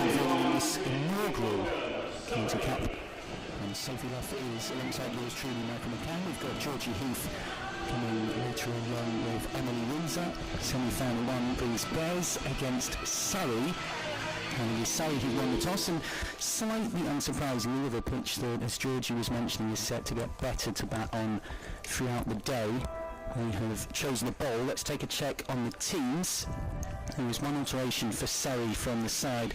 joining in this inaugural County Cup. And Sophie Luff is alongside yours truly, Michael McCann. We've got Georgie Heath coming later along with Emily Windsor. Semi-final one brings Bears against Surrey. And it is Surrey who won the toss, and slightly unsurprisingly with a pitch that, as Georgie was mentioning, is set to get better to bat on throughout the day. They have chosen a bowl. Let's take a check on the teams. There was one alteration for Surrey from the side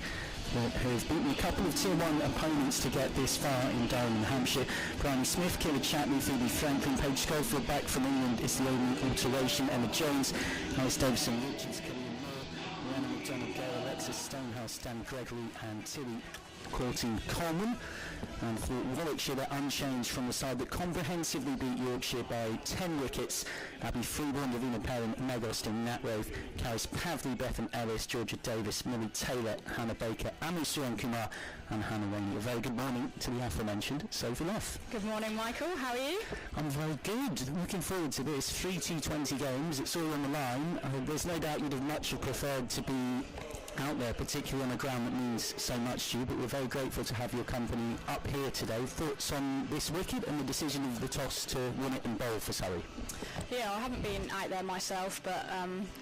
that have beaten a couple of Tier 1 opponents to get this far in Durham and Hampshire. Brian Smith, Kira Chapman, Phoebe Franklin, Paige Schofield back from England is the only alteration. Emma Jones, Alice Davison, Richards, Killian Moore, Rhiannon McDonald-Gale, Alexis Stonehouse, Dan Gregory and Tilly Courting-Coleman. And for Warwickshire, they're unchanged from the side that comprehensively beat Yorkshire by 10 wickets. Abby Freeborn, Lavina Perrin, Meg Austin, Nat Roth, Karis Pavley, Bethan Ellis, Georgia Davis, Millie Taylor, Hannah Baker, Anu Suren Kumar and Hannah Rainey. A very good morning to the aforementioned Sophie Luff. Good morning, Michael. How are you? I'm very good. Looking forward to this. 3 T20 games. It's all on the line. There's no doubt you'd have much preferred to be out there, particularly on a ground that means so much to you, but we're very grateful to have your company up here today. Thoughts on this wicket and the decision of the toss to win it and bowl for Surrey? Yeah, I haven't been out there myself, but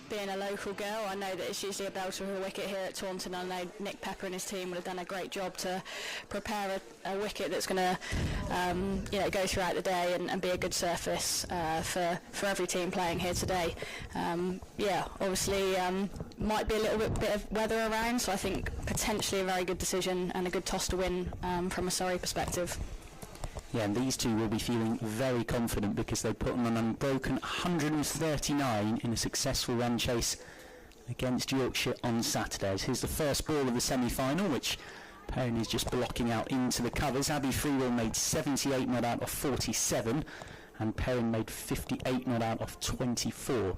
being a local girl, I know that it's usually a belter of a wicket here at Taunton. I know Nick Pepper and his team would have done a great job to prepare a wicket that's going to go throughout the day and be a good surface for every team playing here today. Obviously might be a little bit of weather around, so I think potentially a very good decision and a good toss to win from a Surrey perspective. Yeah, and these two will be feeling very confident because they put on an unbroken 139 in a successful run chase against Yorkshire on Saturdays. Here's the first ball of the semi-final, which Perrin is just blocking out into the covers. Abby Freewill made 78 not out of 47, and Perrin made 58 not out of 24.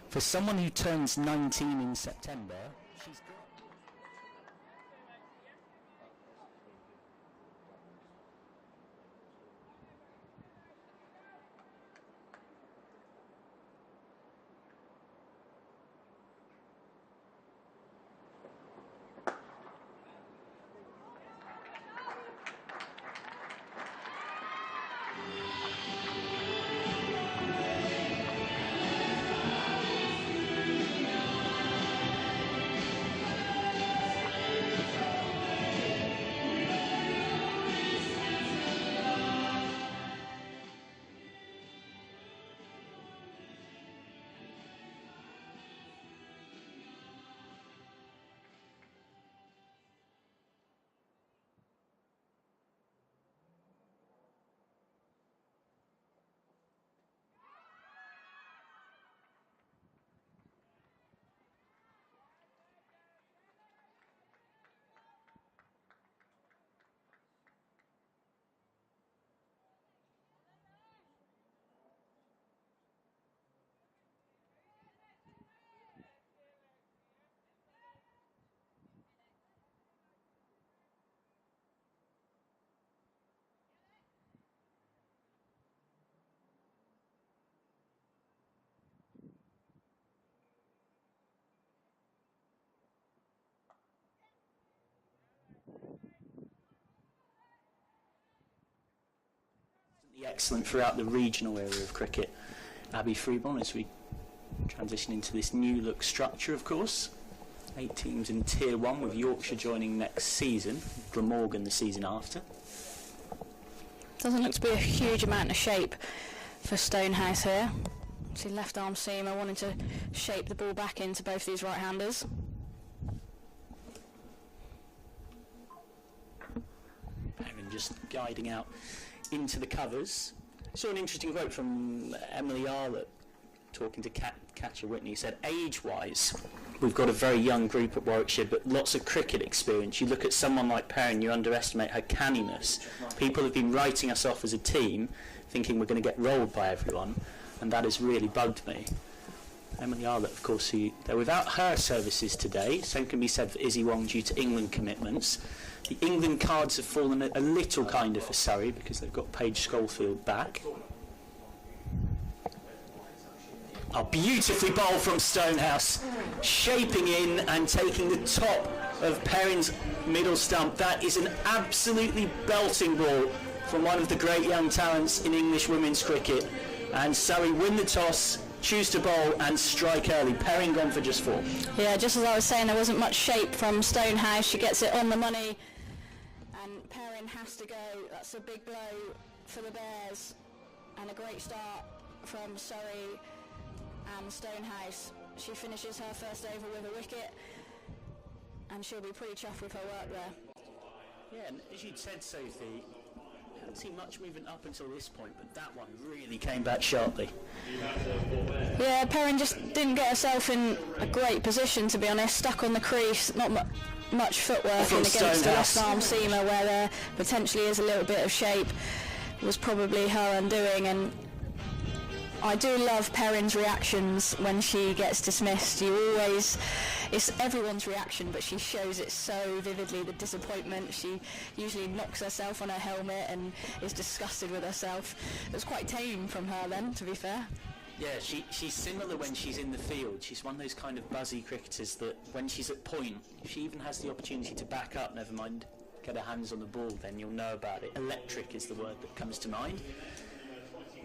For someone who turns 19 in September, she's got... Excellent throughout the regional area of cricket. Abby Freeborn, as we transition into this new look structure, of course. 8 teams in Tier 1 with Yorkshire joining next season, Glamorgan the season after. Doesn't look to be a huge amount of shape for Stonehouse here. See left arm seamer wanting to shape the ball back into both these right-handers. Perrin just guiding out into the covers. Saw an interesting quote from Emily Arlett talking to Katja Whitney. Said, age-wise, we've got a very young group at Warwickshire, but lots of cricket experience. You look at someone like Perrin, you underestimate her canniness. People have been writing us off as a team, thinking we're going to get rolled by everyone, and that has really bugged me. Emily Arlett, of course, they're without her services today. Same can be said for Izzy Wong due to England commitments. The England cards have fallen a little kinder for Surrey because they've got Paige Schofield back. Oh, beautifully bowled from Stonehouse, shaping in and taking the top of Perrin's middle stump. That is an absolutely belting ball from one of the great young talents in English women's cricket. And Surrey win the toss, choose to bowl and strike early. Perrin gone for just 4. Yeah, just as I was saying, there wasn't much shape from Stonehouse. She gets it on the money and Perrin has to go. That's a big blow for the Bears and a great start from Surrey and Stonehouse. She finishes her first over with a wicket and she'll be pretty chuffed with her work there. Yeah, and as you'd said, Sophie, I haven't seen much movement up until this point, but that one really came back sharply. Yeah, Perrin just didn't get herself in a great position, to be honest. Stuck on the crease, not much footwork in against the left arm seamer, where there potentially is a little bit of shape. Was probably her undoing, and I do love Perrin's reactions when she gets dismissed. It's everyone's reaction, but she shows it so vividly, the disappointment. She usually knocks herself on her helmet and is disgusted with herself. It was quite tame from her then, to be fair. Yeah, she's similar when she's in the field. She's one of those kind of buzzy cricketers that when she's at point, if she even has the opportunity to back up, never mind get her hands on the ball, then you'll know about it. Electric is the word that comes to mind.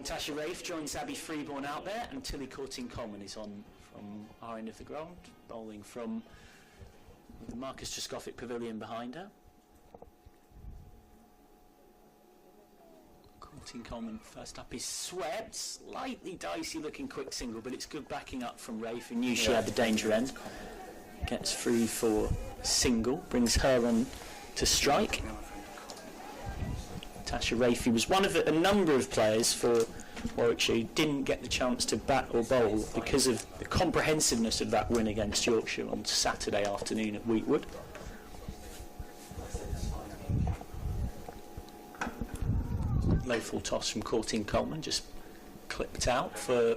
Tasha Rafe joins Abby Freeborn out there, and Tilly Courtine-Coleman is on from our end of the ground, bowling from the Marcus Trescothick Pavilion behind her. Courtine-Coleman first up is swept, slightly dicey looking quick single, but it's good backing up from Rafe, who knew she had the danger end. Gets free for single, brings her on to strike. Tasha Rafe was one of a number of players for Warwickshire who didn't get the chance to bat or bowl because of the comprehensiveness of that win against Yorkshire on Saturday afternoon at Wheatwood. Low full toss from Courtine-Coleman, just clipped out for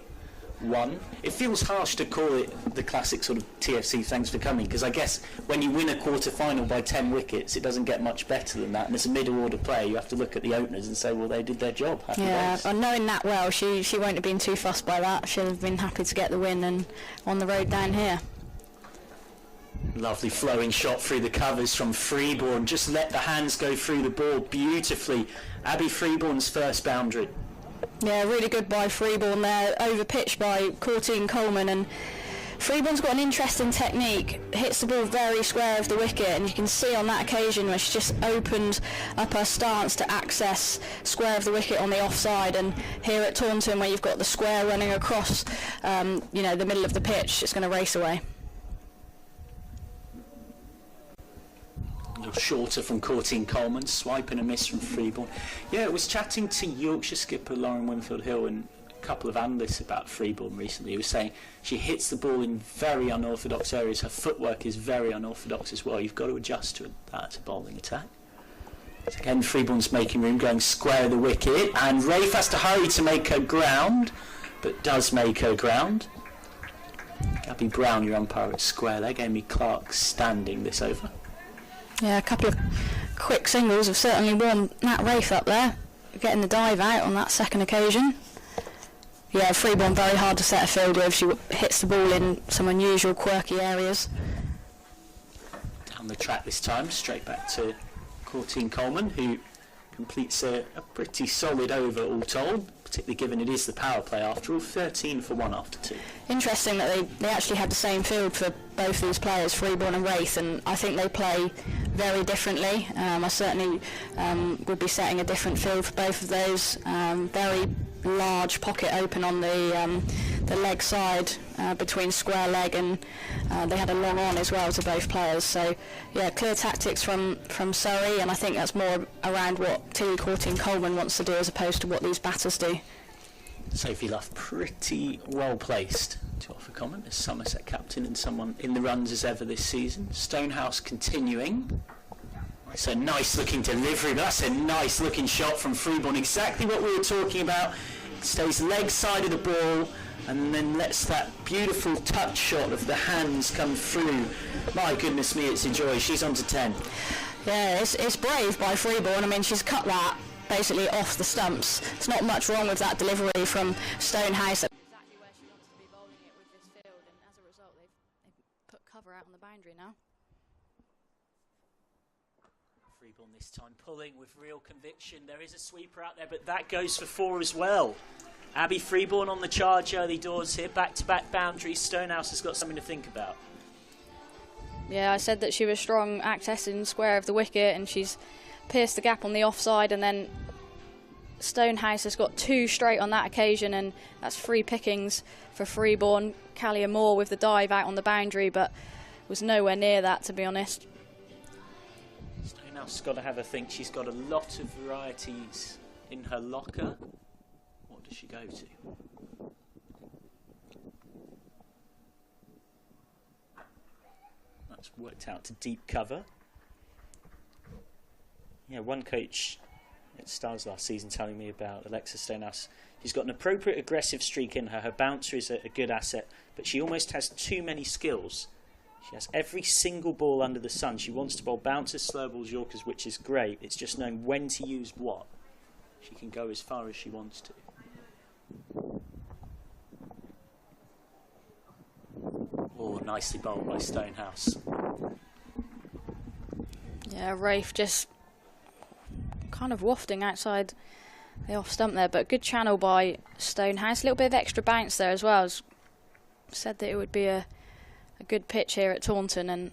1. It feels harsh to call it the classic sort of TFC thanks for coming, because I guess when you win a quarter-final by 10 wickets, it doesn't get much better than that, and as a middle-order player you have to look at the openers and say, well, they did their job. Happy days. And knowing that well, she won't have been too fussed by that. She'll have been happy to get the win and on the road down here. Lovely flowing shot through the covers from Freeborn, just let the hands go through the ball beautifully. Abby Freeborn's first boundary. Yeah, really good by Freeborn there, over pitched by Courtine-Coleman, and Freeborn's got an interesting technique, hits the ball very square of the wicket, and you can see on that occasion where she just opened up her stance to access square of the wicket on the offside, and here at Taunton where you've got the square running across the middle of the pitch, it's going to race away. Shorter from Courtine-Coleman, swipe and a miss from Freeborn. Yeah, I was chatting to Yorkshire skipper Lauren Winfield-Hill and a couple of analysts about Freeborn recently, who was saying she hits the ball in very unorthodox areas. Her footwork is very unorthodox as well. You've got to adjust to that as a bowling attack. So again, Freeborn's making room, going square of the wicket, and Rafe has to hurry to make her ground, but does make her ground. Gabby Brown, your umpire at square there, gave me Clark standing this over. Yeah, a couple of quick singles have certainly warmed Nat Rafe up there, getting the dive out on that second occasion. Yeah, Freeborn very hard to set a field with. She hits the ball in some unusual, quirky areas. Down the track this time, straight back to Courtine-Coleman, who completes a pretty solid over all told, particularly given it is the power play after all, 13 for 1 after 2. Interesting that they actually had the same field for both these players, Freeborn and Rafe, and I think they play very differently. I certainly would be setting a different field for both of those. Very large pocket open on the leg side between square leg, and they had a long on as well to both players. So yeah, clear tactics from Surrey, and I think that's more around what Tilly Courtine-Coleman wants to do as opposed to what these batters do. Sophie Luff pretty well placed to offer comment as Somerset captain and someone in the runs as ever this season. Stonehouse continuing. It's a nice looking delivery, but that's a nice looking shot from Freeborn. Exactly what we were talking about. Stays leg side of the ball and then lets that beautiful touch shot of the hands come through. My goodness me, it's a joy. She's on to 10. Yeah, it's brave by Freeborn. I mean, she's cut that basically off the stumps. There's not much wrong with that delivery from Stonehouse. Exactly where she wants to be bowling it with this field, and as a result they've put cover out on the boundary now. this time pulling with real conviction. There is a sweeper out there, but that goes for 4 as well. Abby Freeborn on the charge early doors here. Back-to-back boundaries. Stonehouse has got something to think about. Yeah, I said that she was strong accessing square of the wicket, and she's pierced the gap on the offside, and then Stonehouse has got 2 straight on that occasion, and that's 3 pickings for Freeborn. Callia Moore with the dive out on the boundary, but was nowhere near that, to be honest. Stonehouse has got to have a think. She's got a lot of varieties in her locker. What does she go to? That's worked out to deep cover. Yeah, one coach at Stars last season telling me about Alexa Stonehouse. She's got an appropriate aggressive streak in her. Her bouncer is a good asset, but she almost has too many skills. She has every single ball under the sun. She wants to bowl bouncers, slow balls, yorkers, which is great. It's just knowing when to use what. She can go as far as she wants to. Oh, nicely bowled by Stonehouse. Yeah, Rafe just kind of wafting outside the off stump there, but good channel by Stonehouse. A little bit of extra bounce there as well. As said that it would be a good pitch here at Taunton, and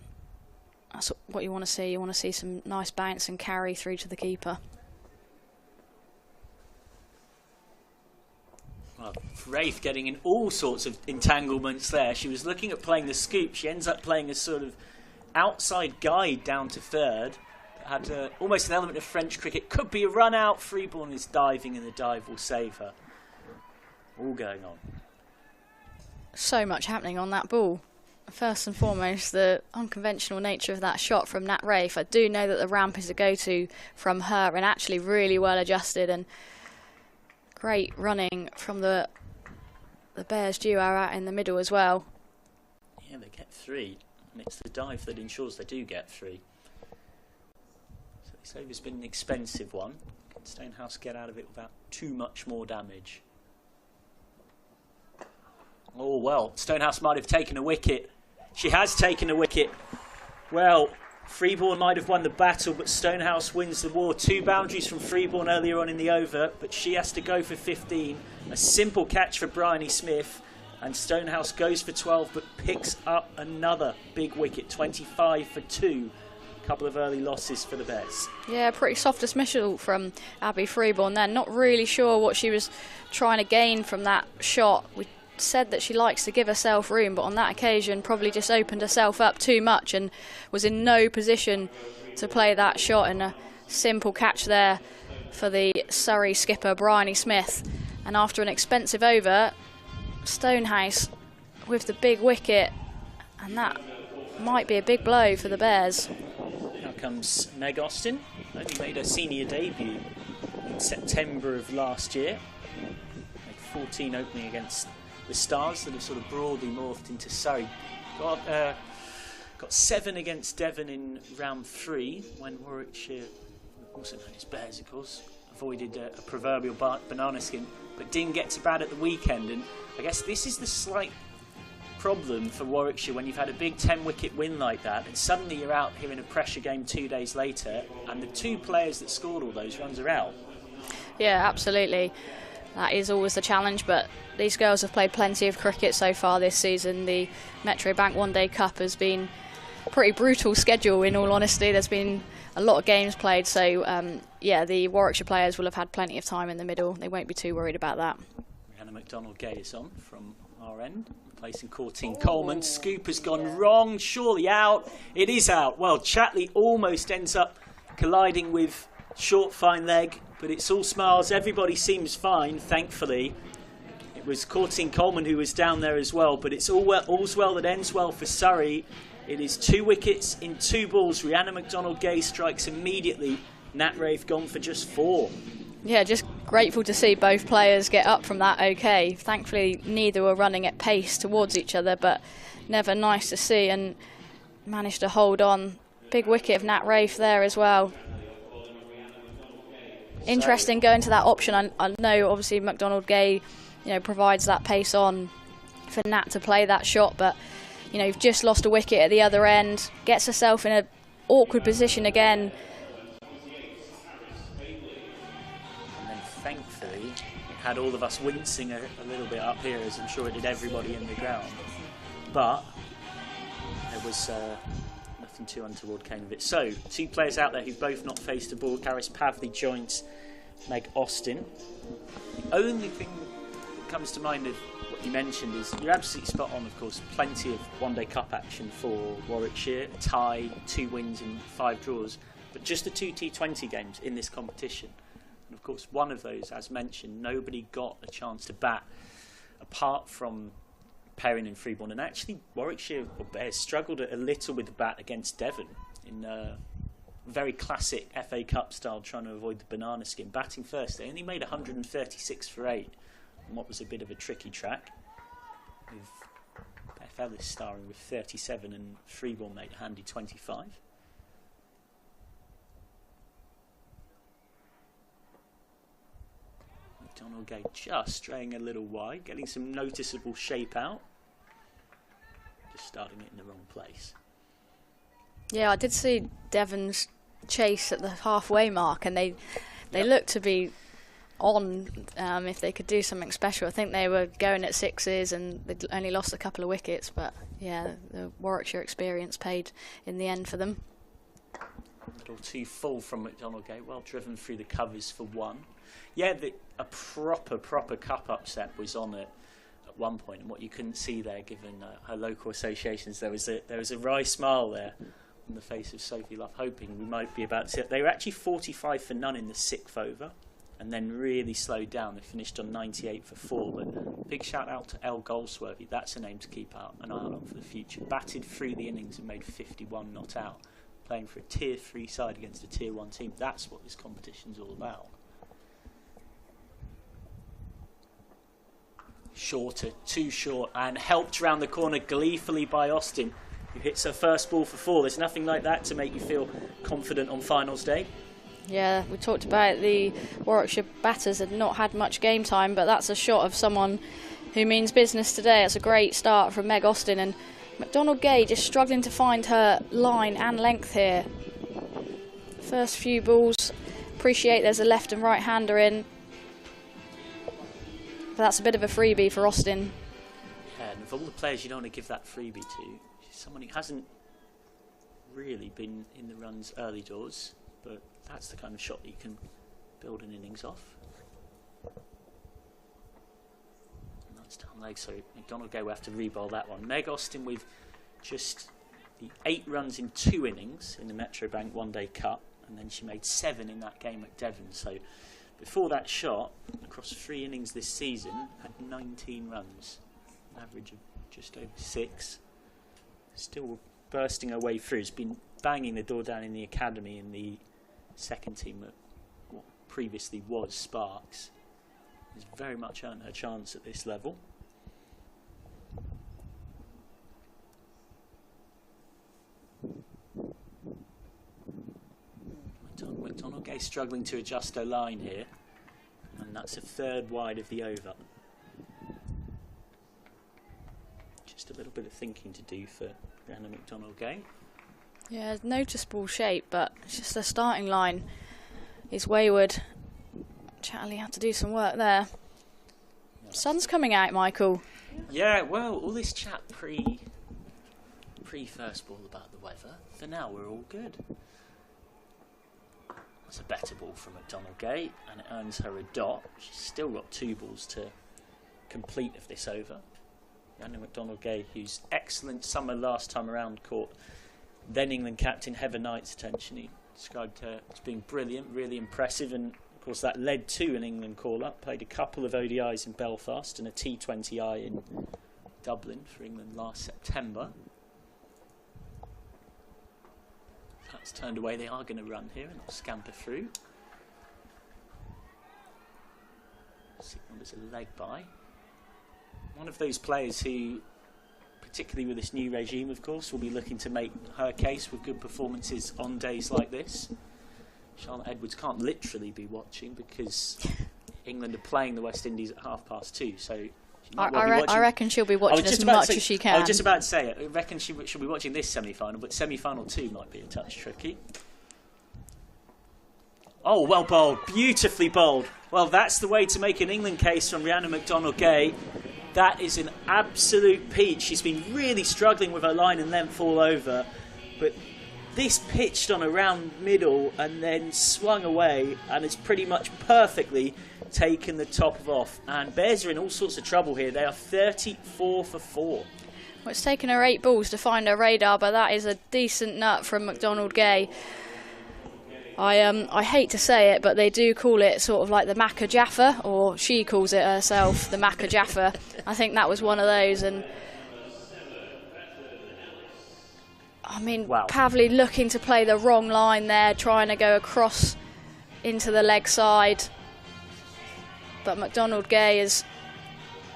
that's what you want to see. You want to see some nice bounce and carry through to the keeper. Well, Rafe getting in all sorts of entanglements there. She was looking at playing the scoop. She ends up playing a sort of outside guide down to third. Had almost an element of French cricket. Could be a run out. Freeborn is diving, and the dive will save her. All going on. So much happening on that ball. First and foremost, the unconventional nature of that shot from Nat Rafe. I do know that the ramp is a go-to from her, and actually really well adjusted, and great running from the Bears duo out in the middle as well. Yeah, they get 3, and it's the dive that ensures they do get 3. So this over's been an expensive one. Can Stonehouse get out of it without too much more damage? Oh well, Stonehouse might have taken a wicket. She has taken a wicket. Well, Freeborn might have won the battle, but Stonehouse wins the war. 2 boundaries from Freeborn earlier on in the over, but she has to go for 15. A simple catch for Bryony Smith, and Stonehouse goes for 12, but picks up another big wicket. 25 for 2. A couple of early losses for the Bears. Yeah, pretty soft dismissal from Abby Freeborn there. Not really sure what she was trying to gain from that shot. We said that she likes to give herself room, but on that occasion probably just opened herself up too much and was in no position to play that shot. And a simple catch there for the Surrey skipper Bryony Smith. And after an expensive over, Stonehouse with the big wicket, and that might be a big blow for the Bears. Now comes Meg Austin. Only made her senior debut in September of last year. Made 14 opening against the Stars that have sort of broadly morphed into Surrey. Got 7 against Devon in round 3 when Warwickshire, also known as Bears of course, avoided a proverbial banana skin, but didn't get to bat at the weekend. And I guess this is the slight problem for Warwickshire when you've had a big 10-wicket win like that, and suddenly you're out here in a pressure game 2 days later, and the 2 players that scored all those runs are out. Yeah, absolutely. That is always the challenge, but these girls have played plenty of cricket so far this season. The Metro Bank One Day Cup has been a pretty brutal schedule, in all honesty. There's been a lot of games played, so yeah, the Warwickshire players will have had plenty of time in the middle. They won't be too worried about that. Rihanna McDonald-Gay is on from our end, replacing Courtine Coleman. Scoop has gone wrong, surely out. It is out. Well, Chatley almost ends up colliding with short fine leg, but it's all smiles. Everybody seems fine, thankfully. It was Courtine Coleman who was down there as well, but it's all's well that ends well for Surrey. It is 2 wickets in 2 balls. Rihanna McDonald-Gay strikes immediately. Nat Rafe gone for just 4. Yeah, just grateful to see both players get up from that okay. Thankfully, neither were running at pace towards each other, but never nice to see, and managed to hold on. Big wicket of Nat Rafe there as well. Interesting going to that option. I know obviously McDonald-Gay, provides that pace on for Nat to play that shot, but you've just lost a wicket at the other end, gets herself in an awkward position again. It had all of us wincing a little bit up here, as I'm sure it did everybody in the ground. But there was nothing too untoward came of it. So, 2 players out there who've both not faced a ball. Gareth Pavley joins Meg Austin. The only thing that comes to mind of what you mentioned is you're absolutely spot on, of course. Plenty of one-day cup action for Warwickshire. A tie, 2 wins and 5 draws. But just the 2 T20 games in this competition. And of course, one of those, as mentioned, nobody got a chance to bat apart from Perrin and Freeborn. And actually, Warwickshire or Bears struggled a little with the bat against Devon in very classic FA Cup style, trying to avoid the banana skin. Batting first, they only made 136 for 8 on what was a bit of a tricky track, with Beth Ellis starring with 37 and Freeborn made a handy 25. Donald Gay just straying a little wide, getting some noticeable shape out. Just starting it in the wrong place. Yeah, I did see Devon's chase at the halfway mark, and they looked to be on if they could do something special. I think they were going at 6s and they'd only lost a couple of wickets, but yeah, the Warwickshire experience paid in the end for them. A little too full from McDonald Gate, well driven through the covers for 1. Yeah, a proper cup upset was on it at one point, and what you couldn't see there, given her local associations, there was a wry smile there on the face of Sophie Love, hoping we might be about to see it. They were actually 45 for none in the 6th over, and then really slowed down. They finished on 98 for 4. But big shout out to Elle Goldsworthy. That's a name to keep an eye on for the future. Batted through the innings and made 51 not out, playing for a Tier 3 side against a Tier 1 team. That's what this competition's all about. Shorter, too short, and helped round the corner gleefully by Austin, who hits her first ball for 4. There's nothing like that to make you feel confident on finals day. Yeah, we talked about the Warwickshire batters had not had much game time, but that's a shot of someone who means business today. It's a great start from Meg Austin, and McDonald Gay just struggling to find her line and length here. First few balls, appreciate there's a left and right hander in. But that's a bit of a freebie for Austin. Yeah, and of all the players you don't want to give that freebie to, she's someone who hasn't really been in the runs early doors, but that's the kind of shot that you can build an innings off. And that's down leg, so McDonald Gay will have to re-bowl that one. Meg Austin with just the 8 runs in 2 innings in the Metrobank One Day Cup, and then she made 7 in that game at Devon. So before that shot, across 3 innings this season, had 19 runs, an average of just over 6. Still bursting her way through. Has been banging the door down in the academy in the second team at what previously was Sparks. Has very much earned her chance at this level. McDonald Gay struggling to adjust her line here, and that's a 3rd wide of the over. Just a little bit of thinking to do for Anna McDonald Gay. Yeah, noticeable shape, but it's just the starting line is wayward. Chatley had to do some work there. Yeah. Sun's coming out, Michael. Yeah, well, all this chat pre first ball about the weather. For now, we're all good. That's a better ball from McDonald Gay, and it earns her a dot. She's still got 2 balls to complete of this over. Anna McDonald Gay, whose excellent summer last time around caught then England captain Heather Knight's attention. He described her as being brilliant, really impressive, and of course that led to an England call-up. Played a couple of ODIs in Belfast and a T20I in Dublin for England last September. That's turned away. They are going to run here and they'll scamper through. Signalled as a leg by. One of those players who, particularly with this new regime, of course, will be looking to make her case with good performances on days like this. Charlotte Edwards can't literally be watching because England are playing the West Indies at 2:30, so I reckon she'll be watching as much as she can. I was just about to say, I reckon she'll be watching this semi-final, but semi-final 2 might be a touch tricky. Oh, well bowled. Beautifully bowled. Well, that's the way to make an England case from Rhiannon McDonald-Gay. That is an absolute peach. She's been really struggling with her line and length all over. But this pitched on around middle and then swung away, and it's pretty much perfectly taken the top of off. And Bears are in all sorts of trouble here. They are 34 for 4. Well, it's taken her 8 balls to find her radar, but that is a decent nut from McDonald-Gay. I hate to say it, but they do call it sort of like the Macca Jaffa, or she calls it herself the Macca Jaffa. I think that was one of those. And I mean, wow. Pavley looking to play the wrong line there, trying to go across into the leg side. But McDonald-Gay has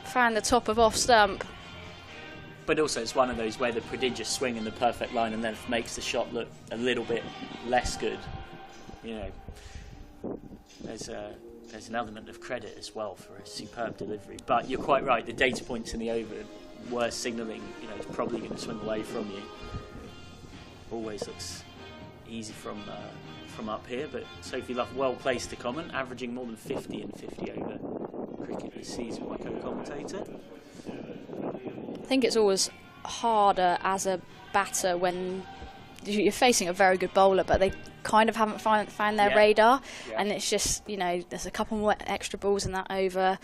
found the top of off stump. But also it's one of those where the prodigious swing and the perfect line and length makes the shot look a little bit less good. You know, there's an element of credit as well for a superb delivery. But you're quite right, the data points in the over were signalling, you know, it's probably going to swing away from you. Always looks easy from up here, but Sophie Love well placed to comment, averaging more than 50 and 50 over cricket this season, my co-commentator. I think it's always harder as a batter when you're facing a very good bowler, but they kind of haven't found their radar, and it's just, you know, there's a couple more extra balls in that over.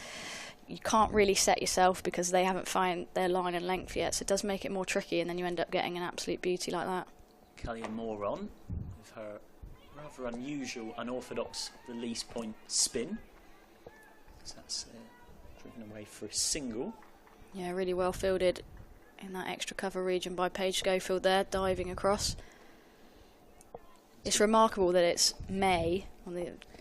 You can't really set yourself because they haven't found their line and length yet, so it does make it more tricky, and then you end up getting an absolute beauty like that. Kellyanne Moore on with her rather unusual, unorthodox release point spin. So that's driven away for a single. Yeah, really well fielded in that extra cover region by Paige Schofield there, diving across. It's remarkable that it's May, on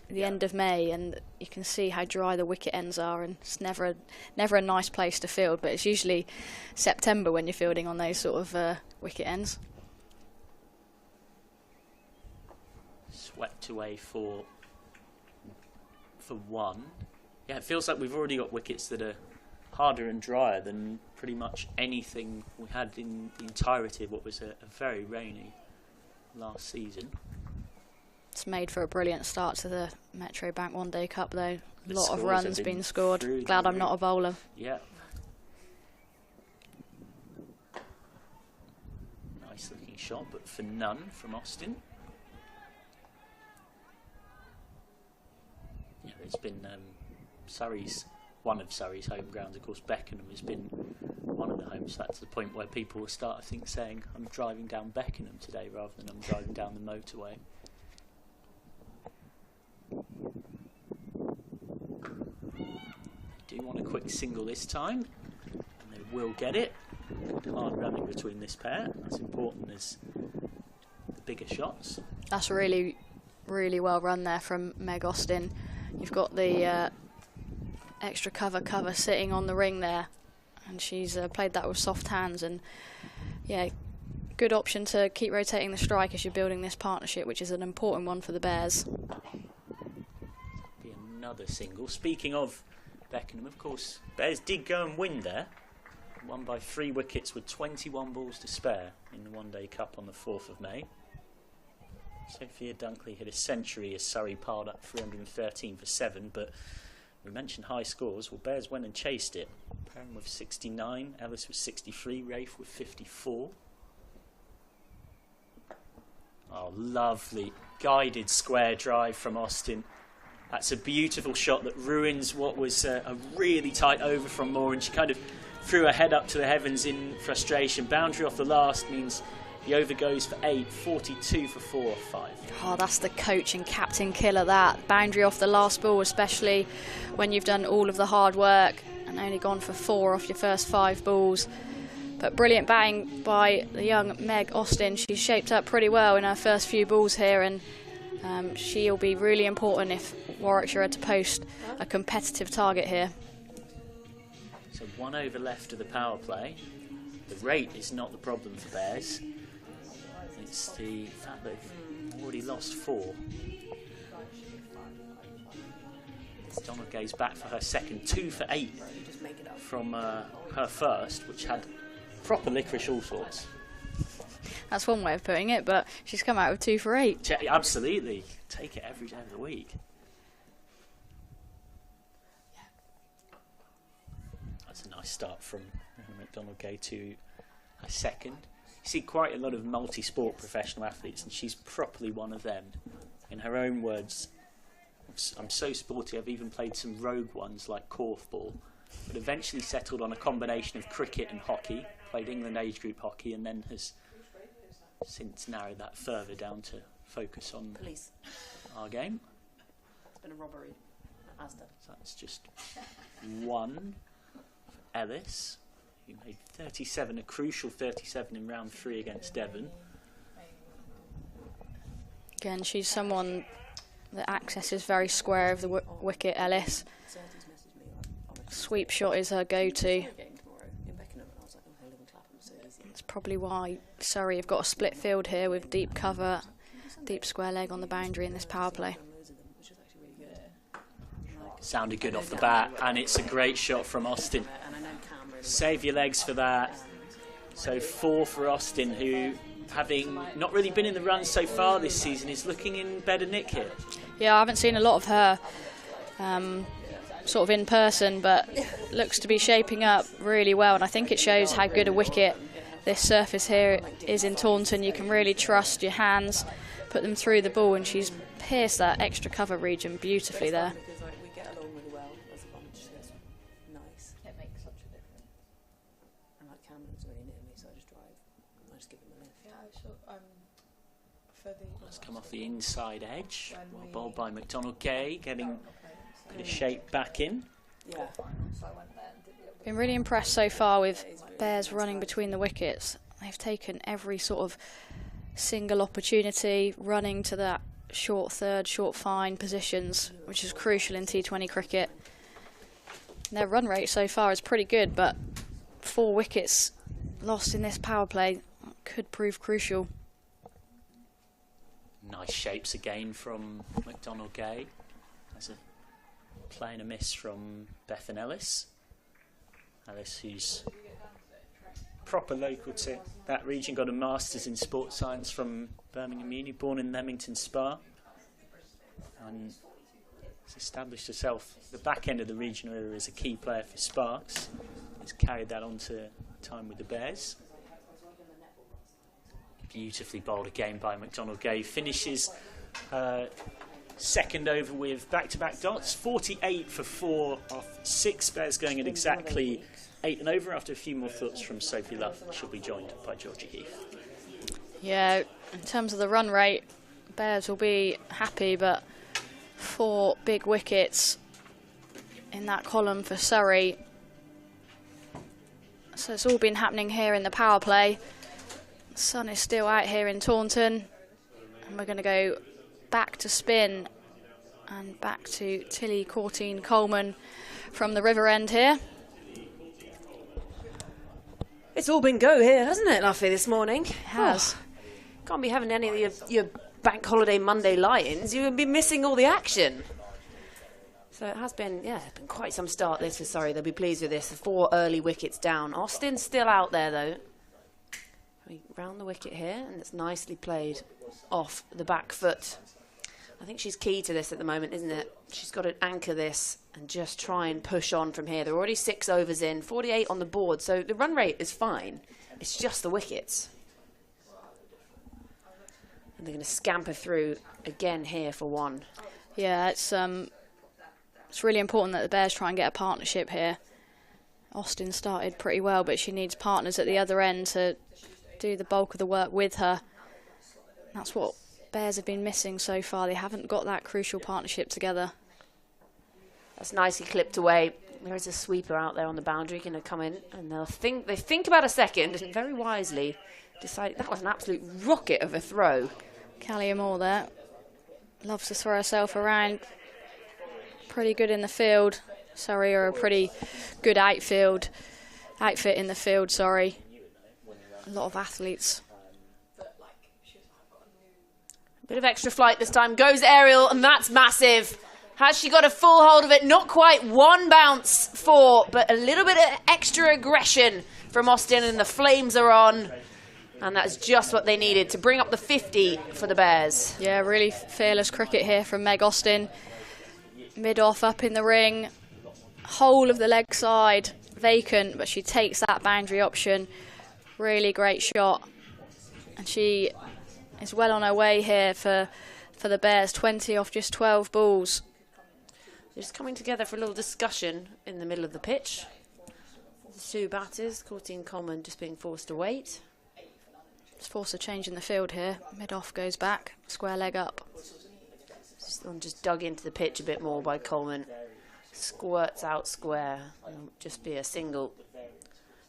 the end of May, and you can see how dry the wicket ends are, and it's never a nice place to field, but it's usually September when you're fielding on those sort of wicket ends. Swept away for 1. Yeah, it feels like we've already got wickets that are harder and drier than pretty much anything we had in the entirety of what was a very rainy last season. It's made for a brilliant start to the Metro Bank One Day Cup though. A lot of runs been scored. Glad I'm not a bowler. Yeah. Nice looking shot, but for none from Austin. Yeah, it's been one of Surrey's home grounds. Of course, Beckenham has been one of the homes. That's the point where people will start, I think, saying, I'm driving down Beckenham today rather than I'm driving down the motorway. They do want a quick single this time, and they will get it. Good hard running between this pair. That's important as the bigger shots. That's really, really well run there from Meg Austin. You've got the extra cover sitting on the ring there, and she's played that with soft hands, and yeah, good option to keep rotating the strike as you're building this partnership, which is an important one for the Bears. Be another single. Speaking of Beckenham, of course, Bears did go and win there, won by 3 wickets with 21 balls to spare in the One Day Cup on the 4th of May. Sophia Dunkley hit a century as Surrey piled up 313 for 7, but we mentioned high scores. Well, Bears went and chased it. Perrin with 69, Ellis with 63, Rafe with 54. Oh, lovely guided square drive from Austin. That's a beautiful shot that ruins what was a really tight over from Moore, and she kind of threw her head up to the heavens in frustration. Boundary off the last means the over goes for 8, 42 for 4 off 5. Oh, that's the coach and captain killer, that. Boundary off the last ball, especially when you've done all of the hard work and only gone for 4 off your first 5 balls. But brilliant batting by the young Meg Austin. She's shaped up pretty well in her first few balls here, and she'll be really important if Warwickshire are to post a competitive target here. So 1 over left of the power play. The rate is not the problem for Bears. It's the fact they've already lost 4. Donald Gay's back for her second, 2 for 8 from her first, which had proper licorice all sorts. That's one way of putting it, but she's come out with 2 for 8. Absolutely. Take it every day of the week. That's a nice start from McDonald-Gay to her second. You see quite a lot of multi-sport professional athletes, and she's properly one of them. In her own words, I'm so sporty, I've even played some rogue ones like korfball, but eventually settled on a combination of cricket and hockey, played England age group hockey, and then has since narrowed that further down to focus on our game. It's been a robbery at Asda. So that's just one for Ellis, who made 37, a crucial 37 in round 3 against Devon. Again, she's someone that accesses very square of the wicket, Ellis. Sweep shot is her go-to. That's probably why Surrey have got a split field here with deep cover, deep square leg on the boundary in this power play. Sounded good off the bat, and it's a great shot from Austin. Save your legs for that. So 4 for Austin, who, having not really been in the run so far this season, is looking in better nick here. Yeah, I haven't seen a lot of her sort of in person, but looks to be shaping up really well, and I think it shows how good a wicket this surface here is in Taunton. You can really trust your hands, put them through the ball, and she's pierced that extra cover region beautifully there. We get along really well as a bunch. It's nice. It makes such a difference. And like Cameron's really near me, so I just drive. I just give him a lift. Yeah, Let's come off the inside edge. Well bowled by McDonald-Gay, getting a bit of shape back in. Yeah. Been really impressed so far with Bears running between the wickets. They've taken every sort of single opportunity, running to that short third, short fine positions, which is crucial in T20 cricket. Their run rate so far is pretty good, but 4 wickets lost in this power play could prove crucial. Nice shapes again from McDonald-Gay. There's a play and a miss from Bethan Ellis. Ellis, who's proper local to that region, got a Masters in Sports Science from Birmingham Uni, born in Leamington Spa, and has established herself the back end of the regional era as a key player for Sparks. Has carried that on to time with the Bears. Beautifully bowled again by McDonald-Gay. Finishes second over with back-to-back dots. 48 for 4 off 6. Bears going at exactly 8 and over after a few more thoughts from Sophie Luff. She'll be joined by Georgie Heath. Yeah, in terms of the run rate, Bears will be happy, but 4 big wickets in that column for Surrey. So it's all been happening here in the power play. The sun is still out here in Taunton, and we're going to go back to spin and back to Tilly Courtine Coleman from the river end here. It's all been go here, hasn't it, Luffy, this morning? It has. Can't be having any of your bank holiday Monday lie-ins. You would be missing all the action. So it has been, yeah, it's been quite some start this for Surrey. They'll be pleased with this. 4 early wickets down. Austin's still out there, though. We round the wicket here, and it's nicely played off the back foot. I think she's key to this at the moment, isn't it? She's got to anchor this and just try and push on from here. They're already 6 overs in, 48 on the board, so the run rate is fine. It's just the wickets. And they're going to scamper through again here for 1. Yeah, it's really important that the Bears try and get a partnership here. Austin started pretty well, but she needs partners at the other end to do the bulk of the work with her. That's what Bears have been missing so far. They haven't got that crucial partnership together. That's nicely clipped away. There is a sweeper out there on the boundary going to come in, and they think about a second and very wisely decide that was an absolute rocket of a throw. Callie Moore there loves to throw herself around. Pretty good in the field. Surrey are a pretty good outfit in the field, sorry. A lot of athletes. Bit of extra flight this time. Goes aerial, and that's massive. Has she got a full hold of it? Not quite. 1 bounce for, but a little bit of extra aggression from Austin, and the flames are on. And that's just what they needed to bring up the 50 for the Bears. Yeah, really fearless cricket here from Meg Austin. Mid-off up in the ring. Whole of the leg side vacant, but she takes that boundary option. Really great shot. And she is well on her way here for the Bears. 20 off just 12 balls. They're just coming together for a little discussion in the middle of the pitch. The two batters, Courtine Coleman just being forced to wait. Just force a change in the field here. Mid-off goes back, square leg up. This one just dug into the pitch a bit more by Coleman. Squirts out square. It'll just be a single.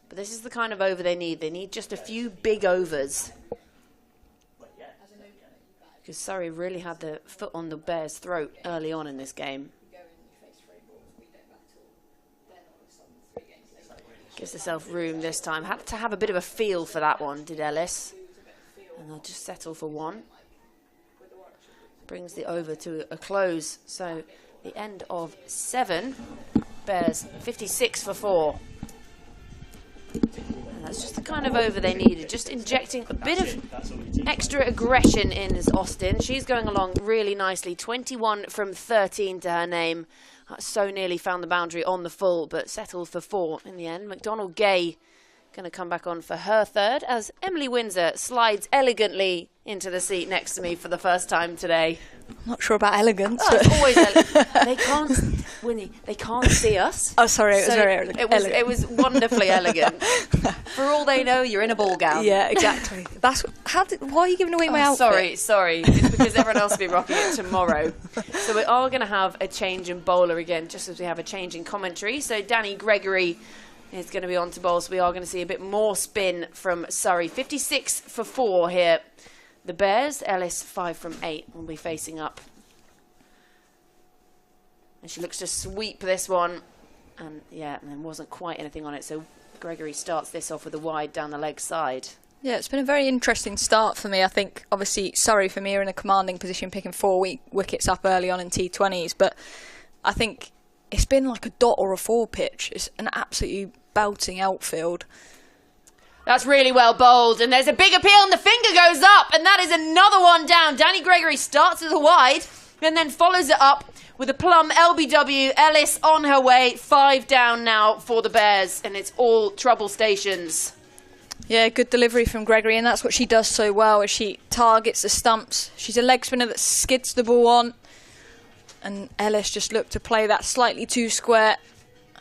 But this is the kind of over they need. They need just a few big overs. Because Surrey really had the foot on the Bears' throat early on in this game. Gives herself room this time. Had to have a bit of a feel for that one, did Ellis. And they'll just settle for one. Brings the over to a close. So the end of 7. Bears 56 for 4. And that's just the kind of over they needed. Just injecting a bit of extra aggression in as Austin. She's going along really nicely. 21 from 13 to her name. So nearly found the boundary on the full, but settled for 4 in the end. McDonald Gay going to come back on for her third as Emily Windsor slides elegantly into the seat next to me for the first time today. Not sure about elegance. Oh, it's always elegant. They can't, Winnie, they can't see us. Oh, sorry, it was very elegant. It was wonderfully elegant. For all they know, you're in a ball gown. Yeah, exactly. Why are you giving away my outfit? Sorry. It's because everyone else will be rocking it tomorrow. So we are going to have a change in bowler again, just as we have a change in commentary. So Danny Gregory is going to be on to bowl, so we are going to see a bit more spin from Surrey. 56 for 4 here. The Bears, Ellis 5 from 8 will be facing up. And she looks to sweep this one. And yeah, and there wasn't quite anything on it. So Gregory starts this off with a wide down the leg side. Yeah, it's been a very interesting start for me. I think, obviously, Surrey for me are in a commanding position, picking 4 wickets up early on in T20s. But I think it's been like a dot or a 4 pitch. It's an absolutely belting outfield. That's really well bowled, and there's a big appeal, and the finger goes up, and that is another one down. Danny Gregory starts with a wide, and then follows it up with a plum LBW. Ellis on her way, 5 down now for the Bears, and it's all trouble stations. Yeah, good delivery from Gregory, and that's what she does so well, is she targets the stumps. She's a leg spinner that skids the ball on, and Ellis just looked to play that slightly too square,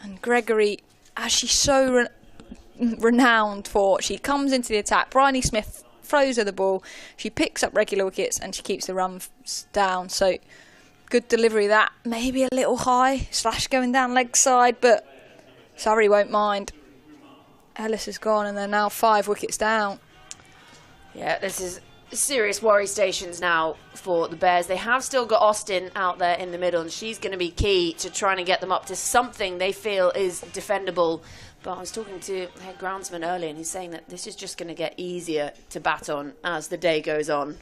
and Gregory, as she's so renowned for, she comes into the attack. Bryony Smith throws her the ball, she picks up regular wickets and she keeps the runs down. So good delivery. That maybe a little high / going down leg side, but Surrey won't mind. Ellis is gone and they're now 5 wickets down. Yeah, this is serious worry stations now for the Bears. They have still got Austin out there in the middle, and she's going to be key to trying to get them up to something they feel is defendable. But I was talking to head groundsman earlier, and he's saying that this is just going to get easier to bat on as the day goes on.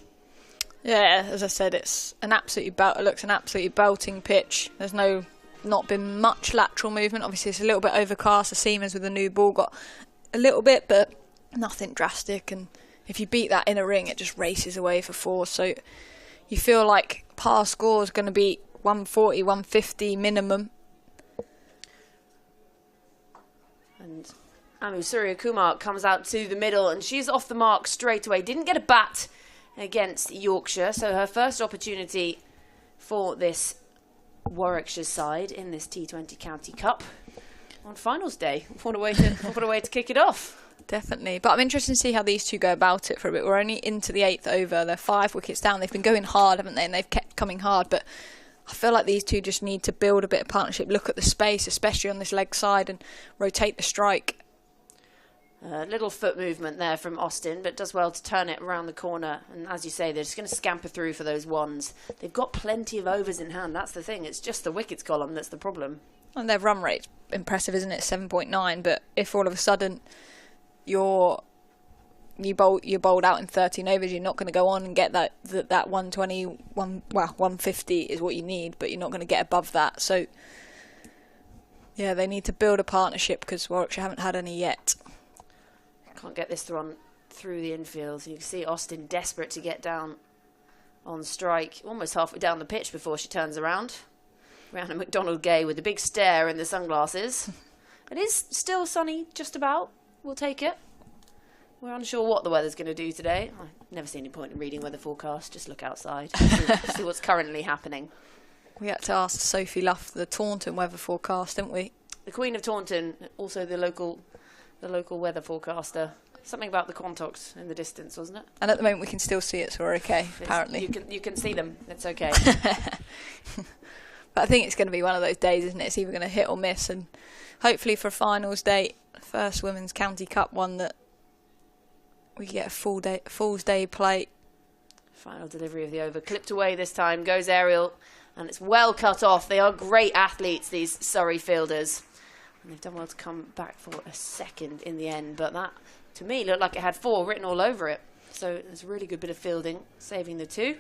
Yeah, as I said, it's an absolutely looks an absolutely belting pitch. There's not been much lateral movement. Obviously, it's a little bit overcast. The seamers with the new ball got a little bit, but nothing drastic. And if you beat that in a ring, it just races away for 4. So you feel like par score is going to be 140, 150 minimum. And Amu Surya Kumar comes out to the middle, and she's off the mark straight away. Didn't get a bat against Yorkshire, so her first opportunity for this Warwickshire side in this T20 County Cup on finals day. What a way to kick it off. Definitely. But I'm interested to see how these two go about it for a bit. We're only into the 8th over. They're 5 wickets down. They've been going hard, haven't they? And they've kept coming hard. But I feel like these two just need to build a bit of partnership, look at the space, especially on this leg side, and rotate the strike. Little foot movement there from Austin, but does well to turn it around the corner. And as you say, they're just going to scamper through for those ones. They've got plenty of overs in hand. That's the thing. It's just the wickets column that's the problem. And their run rate's impressive, isn't it? 7.9. But if all of a sudden you're bowled out in 13 overs, you're not going to go on and get that 120, 150 is what you need, but you're not going to get above that. So, yeah, they need to build a partnership because Warwickshire haven't had any yet. Can't get this one through the infield. You can see Austin desperate to get down on strike, almost halfway down the pitch before she turns around. Rihanna McDonald-Gay with a big stare in the sunglasses. It is still sunny, just about. We'll take it. We're unsure what the weather's going to do today. I've never seen any point in reading weather forecast. Just look outside, see what's currently happening. We had to ask Sophie Luff the Taunton weather forecast, didn't we? The Queen of Taunton, also the local weather forecaster. Something about the Quantocks in the distance, wasn't it? And at the moment we can still see it, so we're okay, apparently. You can see them. It's okay. But I think it's going to be one of those days, isn't it? It's either going to hit or miss, and hopefully for finals day, first Women's County Cup one, that we get a Fool's Day play. Final delivery of the over. Clipped away this time. Goes aerial. And it's well cut off. They are great athletes, these Surrey fielders. And they've done well to come back for a second in the end. But that, to me, looked like it had 4 written all over it. So it's a really good bit of fielding, saving the 2.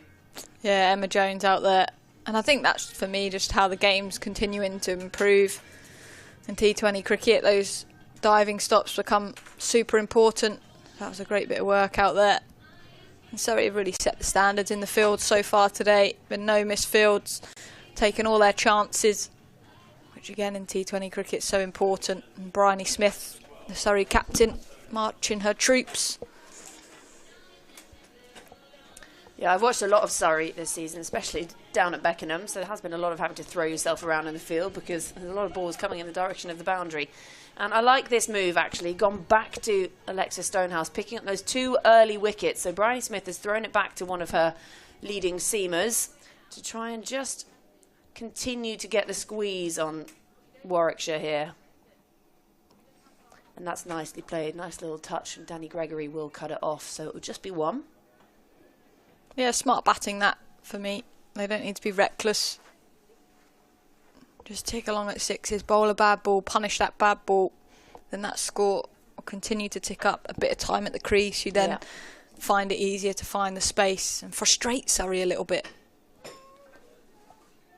Yeah, Emma Jones out there. And I think that's, for me, just how the game's continuing to improve. In T20 cricket, those diving stops become super important. That was a great bit of work out there. And Surrey have really set the standards in the field so far today. Been no missed fields, taken all their chances, which again in T20 cricket is so important. And Bryony Smith, the Surrey captain, marching her troops. Yeah, I've watched a lot of Surrey this season, especially down at Beckenham, so there has been a lot of having to throw yourself around in the field because there's a lot of balls coming in the direction of the boundary. And I like this move, actually, gone back to Alexa Stonehouse, picking up those 2 early wickets. So Bryony Smith has thrown it back to one of her leading seamers to try and just continue to get the squeeze on Warwickshire here. And that's nicely played, nice little touch, and Danny Gregory will cut it off, so it will just be 1. Yeah, smart batting that for me. They don't need to be reckless. Just tick along at 6s, bowl a bad ball, punish that bad ball. Then that score will continue to tick up. A bit of time at the crease, you then find it easier to find the space and frustrate Surrey a little bit.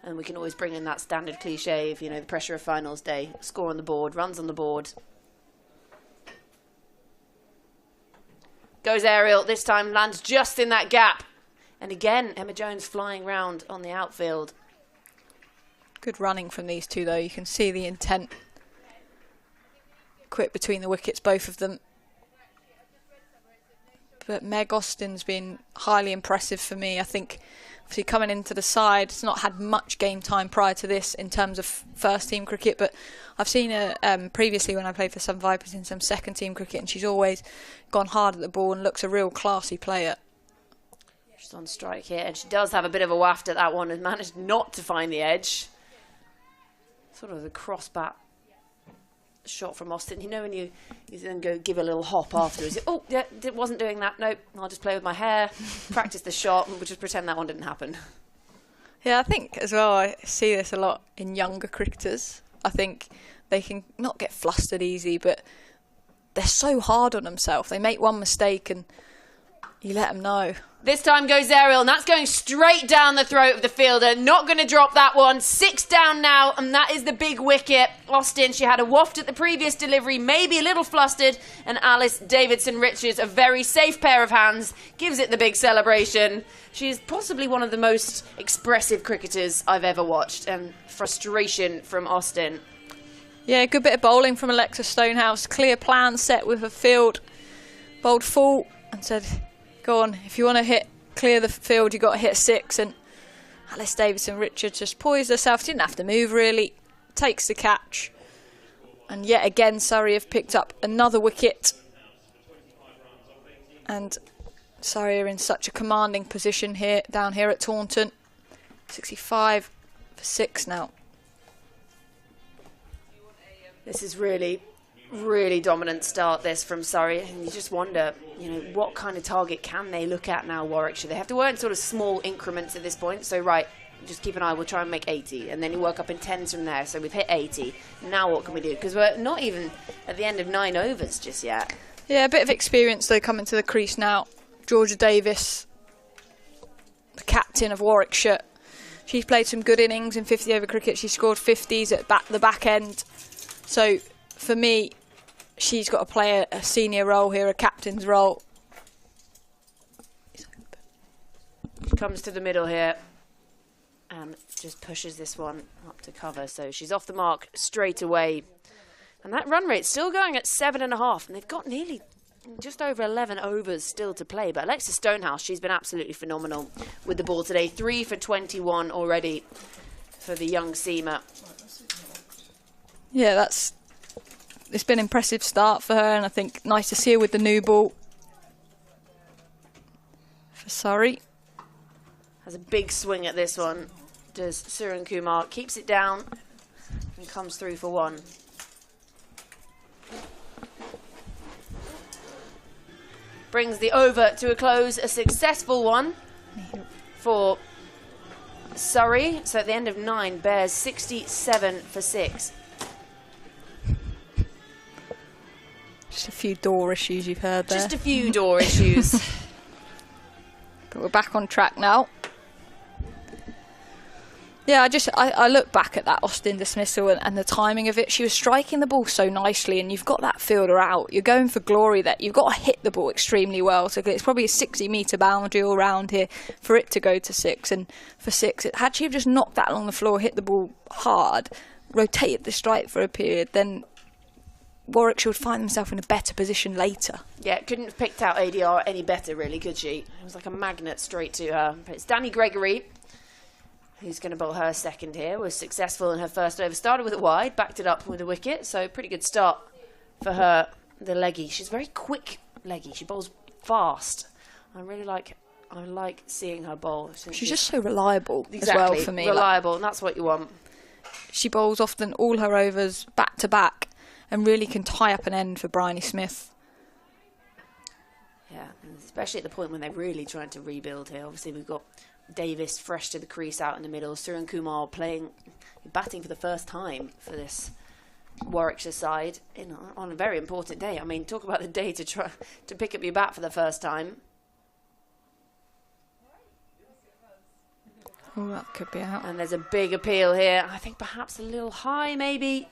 And we can always bring in that standard cliche of, the pressure of finals day. Score on the board, runs on the board. Goes aerial, this time lands just in that gap. And again, Emma Jones flying round on the outfield. Good running from these 2, though. You can see the intent. Quick between the wickets, both of them. But Meg Austin's been highly impressive for me. I think, obviously, coming into the side, it's not had much game time prior to this in terms of first-team cricket, but I've seen her previously when I played for some Vipers in some second-team cricket, and she's always gone hard at the ball and looks a real classy player. She's on strike here, and she does have a bit of a waft at that one and managed not to find the edge. Sort of the cross-bat shot from Austin. When you then go give a little hop afterwards. Oh, yeah, wasn't doing that. Nope, I'll just play with my hair, practice the shot, and we'll just pretend that one didn't happen. Yeah, I think as well, I see this a lot in younger cricketers. I think they can not get flustered easy, but they're so hard on themselves. They make one mistake and you let them know. This time goes aerial, and that's going straight down the throat of the fielder. Not going to drop that one. 6 down now, and that is the big wicket. Austin, she had a waft at the previous delivery, maybe a little flustered, and Alice Davidson-Richards, a very safe pair of hands, gives it the big celebration. She is possibly one of the most expressive cricketers I've ever watched, and frustration from Austin. Yeah, good bit of bowling from Alexa Stonehouse. Clear plan set with her field. Bowled full and said, go on, if you want to clear the field, you've got to hit a 6. And Alice Davidson-Richards just poised herself, didn't have to move really, takes the catch. And yet again, Surrey have picked up another wicket. And Surrey are in such a commanding position here, down here at Taunton. 65 for 6 now. This is really dominant start, this, from Surrey. And you just wonder, what kind of target can they look at now, Warwickshire? They have to work in sort of small increments at this point. So, right, just keep an eye, we'll try and make 80. And then you work up in 10s from there. So we've hit 80. Now what can we do? Because we're not even at the end of 9 overs just yet. Yeah, a bit of experience, though, coming to the crease now. Georgia Davis, the captain of Warwickshire. She's played some good innings in 50-over cricket. She scored 50s at the back end. So, for me, she's got to play a senior role here, a captain's role. comes to the middle here and just pushes this one up to cover. So she's off the mark straight away. And that run rate's still going at 7.5, and they've got nearly just over 11 overs still to play. But Alexis Stonehouse, she's been absolutely phenomenal with the ball today. 3 for 21 already for the young seamer. Yeah, it's been an impressive start for her, and I think nice to see her with the new ball for Surrey. Has a big swing at this one. Does Suren Kumar, keeps it down and comes through for one. Brings the over to a close, a successful one for Surrey. So at the end of 9, Bears 67 for 6. Just a few door issues you've heard there. Just a few door issues. But we're back on track now. Yeah, I look back at that Austin dismissal and the timing of it. She was striking the ball so nicely, and you've got that fielder out. You're going for glory there. You've got to hit the ball extremely well. So it's probably a 60-metre boundary all round here for it to go to 6. And for 6, had she just knocked that along the floor, hit the ball hard, rotated the strike for a period, then Warwickshire would find themselves in a better position later. Yeah, couldn't have picked out ADR any better, really, could she? It was like a magnet straight to her. But it's Danny Gregory who's going to bowl her second here. Was successful in her first over. Started with it wide, backed it up with a wicket. So pretty good start for her, the leggy. She's very quick leggy. She bowls fast. I like seeing her bowl. She's just so reliable exactly, as well for me. Reliable, and that's what you want. She bowls often all her overs back to back and really can tie up an end for Bryony Smith. Yeah, and especially at the point when they're really trying to rebuild here. Obviously, we've got Davis fresh to the crease out in the middle. Suren Kumar batting for the first time for this Warwickshire side on a very important day. I mean, talk about the day to try to pick up your bat for the first time. Oh, that could be out. And there's a big appeal here. I think perhaps a little high, maybe,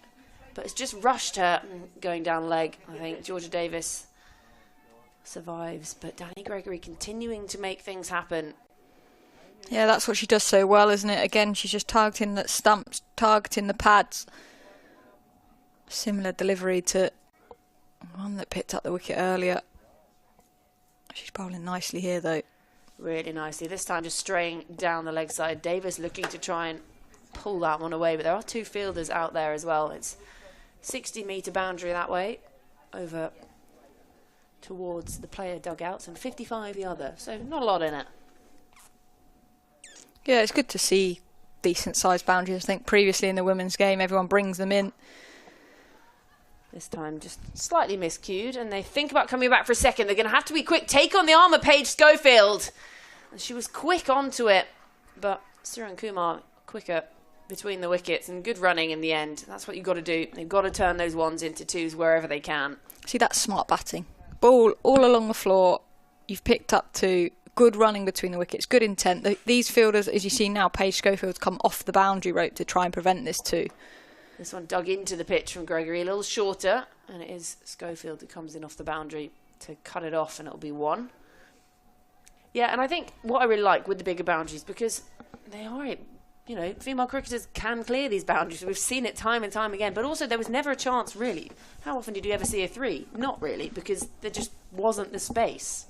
but it's just rushed her going down leg. I think Georgia Davis survives, but Danny Gregory continuing to make things happen. Yeah, that's what she does so well, isn't it? Again, she's just targeting the stumps, targeting the pads. Similar delivery to one that picked up the wicket earlier. She's bowling nicely here, though. Really nicely. This time just straying down the leg side. Davis looking to try and pull that one away, but there are 2 fielders out there as well. It's 60-metre boundary that way, over towards the player dugouts, and 55 the other. So not a lot in it. Yeah, it's good to see decent-sized boundaries. I think previously in the women's game, everyone brings them in. This time just slightly miscued, and they think about coming back for a second. They're going to have to be quick. Take on the armour, Paige Schofield. And she was quick onto it, but Suren Kumar quicker between the wickets, and good running in the end. That's what you've got to do. They've got to turn those ones into 2s wherever they can. See, that's smart batting. Ball all along the floor. You've picked up 2. Good running between the wickets, good intent. These fielders, as you see now, Paige Schofield, come off the boundary rope to try and prevent this too. This one dug into the pitch from Gregory, a little shorter, and it is Schofield who comes in off the boundary to cut it off, and it'll be 1. Yeah, and I think what I really like with the bigger boundaries, because they are, female cricketers can clear these boundaries. We've seen it time and time again, but also there was never a chance, really. How often did you ever see a 3? Not really, because there just wasn't the space.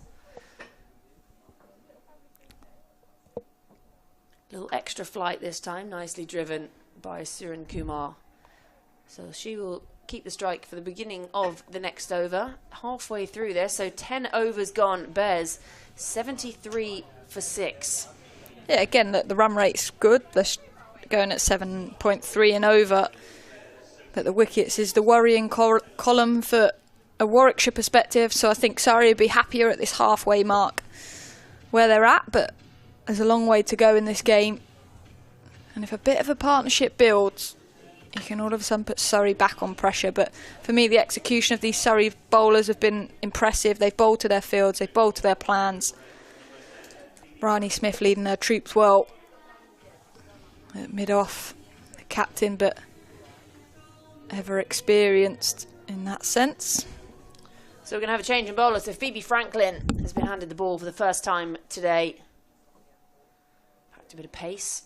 Little extra flight this time, nicely driven by Suren Kumar. So she will keep the strike for the beginning of the next over. Halfway through there, so 10 overs gone. Bears 73 for 6. Yeah, again, the run rate's good. They're going at 7.3 and over. But the wickets is the worrying column for a Warwickshire perspective. So I think Surrey would be happier at this halfway mark where they're at, but there's a long way to go in this game. And if a bit of a partnership builds, you can all of a sudden put Surrey back on pressure. But for me, the execution of these Surrey bowlers have been impressive. They've bowled to their fields, they've bowled to their plans. Bryony Smith leading her troops well at mid-off, the captain, but ever experienced in that sense. So we're going to have a change in bowlers. So Phoebe Franklin has been handed the ball for the first time today. A bit of pace.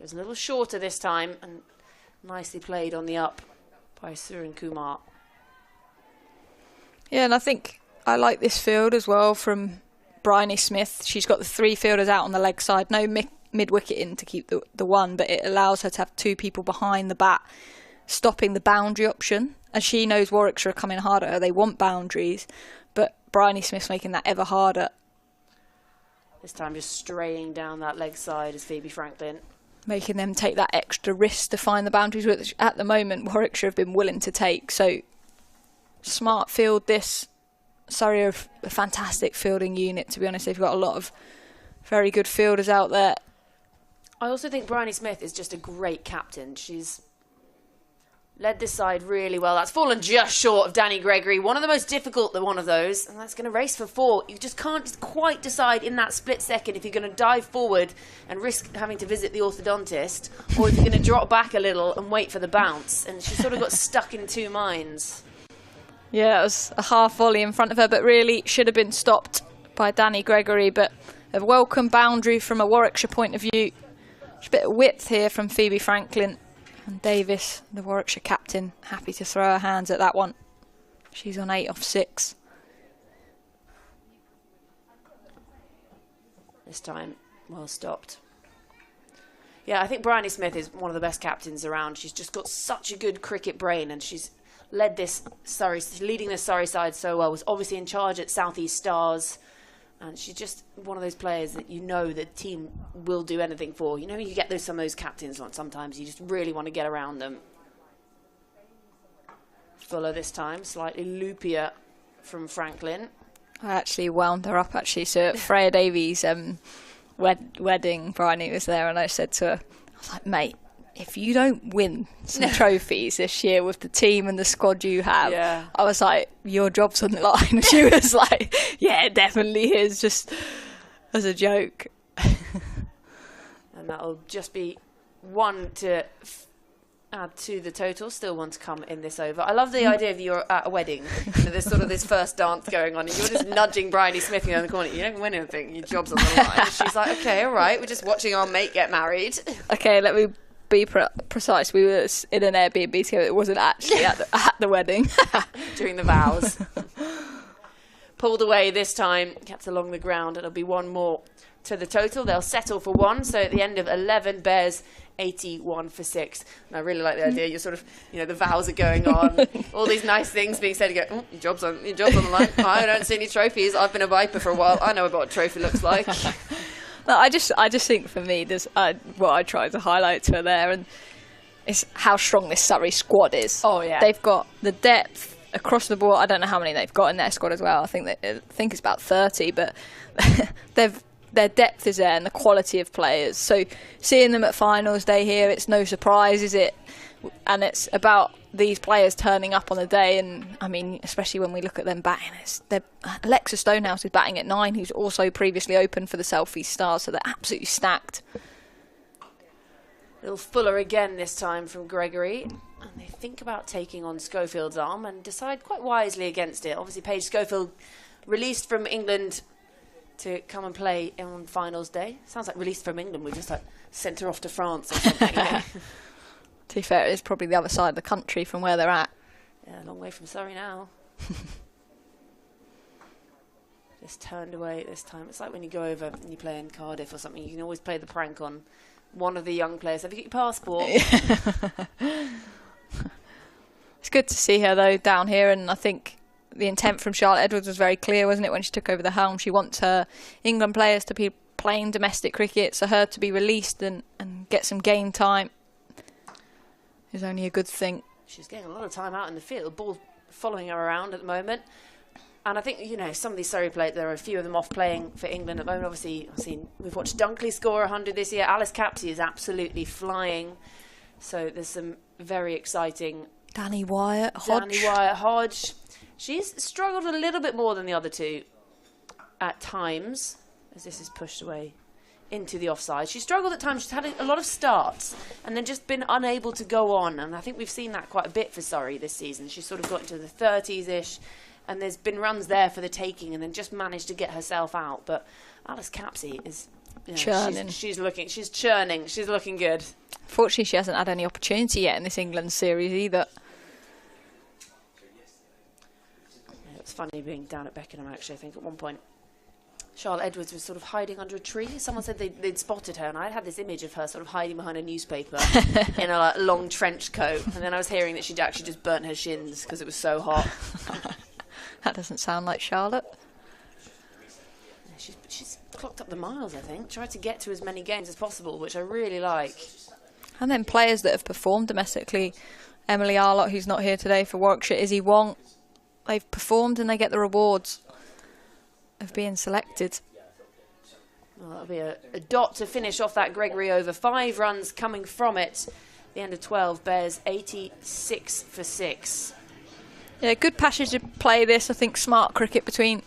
Goes a little shorter this time, and nicely played on the up by Surrey Kumar. Yeah, and I think I like this field as well from Bryony Smith. She's got the 3 fielders out on the leg side. No mid-wicket in to keep the one, but it allows her to have 2 people behind the bat, stopping the boundary option. And she knows Warwickshire are coming hard at her. They want boundaries, but Bryony Smith's making that ever harder. This time just straying down that leg side is Phoebe Franklin. Making them take that extra risk to find the boundaries, which at the moment Warwickshire have been willing to take. So smart field this. Surrey are a fantastic fielding unit, to be honest. They've got a lot of very good fielders out there. I also think Bryony Smith is just a great captain. She's led this side really well. That's fallen just short of Danny Gregory. One of the most difficult one of those. And that's going to race for 4. You just can't quite decide in that split second if you're going to dive forward and risk having to visit the orthodontist, or if you're going to drop back a little and wait for the bounce. And she sort of got stuck in 2 minds. Yeah, it was a half volley in front of her, but really should have been stopped by Danny Gregory. But a welcome boundary from a Warwickshire point of view. Just a bit of width here from Phoebe Franklin. And Davis, the Warwickshire captain, happy to throw her hands at that one. She's on 8 off 6. This time, well stopped. Yeah, I think Bryony Smith is one of the best captains around. She's just got such a good cricket brain, and she's led this leading the Surrey side so well. Was obviously in charge at South East Stars. And she's just one of those players that you know the team will do anything for. You know, you get some of those captains sometimes you just really want to get around them. Fuller this time, slightly loopier from Franklin. I actually wound her up, So at Freya Davies' wedding, Bryony was there, and I said to her, I was like, mate, if you don't win some trophies this year with the team and the squad you have, I was like, your job's on the line. And she was like, yeah, it definitely is, just as a joke. And that'll just be 1 to add to the total. Still one to come in this over. I love the idea of you're at a wedding. There's sort of this first dance going on, and you're just nudging Bryony Smith in the corner. You don't win anything. Your job's on the line. She's like, okay, all right, we're just watching our mate get married. Okay, let me be precise. We were in an Airbnb together. It wasn't actually at the wedding. During the vows. Pulled away this time, kept along the ground. It'll be 1 more to the total. They'll settle for 1. So at the end of 11, Bears 81 for 6. And I really like the idea. You're sort of, the vows are going on. All these nice things being said. You go, your job's on the line. I don't see any trophies. I've been a Viper for a while. I know what a trophy looks like. No, I just think for me, there's what I tried to highlight to her there, and it's how strong this Surrey squad is. Oh yeah, they've got the depth across the board. I don't know how many they've got in their squad as well. I think it's about 30, but their depth is there and the quality of players. So seeing them at finals day here, it's no surprise, is it? And it's about these players turning up on the day, and I mean, especially when we look at them batting, Alexa Stonehouse is batting at 9, who's also previously opened for the South East Stars, so they're absolutely stacked. Little Fuller again this time from Gregory, and they think about taking on Schofield's arm and decide quite wisely against it. Obviously, Paige Schofield released from England to come and play on finals day. Sounds like released from England. We just sent her off to France or something. To be fair, it's probably the other side of the country from where they're at. Yeah, a long way from Surrey now. Just turned away this time. It's like when you go over and you play in Cardiff or something, you can always play the prank on one of the young players. Have you got your passport? It's good to see her, though, down here, and I think the intent from Charlotte Edwards was very clear, wasn't it, when she took over the helm? She wants her England players to be playing domestic cricket, so her to be released and get some game time is only a good thing. She's getting a lot of time out in the field. Ball following her around at the moment. And I think, some of these Surrey players, there are a few of them off playing for England at the moment. Obviously, we've watched Dunkley score 100 this year. Alice Capsey is absolutely flying. So there's some very exciting... Danny Wyatt Hodge. She's struggled a little bit more than the other two at times, as this is pushed away into the offside. She struggled at times. She's had a lot of starts and then just been unable to go on. And I think we've seen that quite a bit for Surrey this season. She's sort of got into the 30s-ish, and there's been runs there for the taking and then just managed to get herself out. But Alice Capsey is Yeah, churning. She's churning. She's looking good. Fortunately, she hasn't had any opportunity yet in this England series either. Yeah, it's funny being down at Beckenham, actually. I think at one point Charlotte Edwards was sort of hiding under a tree. Someone said they'd spotted her, and I had this image of her sort of hiding behind a newspaper in a like, long trench coat. And then I was hearing that she'd actually just burnt her shins because it was so hot. That doesn't sound like Charlotte. She's clocked up the miles, I think. Tried to get to as many games as possible, which I really like. And then players that have performed domestically. Emily Arlott, who's not here today for Warwickshire, Izzy Wong. They've performed and they get the rewards of being selected. Well, that'll be a dot to finish off that Gregory over. 5 runs coming from it. The end of 12 bears 86 for 6. Yeah, good passage of play this. I think smart cricket between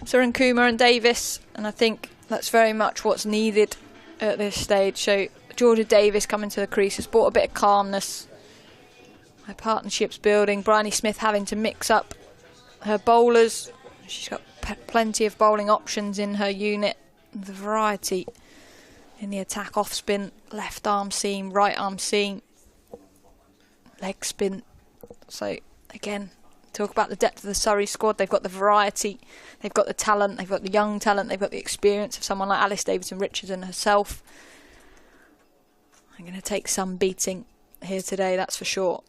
Surrey and Davis, and I think that's very much what's needed at this stage. So Georgia Davis coming to the crease has brought a bit of calmness. Her partnership's building. Bryony Smith having to mix up her bowlers. She's got plenty of bowling options in her unit. The variety in the attack, off spin, left arm seam, right arm seam, leg spin. So again, talk about the depth of the Surrey squad. They've got the variety, they've got the talent, they've got the young talent, they've got the experience of someone like Alice Davidson-Richardson herself. I'm going to take some beating here today, that's for sure.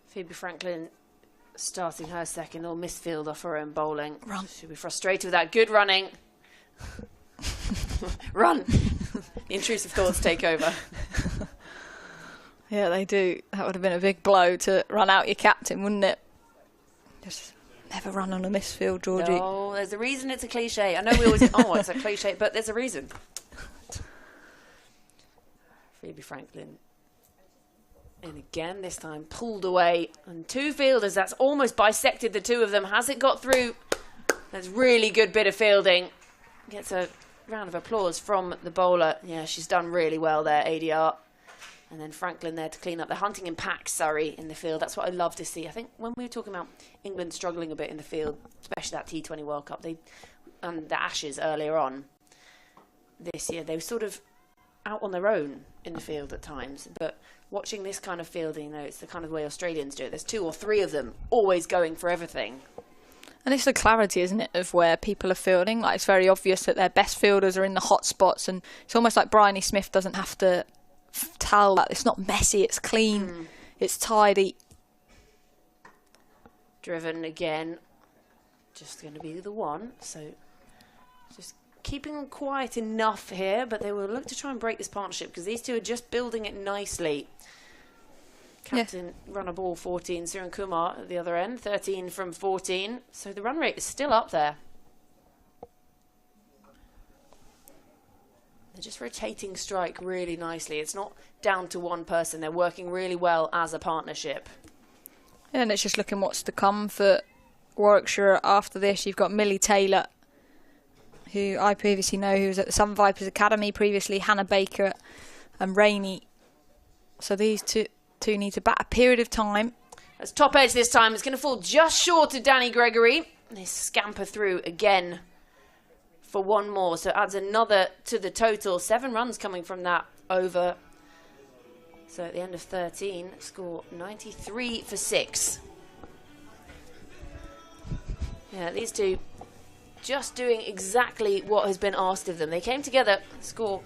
Phoebe Franklin starting her second, or misfield off her own bowling. Run. She'll be frustrated with that. Good running. Run. The intrusive thoughts take over. Yeah, they do. That would have been a big blow to run out your captain, wouldn't it? Just never run on a misfield, Georgie. No, there's a reason it's a cliche. I know we always it's a cliche, but there's a reason. Phoebe Franklin. And again, this time pulled away. And 2 fielders, that's almost bisected the 2 of them. Has it got through? That's really good bit of fielding. Gets a round of applause from the bowler. Yeah, she's done really well there, ADR. And then Franklin there to clean up. They're hunting in packs, Surrey, in the field. That's what I love to see. I think when we were talking about England struggling a bit in the field, especially that T20 World Cup, and the Ashes earlier on this year, they were sort of out on their own in the field at times. But watching this kind of fielding, it's the kind of way Australians do it. There's 2 or 3 of them always going for everything. And it's the clarity, isn't it, of where people are fielding. Like, it's very obvious that their best fielders are in the hot spots, and it's almost like Bryony Smith doesn't have to tell that. It's not messy, it's clean, it's tidy. Driven again, just going to be the 1. So just keeping them quiet enough here, but they will look to try and break this partnership because these 2 are just building it nicely. Captain run a ball 14, Suryan Kumar at the other end, 13 from 14. So the run rate is still up there. They're just rotating strike really nicely. It's not down to one person. They're working really well as a partnership. Yeah, and it's just looking what's to come for Warwickshire after this. You've got Millie Taylor, who I previously know, who was at the Sun Vipers Academy previously, Hannah Baker and Rainey. So these two need to bat a period of time. That's top edge this time. It's going to fall just short of Danny Gregory. They scamper through again for 1 more. So it adds another to the total. 7 runs coming from that over. So at the end of 13, score 93 for 6. Yeah, these 2 just doing exactly what has been asked of them. They came together, score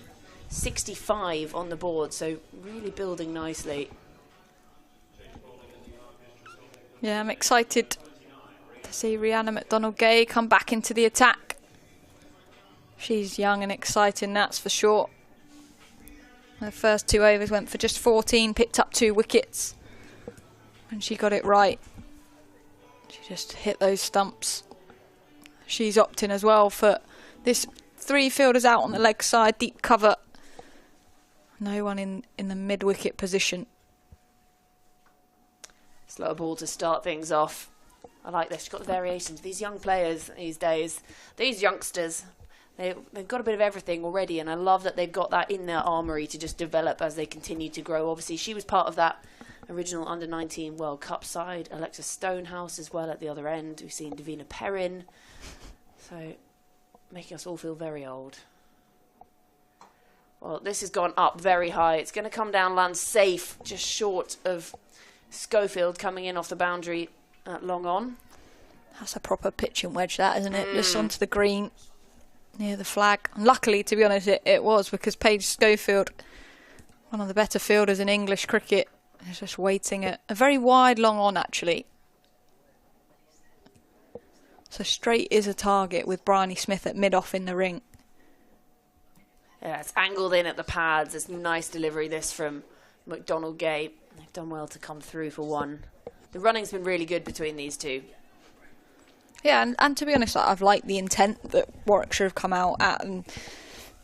65 on the board. So really building nicely. Yeah, I'm excited to see Rihanna McDonald-Gay come back into the attack. She's young and exciting, that's for sure. Her first 2 overs went for just 14, picked up 2 wickets. And she got it right. She just hit those stumps. She's opting as well for this 3 fielders out on the leg side, deep cover. No one in the mid-wicket position. Slow ball to start things off. I like this. She's got the variations. These young players these days, these youngsters, they've got a bit of everything already, and I love that they've got that in their armoury to just develop as they continue to grow. Obviously, she was part of that original Under-19 World Cup side. Alexa Stonehouse as well at the other end. We've seen Davina Perrin. So making us all feel very old. Well, this has gone up very high. It's going to come down, land safe, just short of Schofield coming in off the boundary at long on. That's a proper pitching wedge, that, isn't it? Just onto the green near the flag. And luckily, to be honest, it was, because Paige Schofield, one of the better fielders in English cricket, is just waiting at a very wide long on, actually. So straight is a target with Bryony Smith at mid-off in the ring. Yeah, it's angled in at the pads. It's nice delivery, this, from McDonald Gay. They've done well to come through for one. The running's been really good between these two. Yeah, and to be honest, I've liked the intent that Warwickshire have come out at and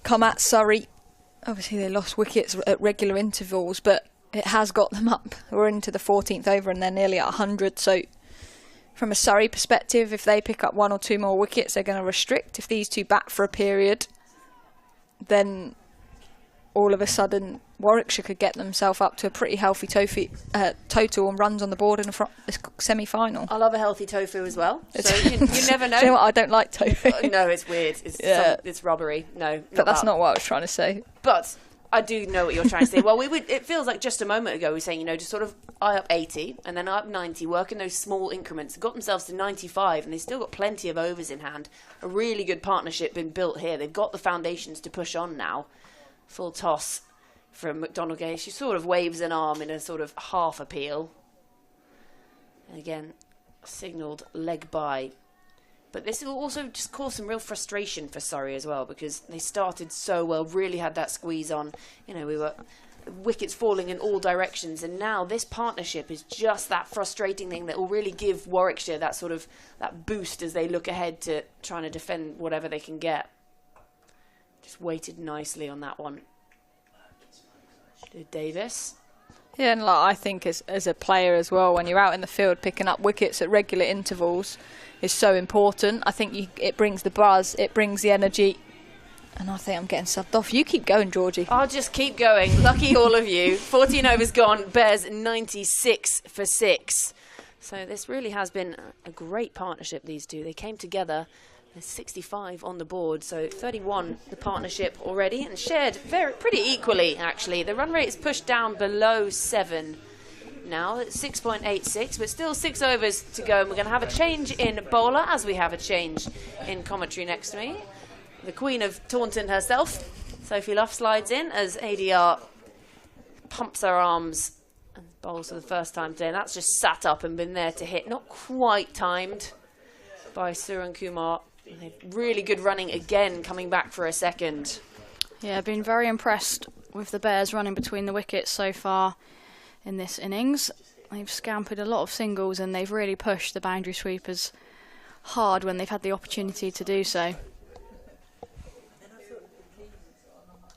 come at Surrey. Obviously, they lost wickets at regular intervals, but it has got them up. We're into the 14th over and they're nearly at 100, so from a Surrey perspective, if they pick up 1 or 2 more wickets, they're going to restrict. If these two bat for a period, then all of a sudden Warwickshire could get themselves up to a pretty healthy total and runs on the board in the semi-final. I love a healthy tofu as well. So you never know. Do you know what? I don't like tofu. No, it's weird. It's rubbery. No, but that's not what I was trying to say. But I do know what you're trying to say. Well, it feels like just a moment ago we were saying, just sort of eye up 80 and then eye up 90, work in those small increments. Got themselves to 95 and they've still got plenty of overs in hand. A really good partnership been built here. They've got the foundations to push on now. Full toss from McDonald Gay. She sort of waves an arm in a sort of half appeal. And again, signalled leg by. But this will also just cause some real frustration for Surrey as well, because they started so well, really had that squeeze on. We were wickets falling in all directions, and now this partnership is just that frustrating thing that will really give Warwickshire that sort of that boost as they look ahead to trying to defend whatever they can get. Just waited nicely on that one. Did Davis. Yeah, and I think as a player as well, when you're out in the field picking up wickets at regular intervals is so important. I think it brings the buzz, it brings the energy, and I think I'm getting subbed off. You keep going, Georgie. I'll just keep going. Lucky all of you. 14 overs gone, Bears 96 for 6. So this really has been a great partnership, these two. They came together. There's 65 on the board, so 31 the partnership already, and shared pretty equally, actually. The run rate is pushed down below 7 now. It's 6.86, but still 6 overs to go, and we're going to have a change in bowler as we have a change in commentary next to me. The Queen of Taunton herself, Sophie Luff, slides in as ADR pumps her arms and bowls for the first time today. And that's just sat up and been there to hit. Not quite timed by Surrey Kumar. Really good running again, coming back for a second. Yeah, I've been very impressed with the Bears running between the wickets so far in this innings. They've scampered a lot of singles and they've really pushed the boundary sweepers hard when they've had the opportunity to do so.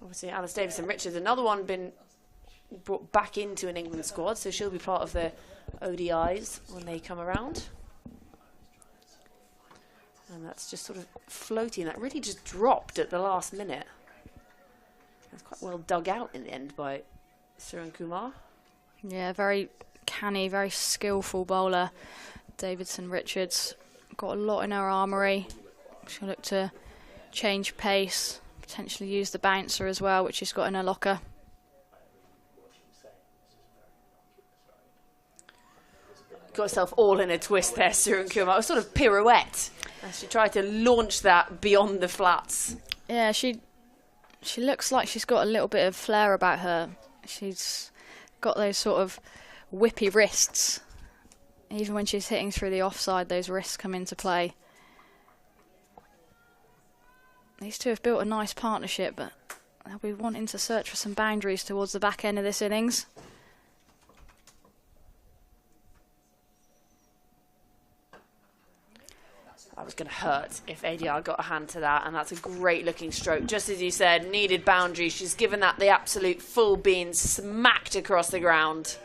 Obviously, Alice Davison-Richards, another one been brought back into an England squad, so she'll be part of the ODIs when they come around. And that's just sort of floating. That really just dropped at the last minute. That's quite well dug out in the end by Surrey Kumar. Yeah, very canny, very skillful bowler. Davidson-Richards got a lot in her armoury. She'll look to change pace, potentially use the bouncer as well, which she's got in her locker. Got herself all in a twist there, Surrey Kumar. It was sort of pirouette as she tried to launch that beyond the flats. Yeah, she looks like she's got a little bit of flair about her. She's got those sort of whippy wrists. Even when she's hitting through the offside, those wrists come into play. These two have built a nice partnership, but they'll be wanting to search for some boundaries towards the back end of this innings. That was going to hurt if ADR got a hand to that, and that's a great looking stroke. Just as you said, needed boundary. She's given that the absolute full bean, smacked across the ground,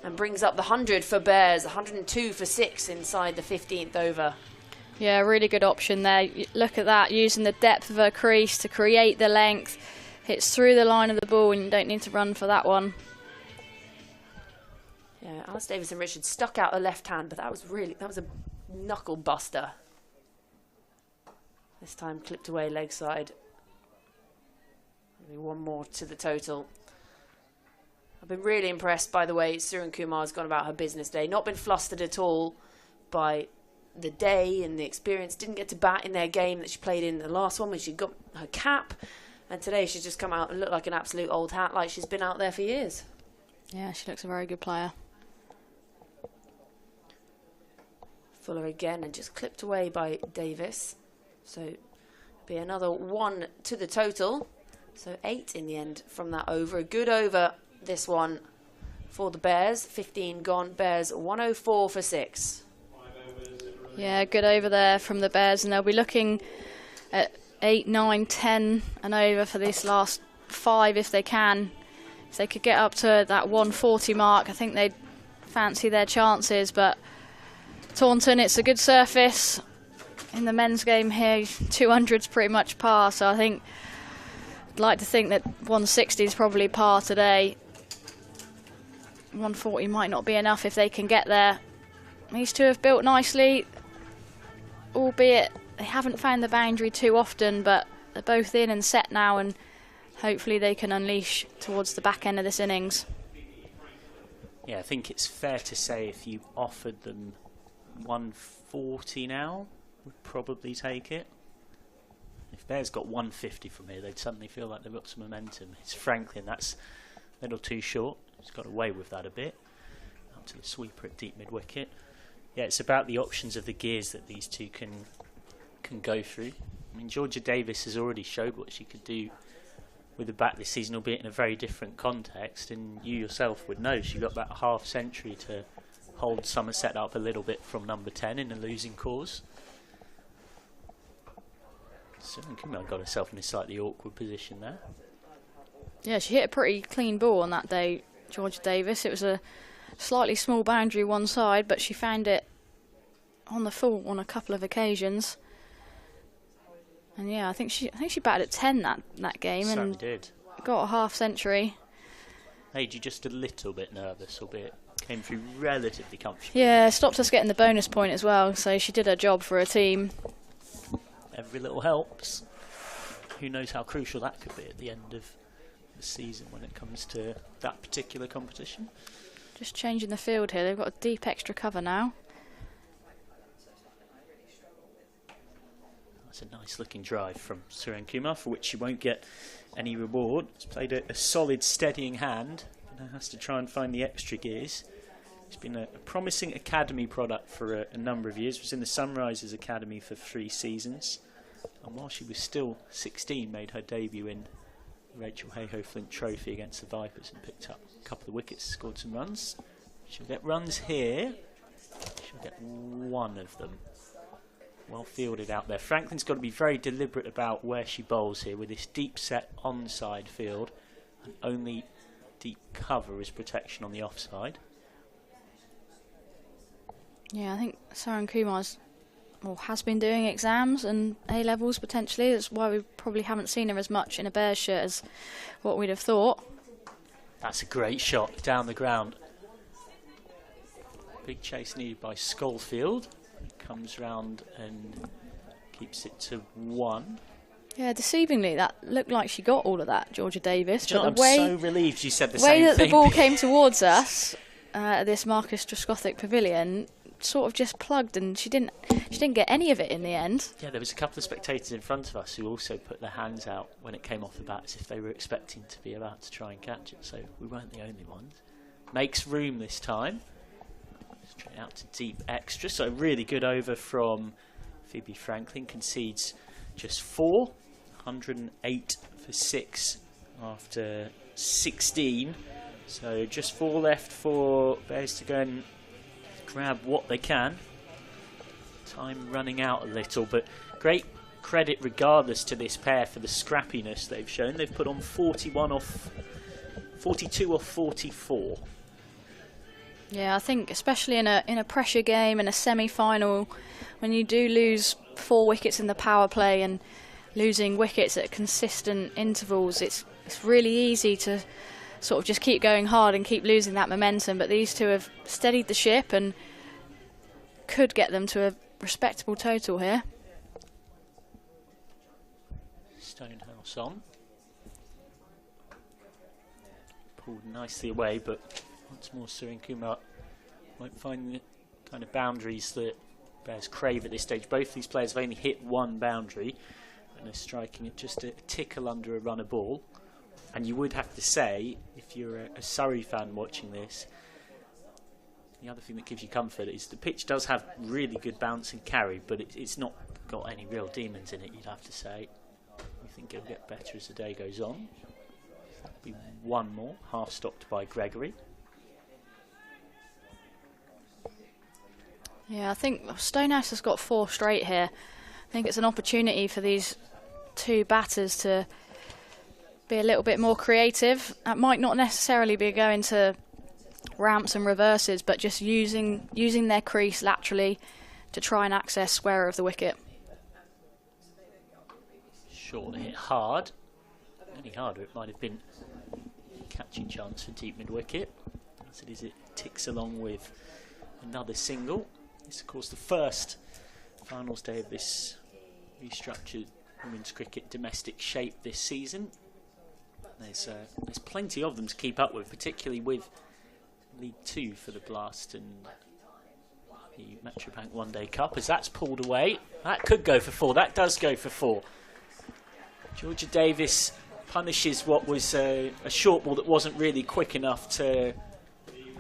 and brings up the 100 for Bears, 102 for 6 inside the 15th over. Yeah, really good option there. Look at that, using the depth of her crease to create the length. Hits through the line of the ball and you don't need to run for that one. Yeah, Alice Davison-Richards stuck out her left hand, but that was a knuckle buster. This time clipped away leg side. Maybe one more to the total. I've been really impressed by the way Surrey Kumar's gone about her business day. Not been flustered at all by the day and the experience. Didn't get to bat in their game that she played in the last one when she got her cap. And today she's just come out and looked like an absolute old hat, like she's been out there for years. Yeah, she looks a very good player. Fuller again and just clipped away by Davis. So be another one to the total. So 8 in the end from that over. A good over, this one, for the Bears. 15 gone. Bears 104 for 6. Yeah, good over there from the Bears, and they'll be looking at 8, 9, 10 and over for this last 5 if they can. If they could get up to that 140 mark, I think they'd fancy their chances. But Taunton, it's a good surface. In the men's game here, 200's pretty much par, so I think I'd like to think that 160 is probably par today. 140 might not be enough if they can get there. These two have built nicely, albeit they haven't found the boundary too often, but they're both in and set now, and hopefully they can unleash towards the back end of this innings. Yeah, I think it's fair to say if you offered them 140 now, would probably take it. If Bears got 150 from here, they'd suddenly feel like they've got some momentum. It's Franklin, that's a little too short. He's got away with that a bit. Up to the sweeper at deep mid-wicket. Yeah, it's about the options of the gears that these two can go through. I mean, Georgia Davis has already showed what she could do with the bat this season, albeit in a very different context, and you yourself would know she got that half century to hold Somerset up a little bit from number 10 in a losing cause. So Kumar got herself in a slightly awkward position there. Yeah, she hit a pretty clean ball on that day, Georgia Davis. It was a slightly small boundary one side, but she found it on the full on a couple of occasions. And yeah, I think she batted at 10 that game Certainly and did. got a half century. Made you just a little bit nervous, albeit came through relatively comfortably. Yeah, stopped us getting the bonus point as well, so she did her job for her team. Every little helps. Who knows how crucial that could be at the end of the season when it comes to that particular competition. Just changing the field here. They've got a deep extra cover now. That's a nice looking drive from Surrey Kumar, for which she won't get any reward. It's played a solid steadying hand. Now has to try and find the extra gears. It's been a promising academy product for a number of years. Was in the Sunrisers Academy for 3 seasons. And while she was still 16, made her debut in the Rachel Hayhoe Flint Trophy against the Vipers and picked up a couple of wickets, scored some runs. She'll get runs here. She'll get one of them. Well fielded out there. Franklin's got to be very deliberate about where she bowls here with this deep set onside field, and only deep cover as protection on the offside. Yeah, I think Surrey Kumar's has been doing exams and A-levels potentially. That's why we probably haven't seen her as much in a Bears shirt as what we'd have thought. That's a great shot down the ground. Big chase needed by Schofield. Comes round and keeps it to 1. Yeah, deceivingly, that looked like she got all of that, Georgia Davis. Do you know, but I'm so relieved you said the same way that thing. the ball came towards us at this Marcus Trescothick Pavilion sort of just plugged, and she didn't get any of it in the end. Yeah, there was a couple of spectators in front of us who also put their hands out when it came off the bat as if they were expecting to be about to try and catch it, so we weren't the only ones. Makes room this time. Straight out to deep extra, so really good over from Phoebe Franklin. Concedes just 4, 108 for 6 after 16. So just 4 left for Bears to go and grab what they can. Time running out a little, but great credit regardless to this pair for the scrappiness they've shown. They've put on 42 off 44. Yeah, I think especially in a pressure game and a semi-final, when you do lose 4 wickets in the power play and losing wickets at consistent intervals, it's really easy to sort of just keep going hard and keep losing that momentum. But these two have steadied the ship and could get them to a respectable total here. Stonehouse on. Pulled nicely away, but once more Surrey Kumar might find the kind of boundaries that Bears crave at this stage. Both these players have only hit one boundary and are striking it just a tickle under a runner ball. And you would have to say, if you're a Surrey fan watching this, the other thing that gives you comfort is the pitch does have really good bounce and carry, but it's not got any real demons in it, you'd have to say. You think it'll get better as the day goes on. That'll be one more, half stopped by Gregory. Yeah, I think Stonehouse has got 4 straight here. I think it's an opportunity for these 2 batters to be a little bit more creative. That might not necessarily be going to ramps and reverses, but just using their crease laterally to try and access square of the wicket. Short hit hard. Any harder, it might have been a catching chance for deep mid wicket. As it is, it ticks along with another single. It's of course the first finals day of this restructured women's cricket domestic shape this season. There's plenty of them to keep up with, particularly with League 2 for the Blast and the Metrobank One Day Cup. As that's pulled away, that could go for 4. That does go for 4. Georgia Davis punishes what was a short ball that wasn't really quick enough to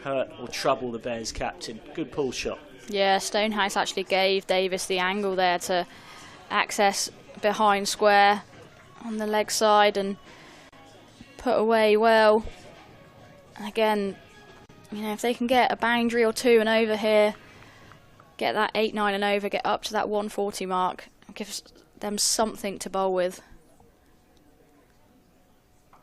hurt or trouble the Bears captain. Good pull shot. Yeah, Stonehouse actually gave Davis the angle there to access behind square on the leg side and put away well. And again, you know, if they can get a boundary or 2 and over here, get that 8, 9 and over, get up to that 140 mark, gives them something to bowl with.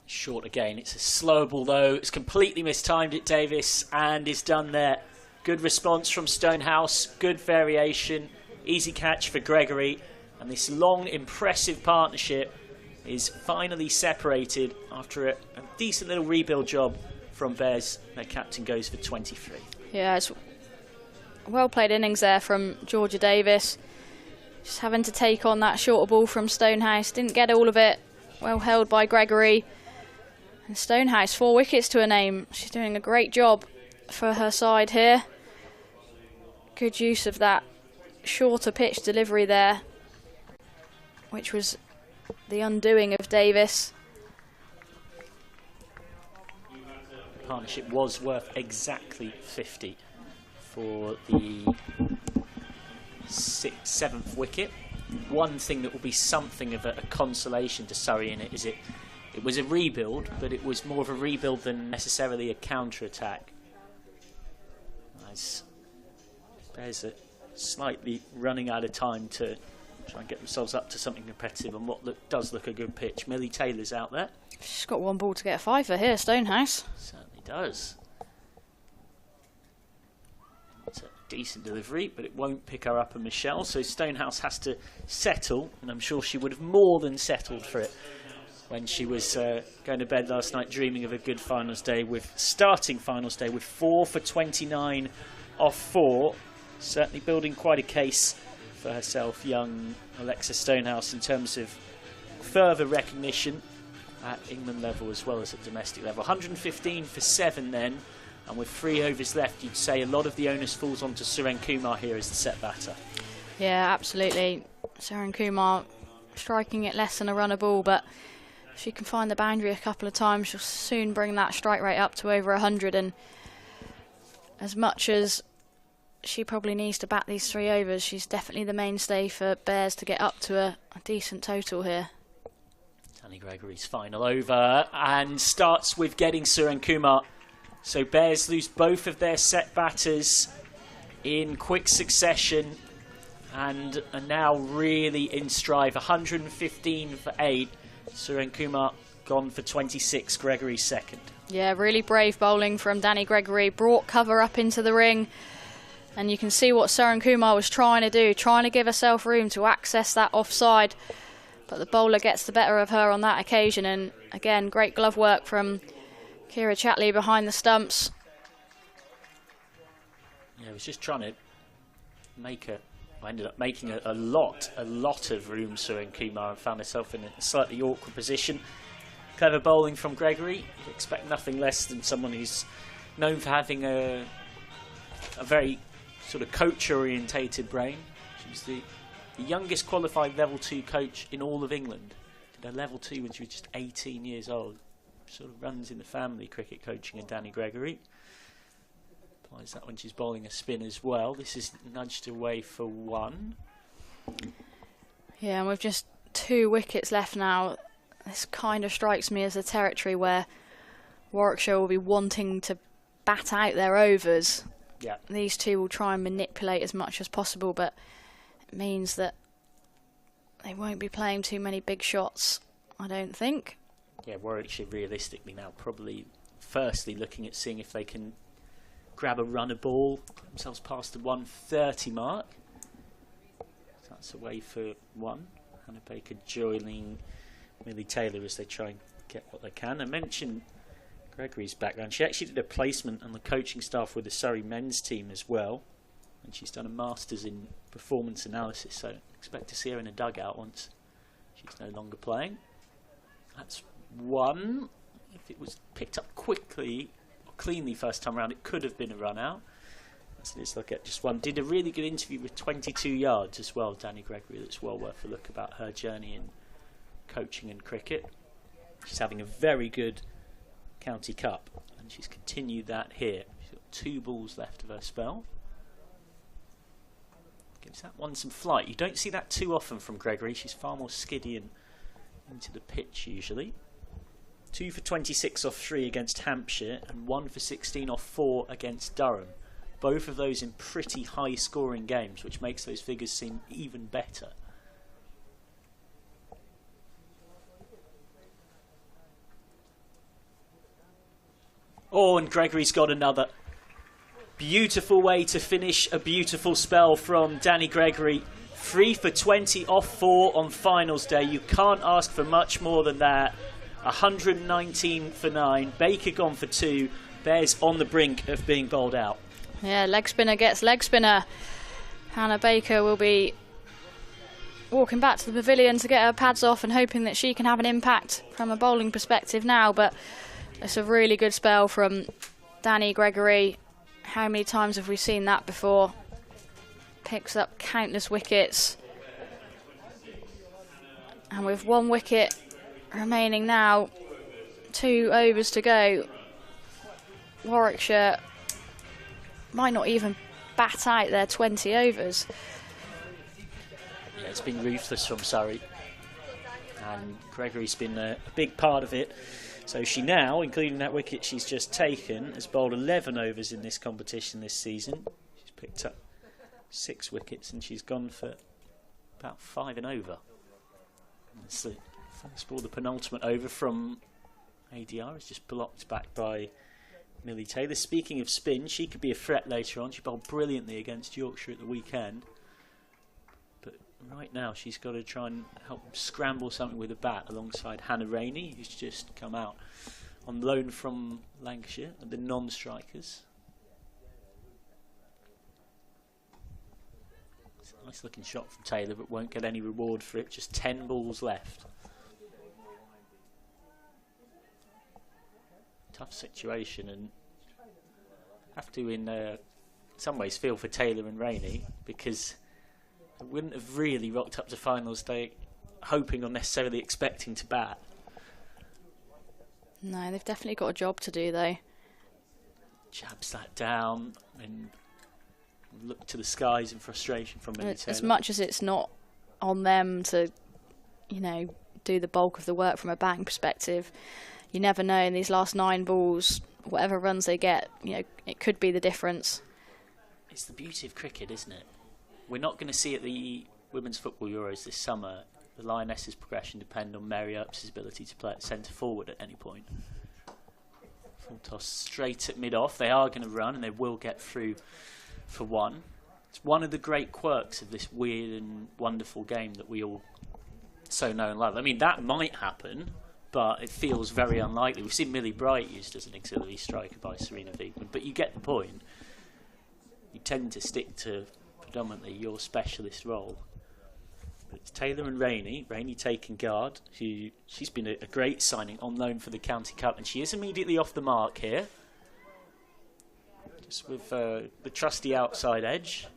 Short again. It's a slow ball though. It's completely mistimed it, Davis, and is done there. Good response from Stonehouse. Good variation. Easy catch for Gregory. And this long, impressive partnership is finally separated after a decent little rebuild job from Bears. Their captain goes for 23. Yeah, it's a well-played innings there from Georgia Davis. Just having to take on that shorter ball from Stonehouse. Didn't get all of it. Well held by Gregory. And Stonehouse, 4 wickets to her name. She's doing a great job for her side here. Good use of that shorter pitch delivery there, which was the undoing of Davis. The partnership was worth exactly 50 for the 7th wicket. One thing that will be something of a consolation to Surrey in it is it was a rebuild, but it was more of a rebuild than necessarily a counter-attack. As Bears are slightly running out of time to try and get themselves up to something competitive on what does look a good pitch. Millie Taylor's out there. She's got 1 ball to get a 5 here, Stonehouse. Certainly does. It's a decent delivery, but it won't pick her up a Michelle, so Stonehouse has to settle, and I'm sure she would have more than settled for it when she was going to bed last night dreaming of a good finals day, starting finals day with 4 for 29 off 4. Certainly building quite a case for herself, young Alexa Stonehouse, in terms of further recognition at England level as well as at domestic level. 115 for 7 then, and with 3 overs left, you'd say a lot of the onus falls onto Surrey Kumar here as the set batter. Yeah, absolutely. Surrey Kumar striking it less than a runner ball, but if she can find the boundary a couple of times, she'll soon bring that strike rate up to over 100. And as much as she probably needs to bat these 3 overs, she's definitely the mainstay for Bears to get up to a decent total here. Danny Gregory's final over and starts with getting Surrey Kumar. So Bears lose both of their set batters in quick succession and are now really in strive. 115 for 8. Surrey Kumar gone for 26, Gregory's second. Yeah, really brave bowling from Danny Gregory. Brought cover up into the ring. And you can see what Surrey Kumar was trying to do, trying to give herself room to access that offside. But the bowler gets the better of her on that occasion. And again, great glove work from Kira Chatley behind the stumps. Yeah, I was just trying to make a I ended up making a lot of room, Surrey and Kumar, and found herself in a slightly awkward position. Clever bowling from Gregory. You'd expect nothing less than someone who's known for having a very sort of coach-orientated brain. She was the youngest qualified level 2 coach in all of England. Did her level 2 when she was just 18 years old. Sort of runs in the family, cricket coaching, and Danny Gregory. Applies that when she's bowling a spin as well. This is nudged away for 1. Yeah, and with just 2 wickets left now, this kind of strikes me as a territory where Warwickshire will be wanting to bat out their overs. Yeah. These two will try and manipulate as much as possible, but it means that they won't be playing too many big shots, I don't think. Yeah, Warwickshire realistically now probably firstly looking at seeing if they can grab a runner ball, put themselves past the 130 mark. So that's away for 1. Hannah Baker joining Millie Taylor as they try and get what they can. I mentioned Gregory's background. She actually did a placement on the coaching staff with the Surrey men's team as well, and she's done a master's in performance analysis, so expect to see her in a dugout once she's no longer playing. That's 1. If it was picked up quickly or cleanly first time around, it could have been a run out. So let's look at just 1. Did a really good interview with 22 yards as well, Danny Gregory. That's well worth a look about her journey in coaching and cricket. She's having a very good County Cup, and she's continued that here. She's got 2 balls left of her spell. Gives that one some flight. You don't see that too often from Gregory. She's far more skiddy and into the pitch usually. 2 for 26 off 3 against Hampshire, and 1 for 16 off 4 against Durham. Both of those in pretty high scoring games, which makes those figures seem even better. Oh, and Gregory's got another. Beautiful way to finish a beautiful spell from Danny Gregory. 3 for 20 off 4 on finals day. You can't ask for much more than that. 119 for 9. Baker gone for 2. Bears on the brink of being bowled out. Yeah, leg spinner gets leg spinner. Hannah Baker will be walking back to the pavilion to get her pads off and hoping that she can have an impact from a bowling perspective now, but it's a really good spell from Danny Gregory. How many times have we seen that before? Picks up countless wickets. And with 1 wicket remaining now, 2 overs to go, Warwickshire might not even bat out their 20 overs. Yeah, it's been ruthless from Surrey, and Gregory's been a big part of it. So she now, including that wicket she's just taken, has bowled 11 overs in this competition this season. She's picked up 6 wickets and she's gone for about 5 and over. That's the first ball, the penultimate over from ADR, is just blocked back by Millie Taylor. Speaking of spin, she could be a threat later on. She bowled brilliantly against Yorkshire at the weekend. But right now she's got to try and help scramble something with a bat alongside Hannah Rainey, who's just come out on loan from Lancashire at the non-strikers. It's a nice looking shot from Taylor, but won't get any reward for it. Just 10 balls left. Tough situation, and have to in some ways feel for Taylor and Rainey, because they wouldn't have really rocked up to finals day hoping or necessarily expecting to bat. No, they've definitely got a job to do though. Jabs that down and look to the skies in frustration from Millie Taylor. As much as it's not on them to, you know, do the bulk of the work from a batting perspective, you never know in these last 9 balls, whatever runs they get, you know, it could be the difference. It's the beauty of cricket, isn't it? We're not going to see at the Women's Football Euros this summer the Lioness's progression depend on Mary Earps' ability to play at centre forward at any point. Full toss straight at mid-off. They are going to run and they will get through for 1. It's one of the great quirks of this weird and wonderful game that we all so know and love. I mean, that might happen, but it feels very unlikely. We've seen Millie Bright used as an auxiliary striker by Serena Wiegman, but you get the point. You tend to stick to predominantly your specialist role. But it's Taylor and Rainey. Rainey taking guard. She's been a great signing on loan for the County Cup, and she is immediately off the mark here. Just with the trusty outside edge.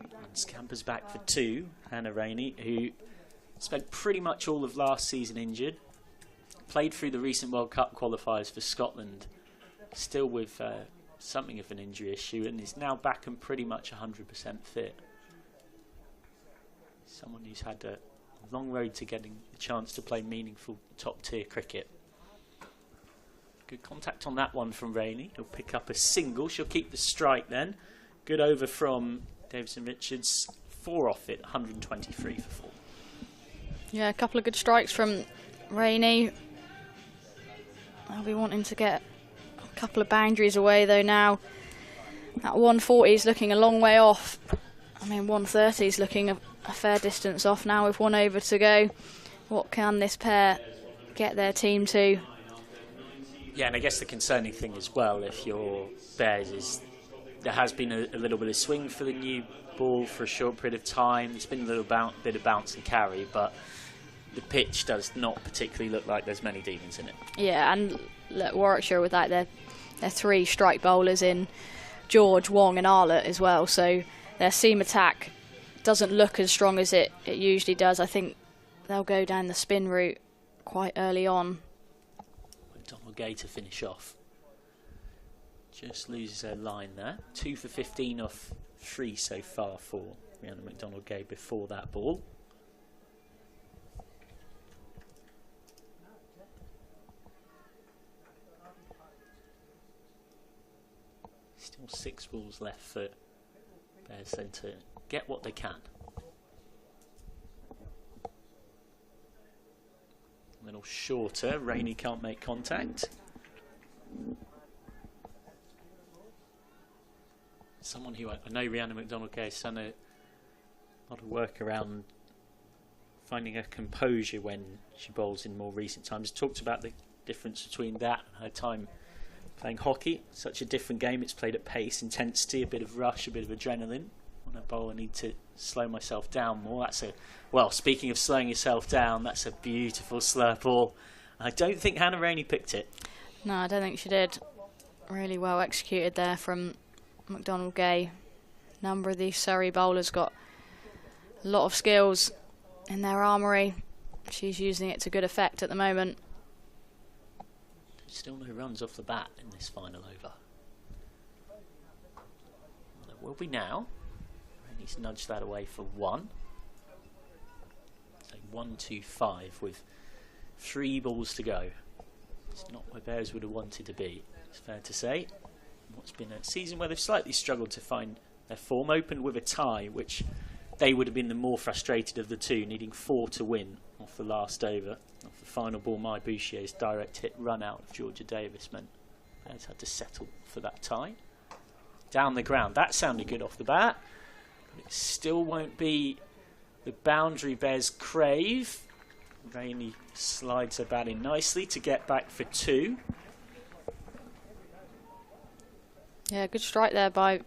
And scampers back for 2. Hannah Rainey, who spent pretty much all of last season injured. Played through the recent World Cup qualifiers for Scotland. Still with something of an injury issue, and is now back and pretty much 100% fit. Someone who's had a long road to getting the chance to play meaningful top-tier cricket. Good contact on that one from Rainey. He'll pick up a single. She'll keep the strike then. Good over from Davison Richards. 4 off it, 123 for 4. Yeah, a couple of good strikes from Rainey. I'll be wanting to get a couple of boundaries away though now. That 140 is looking a long way off. I mean, 130 is looking a fair distance off now with 1 over to go. What can this pair get their team to? Yeah, and I guess the concerning thing as well, if you're Bears, is there has been a little bit of swing for the new ball for a short period of time. There's been a little bit of bounce and carry, but the pitch does not particularly look like there's many demons in it. Yeah, and look, Warwickshire with like their 3 strike bowlers in George, Wong and Arlott as well, so their seam attack doesn't look as strong as it usually does. I think they'll go down the spin route quite early on. Donald Gay to finish off. Just loses their line there. 2 for 15 off 3 so far for Rhiannon McDonald-Gay before that ball. Still 6 balls left for Bears then to get what they can. A little shorter. Rainey can't make contact. Someone who I know, Rhiannon McDonald-Gay, has done a lot of work around finding her composure when she bowls in more recent times. Talked about the difference between that and her time playing hockey. Such a different game. It's played at pace, intensity, a bit of rush, a bit of adrenaline. When I bowl, I need to slow myself down more. Well, speaking of slowing yourself down, that's a beautiful slurp ball. I don't think Hannah Rainey picked it. No, I don't think she did. Really well executed there from McDonald-Gay. A number of these Surrey bowlers got a lot of skills in their armoury. She's using it to good effect at the moment. Still no runs off the bat in this final over. There will be now. Rainey's nudged that away for 1. So 1-2-5 with 3 balls to go. It's not where Bears would have wanted to be, it's fair to say. What's been a season where they've slightly struggled to find their form. Opened with a tie, which they would have been the more frustrated of the two, needing 4 to win off the last over. Off the final ball, Mai Bouchier's direct hit run out of Georgia Davis meant Bears had to settle for that tie. Down the ground, that sounded good off the bat, but it still won't be the boundary Bears crave. Rainey slides her bat in nicely to get back for 2. Yeah, good strike there by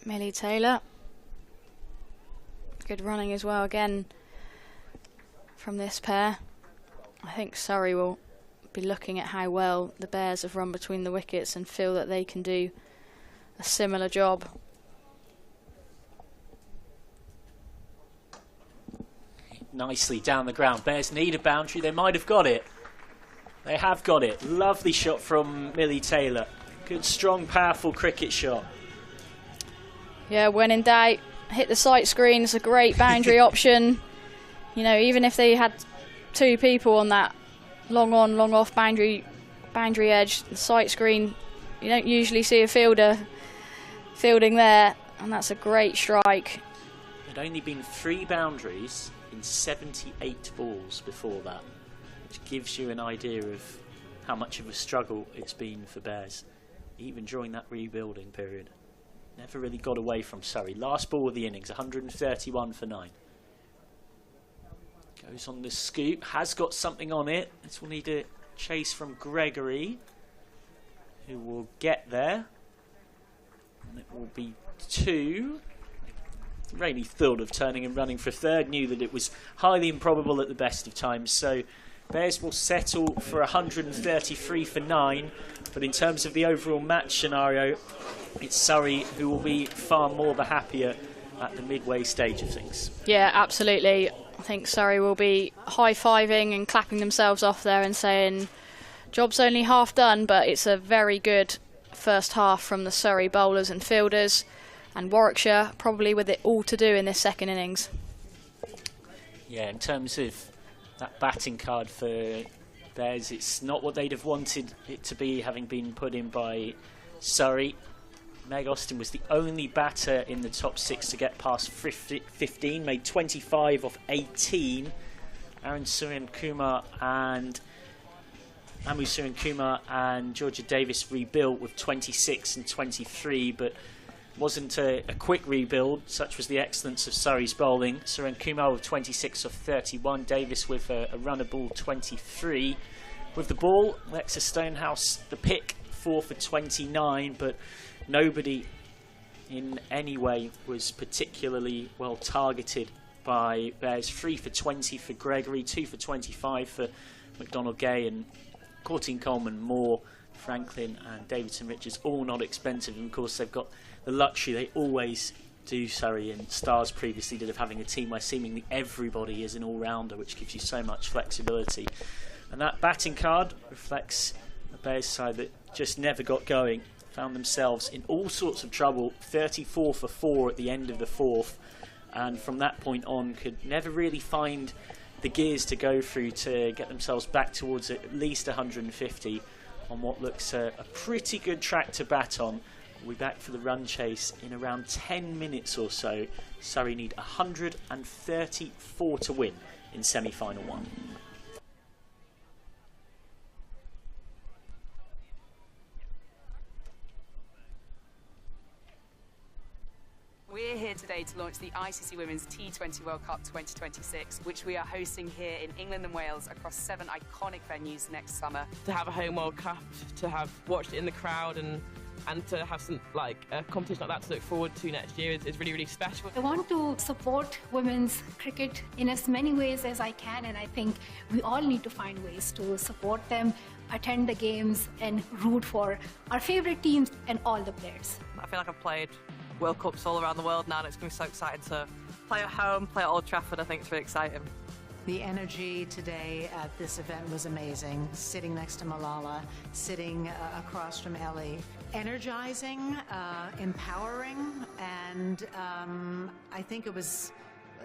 Millie Taylor. Good running as well again from this pair. I think Surrey will be looking at how well the Bears have run between the wickets and feel that they can do a similar job. Nicely down the ground. Bears need a boundary. They might have got it. They have got it. Lovely shot from Millie Taylor. Good, strong, powerful cricket shot. Yeah, when in doubt, hit the sight screen. It's a great boundary option. You know, even if they had 2 people on that long on, long off boundary edge, the sight screen, you don't usually see a fielder fielding there, and that's a great strike. There'd only been 3 boundaries in 78 balls before that, which gives you an idea of how much of a struggle it's been for Bears, even during that rebuilding period. Never really got away from Surrey. Last ball of the innings, 131 for 9. Goes on the scoop, has got something on it. This will need a chase from Gregory, who will get there. And it will be 2. really thought of turning and running for a third, knew that it was highly improbable at the best of times. So Bears will settle for 133 for 9, but in terms of the overall match scenario, it's Surrey who will be far more the happier at the midway stage of things. Yeah, absolutely. I think Surrey will be high-fiving and clapping themselves off there and saying, job's only half done, but it's a very good first half from the Surrey bowlers and fielders, and Warwickshire probably with it all to do in this second innings. Yeah, in terms of that batting card for Bears, it's not what they'd have wanted it to be, having been put in by Surrey. Meg Austin was the only batter in the top 6 to get past 15, made 25 off 18. Aamu Suryan Kumar and Georgia Davis rebuilt with 26 and 23, but wasn't a quick rebuild. Such was the excellence of Surrey's bowling. Surrey Kumar with 26 off 31, Davis with a runner ball 23. With the ball, Lexa Stonehouse the pick, 4 for 29, but nobody in any way was particularly well targeted by Bears. 3 for 20 for Gregory, 2 for 25 for McDonald Gay and Courtine Coleman, Moore, Franklin and Davidson Richards, all not expensive. And of course they've got the luxury, they always do, Surrey and Stars previously did, of having a team where seemingly everybody is an all-rounder, which gives you so much flexibility. And that batting card reflects a Bears side that just never got going, found themselves in all sorts of trouble, 34 for 4 at the end of the 4th, and from that point on could never really find the gears to go through to get themselves back towards at least 150 on what looks a pretty good track to bat on. We'll be back for the run chase in around 10 minutes or so. Surrey need 134 to win in semi-final 1. We're here today to launch the ICC Women's T20 World Cup 2026, which we are hosting here in England and Wales across 7 iconic venues next summer. To have a home World Cup, to have watched it in the crowd and to have some a competition like that to look forward to next year is really, really special. I want to support women's cricket in as many ways as I can, and I think we all need to find ways to support them, attend the games and root for our favourite teams and all the players. I feel like I've played World Cups all around the world now, and it's going to be so exciting to play at home, play at Old Trafford. I think it's really exciting. The energy today at this event was amazing. Sitting next to Malala, sitting across from Ellie. Energizing, empowering, and I think it was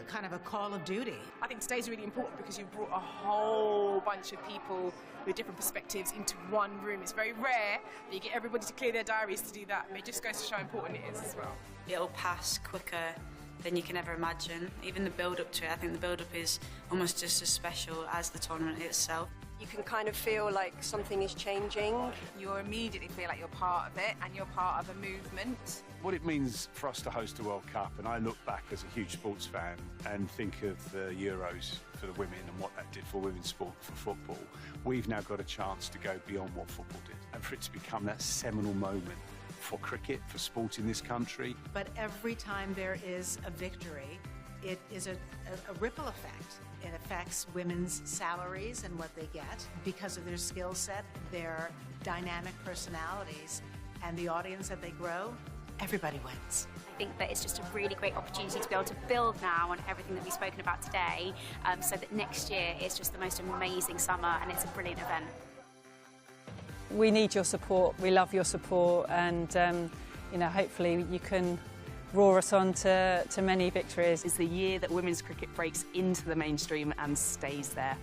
kind of a call of duty. I think today's really important because you've brought a whole bunch of people with different perspectives into one room. It's very rare that you get everybody to clear their diaries to do that, but it just goes to show how important it is as well. It'll pass quicker than you can ever imagine. Even the build-up to it, I think the build-up is almost just as special as the tournament itself. You can kind of feel like something is changing. You immediately feel like you're part of it and you're part of a movement. What it means for us to host a World Cup, and I look back as a huge sports fan and think of the Euros for the women and what that did for women's sport, for football. We've now got a chance to go beyond what football did, and for it to become that seminal moment for cricket, for sport in this country. But every time there is a victory, it is a ripple effect. It affects women's salaries and what they get because of their skill set, their dynamic personalities, and the audience that they grow. Everybody wins. I think that it's just a really great opportunity to be able to build now on everything that we've spoken about today, so that next year is just the most amazing summer and it's a brilliant event. We need your support, we love your support, and hopefully you can roar us on to many victories. It's the year that women's cricket breaks into the mainstream and stays there.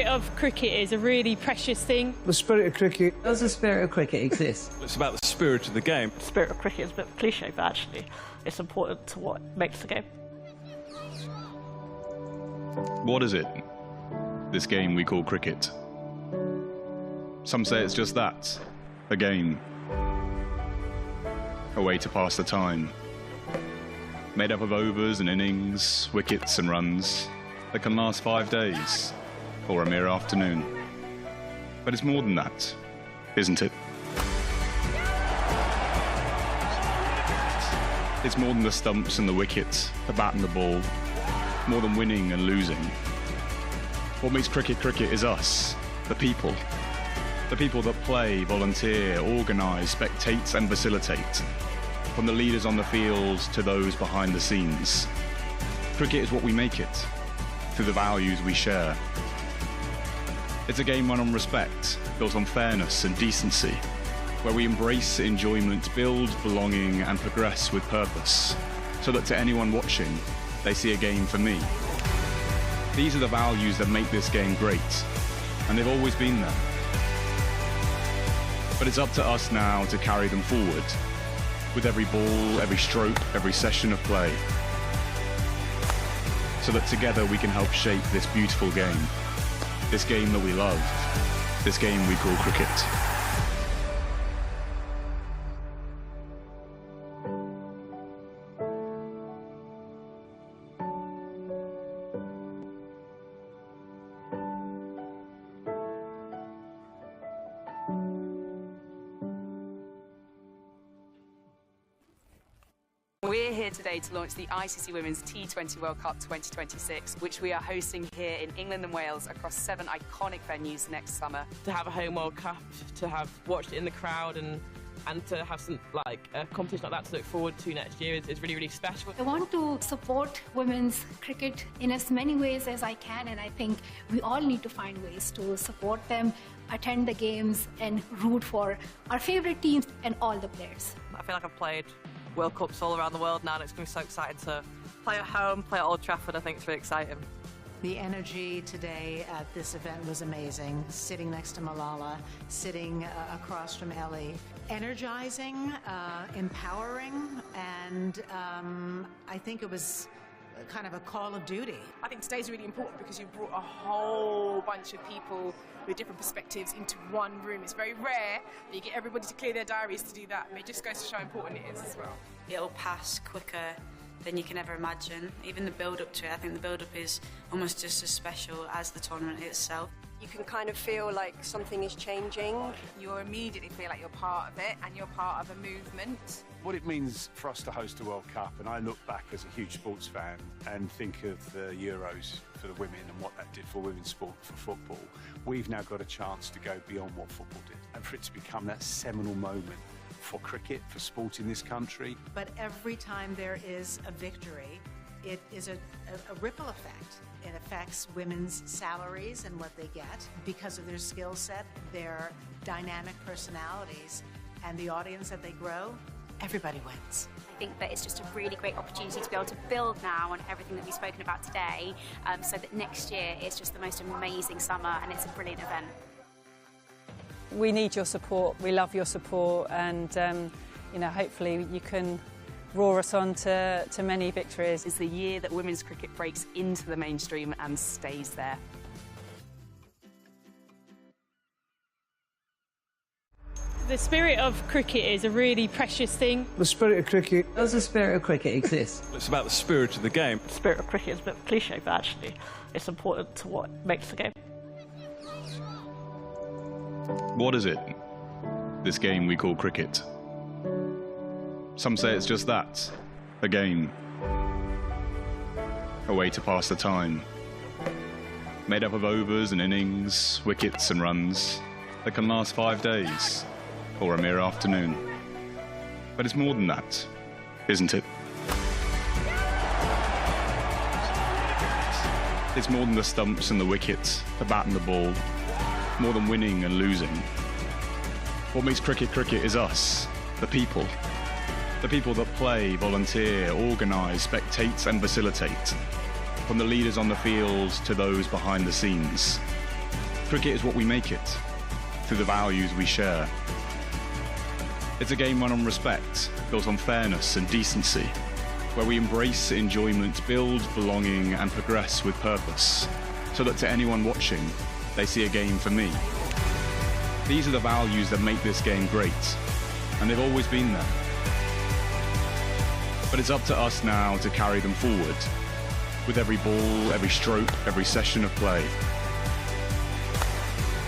of cricket is a really precious thing. The spirit of cricket. Does the spirit of cricket exist? It's about the spirit of the game. The spirit of cricket is a bit cliche, but actually it's important to what makes the game. What is it? This game we call cricket. Some say it's just that, a game. A way to pass the time. Made up of overs and innings, wickets and runs that can last 5 days, or a mere afternoon. But it's more than that, isn't it? It's more than the stumps and the wickets, the bat and the ball, more than winning and losing. What makes cricket cricket is us, the people. The people that play, volunteer, organise, spectate and facilitate. From the leaders on the field to those behind the scenes. Cricket is what we make it, through the values we share. It's a game run on respect, built on fairness and decency, where we embrace enjoyment, build belonging and progress with purpose, so that to anyone watching, they see a game for me. These are the values that make this game great, and they've always been there. But it's up to us now to carry them forward, with every ball, every stroke, every session of play, so that together we can help shape this beautiful game, this game that we love, this game we call cricket. We're here today to launch the ICC Women's T20 World Cup 2026, which we are hosting here in England and Wales across 7 iconic venues next summer. To have a home World Cup, to have watched it in the crowd and to have some a competition like that to look forward to next year is really, really special. I want to support women's cricket in as many ways as I can, and I think we all need to find ways to support them, attend the games and root for our favourite teams and all the players. I feel like I've played World Cups all around the world now, and it's going to be so exciting to play at home, play at Old Trafford. I think it's really exciting. The energy today at this event was amazing. Sitting next to Malala, sitting across from Ellie. Energizing, empowering, and I think it was kind of a call of duty. I think today's really important because you brought a whole bunch of people with different perspectives into one room. It's very rare that you get everybody to clear their diaries to do that, and it just goes to show how important it is as well. It'll pass quicker than you can ever imagine. Even the build-up to it, I think the build-up is almost just as special as the tournament itself. You can kind of feel like something is changing. You immediately feel like you're part of it and you're part of a movement. What it means for us to host a World Cup, and I look back as a huge sports fan and think of the Euros for the women and what that did for women's sport, for football. We've now got a chance to go beyond what football did, and for it to become that seminal moment for cricket, for sport in this country. But every time there is a victory, it is a ripple effect. It affects women's salaries and what they get because of their skill set, their dynamic personalities, and the audience that they grow. Everybody wins. I think that it's just a really great opportunity to be able to build now on everything that we've spoken about today, so that next year is just the most amazing summer and it's a brilliant event. We need your support, we love your support, and hopefully you can roar us on to many victories. It's the year that women's cricket breaks into the mainstream and stays there. The spirit of cricket is a really precious thing. The spirit of cricket. Does the spirit of cricket exist? It's about the spirit of the game. The spirit of cricket is a bit cliche, but actually it's important to what makes the game. What is it? This game we call cricket. Some say it's just that, a game. A way to pass the time. Made up of overs and innings, wickets and runs that can last 5 days, or a mere afternoon. But it's more than that, isn't it? It's more than the stumps and the wickets, the bat and the ball, more than winning and losing. What makes cricket cricket is us, the people. The people that play, volunteer, organise, spectate and facilitate. From the leaders on the field to those behind the scenes. Cricket is what we make it, through the values we share. It's a game run on respect, built on fairness and decency, where we embrace enjoyment, build belonging and progress with purpose, so that to anyone watching, they see a game for me. These are the values that make this game great, and they've always been there. But it's up to us now to carry them forward, with every ball, every stroke, every session of play,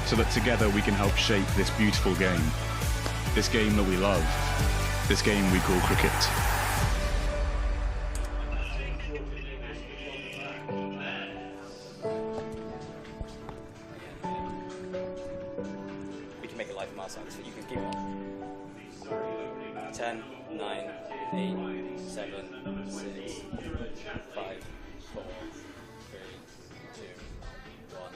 so that together we can help shape this beautiful game. This game that we love, this game we call cricket. We can make it live from our side, so you can keep on. 10, 9, 8, 7, 6, 5, 4, 3, 2, 1.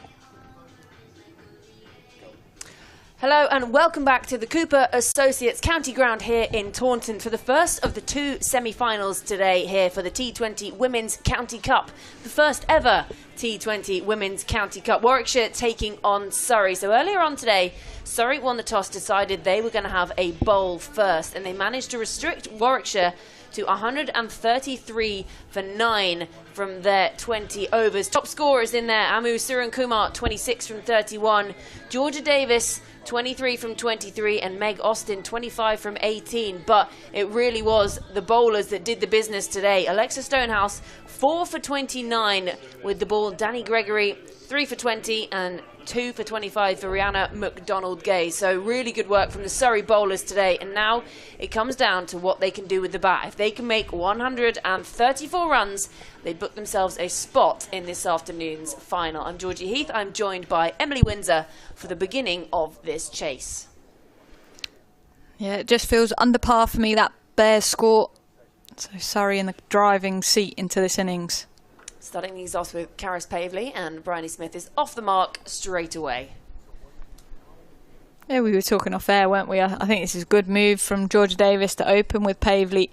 Hello and welcome back to the Cooper Associates County Ground here in Taunton for the first of the two semi-finals today here for the T20 Women's County Cup. The first ever T20 Women's County Cup. Warwickshire taking on Surrey. So earlier on today, Surrey won the toss, decided they were going to have a bowl first, and they managed to restrict Warwickshire to 133 for 9 from their 20 overs. Top scorers in there, Amu Surrenkumar, 26 from 31, Georgia Davis, 23 from 23, and Meg Austin, 25 from 18. But it really was the bowlers that did the business today. Alexa Stonehouse, 4 for 29 with the ball. Danny Gregory, 3 for 20, and 2 for 25 for Rihanna McDonald-Gay. So really good work from the Surrey bowlers today. And now it comes down to what they can do with the bat. If they can make 134 runs, they book themselves a spot in this afternoon's final. I'm Georgie Heath. I'm joined by Emily Windsor for the beginning of this chase. Yeah, it just feels under par for me, that Bears score. So Surrey in the driving seat into this innings. Starting these off with Karis Pavley, and Bryony Smith is off the mark straight away. Yeah, we were talking off air, weren't we? I think this is a good move from Georgia Davis to open with Pavley.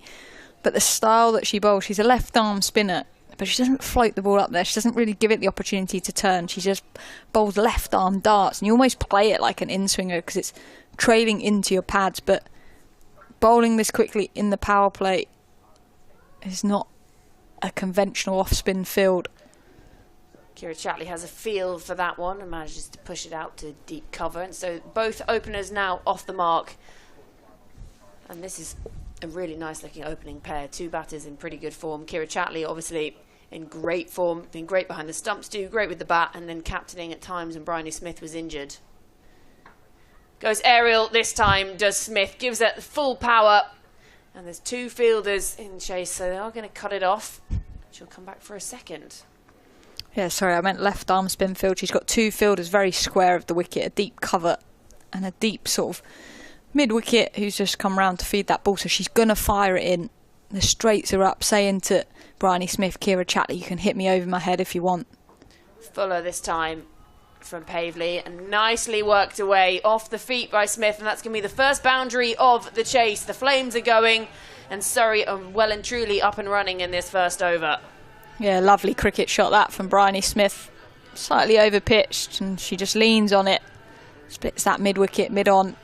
But the style that she bowls, she's a left-arm spinner, but she doesn't float the ball up there. She doesn't really give it the opportunity to turn. She just bowls left-arm darts, and you almost play it like an in-swinger because it's trailing into your pads. But bowling this quickly in the power play is not a conventional off-spin field. Kira Chatley has a feel for that one and manages to push it out to deep cover. And so both openers now off the mark. And this is a really nice looking opening pair. Two batters in pretty good form. Kira Chatley obviously in great form, been great behind the stumps too, great with the bat, and then captaining at times when Bryony Smith was injured. Goes aerial this time, does Smith, gives it full power. And there's two fielders in chase, so they are going to cut it off. She'll come back for a second. Yeah, sorry, I meant left arm spin field. She's got two fielders very square of the wicket, a deep cover and a deep sort of mid-wicket who's just come round to feed that ball. So she's going to fire it in. The straights are up, saying to Bryony Smith, Kira Chatley, you can hit me over my head if you want. Fuller this time from Pavley, and nicely worked away off the feet by Smith, and that's going to be the first boundary of the chase. The flames are going, and Surrey are well and truly up and running in this first over. Yeah, lovely cricket shot that from Bryony Smith. Slightly over-pitched, and she just leans on it, splits that mid-wicket, mid-on,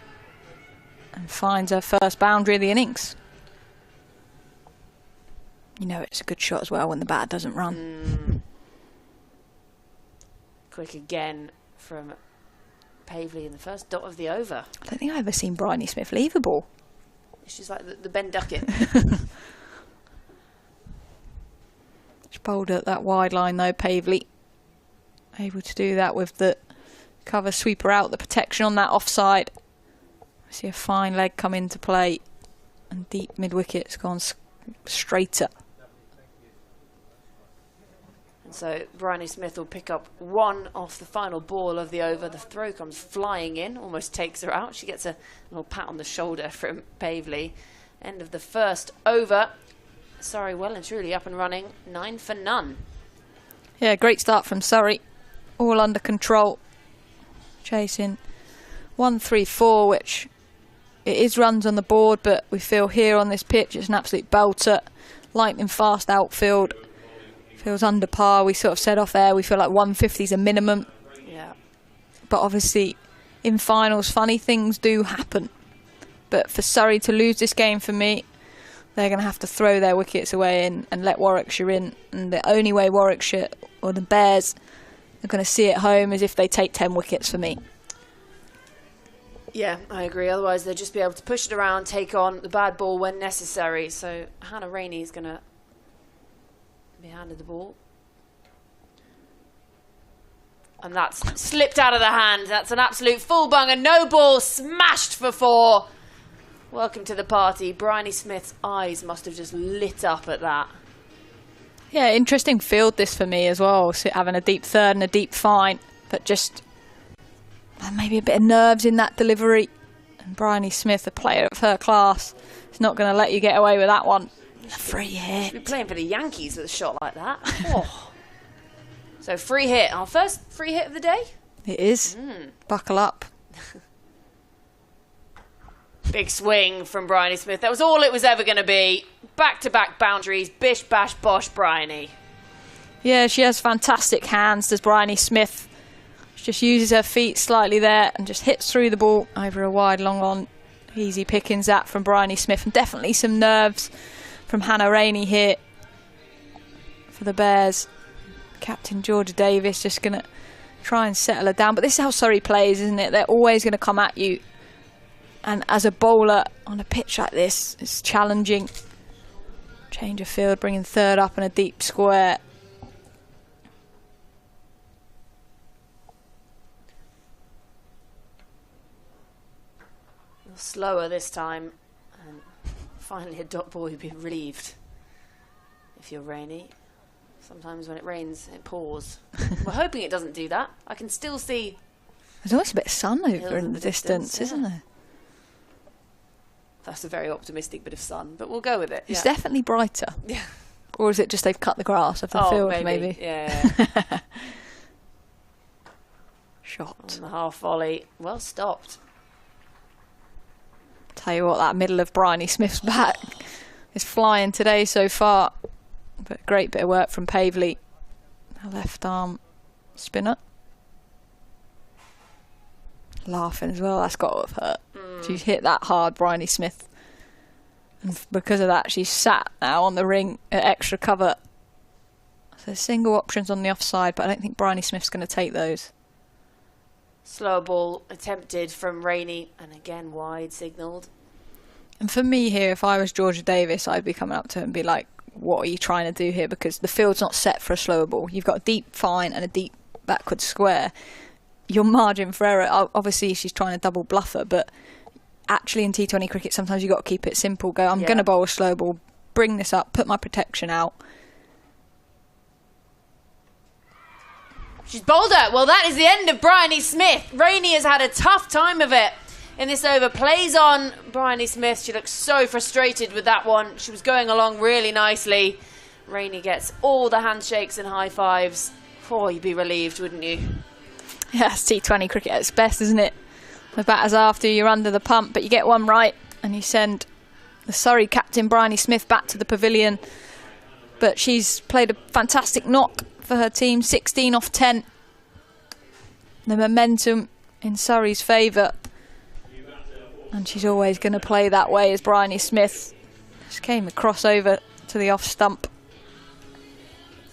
and finds her first boundary of the innings. You know it's a good shot as well when the batter doesn't run. Quick again from Pavley in the first dot of the over. I don't think I've ever seen Bryony Smith leave a ball. She's like the Ben Duckett. She bowled at that wide line though, Pavley. Able to do that with the cover sweeper out, the protection on that offside. I see a fine leg come into play, and deep mid-wicket's gone straighter. And so Bryony Smith will pick up one off the final ball of the over. The throw comes flying in, almost takes her out. She gets a little pat on the shoulder from Pavley. End of the first over. Surrey well and truly up and running, 9 for none. Yeah, great start from Surrey. All under control. Chasing 1-3-4, which it is runs on the board, but we feel here on this pitch it's an absolute belter. Lightning fast outfield. Feels under par. We sort of said off air we feel like 150 is a minimum. Yeah. but obviously in finals funny things do happen. But for Surrey to lose this game, for me, they're going to have to throw their wickets away and let Warwickshire in. And the only way Warwickshire or the Bears are going to see it home is if they take 10 wickets for me. Yeah, I agree. Otherwise, they'll just be able to push it around, take on the bad ball when necessary. So Hannah Rainey is going to be handed the ball. And that's slipped out of the hand. That's an absolute full bung. A no ball smashed for 4. Welcome to the party. Bryony Smith's eyes must have just lit up at that. Yeah, interesting field this for me as well. So having a deep third and a deep fine, but just maybe a bit of nerves in that delivery. And Bryony Smith, a player of her class, is not going to let you get away with that one. A free hit. She'd be playing for the Yankees with a shot like that. Oh. So free hit. Our first free hit of the day? It is. Buckle up. Big swing from Bryony Smith. That was all it was ever going to be. Back-to-back boundaries. Bish, bash, bosh, Bryony. Yeah, she has fantastic hands, does Bryony Smith. She just uses her feet slightly there and just hits through the ball over a wide long on. Easy pickings that from Bryony Smith. And definitely some nerves from Hannah Rainey here for the Bears. Captain Georgia Davis just going to try and settle her down. But this is how Surrey plays, isn't it? They're always going to come at you. And as a bowler on a pitch like this, it's challenging. Change of field, bringing third up in a deep square. Slower this time. And finally a dot ball, you'd be relieved if you're Rainey. Sometimes when it rains, it pours. We're hoping it doesn't do that. I can still see... There's always a bit of sun over in the distance, isn't there? That's a very optimistic bit of sun, but we'll go with it. It's definitely brighter. Yeah. Or is it just they've cut the grass off the field, maybe? Yeah. Shot. On the half volley. Well stopped. Tell you what, that middle of Bryony Smith's back is flying today so far. But great bit of work from Pavley. A left arm spinner. Laughing as well. That's got to have hurt. She's hit that hard, Bryony Smith. And because of that, she's sat now on the ring at extra cover. So single options on the offside, but I don't think Bryony Smith's going to take those. Slower ball attempted from Rainey, and again wide signalled. And for me here, if I was Georgia Davis, I'd be coming up to her and be like, what are you trying to do here? Because the field's not set for a slower ball. You've got a deep fine and a deep backward square. Your margin for error, obviously she's trying to double bluff her, but actually in T20 cricket sometimes you've got to keep it simple. Go, I'm going to bowl a slow ball, bring this up, put my protection out. She's bowled her. Well, that is the end of Bryony Smith. Rainey has had a tough time of it in this over. Plays on Bryony Smith. She looks so frustrated with that one. She was going along really nicely. Rainey gets all the handshakes and high fives. Oh, you'd be relieved, wouldn't you? Yeah, it's T20 cricket at its best, isn't it? The batter's after you, you're under the pump, but you get one right and you send the Surrey captain Bryony Smith back to the pavilion. But she's played a fantastic knock for her team, 16 off 10. The momentum in Surrey's favour. And she's always going to play that way as Bryony Smith just came across over to the off stump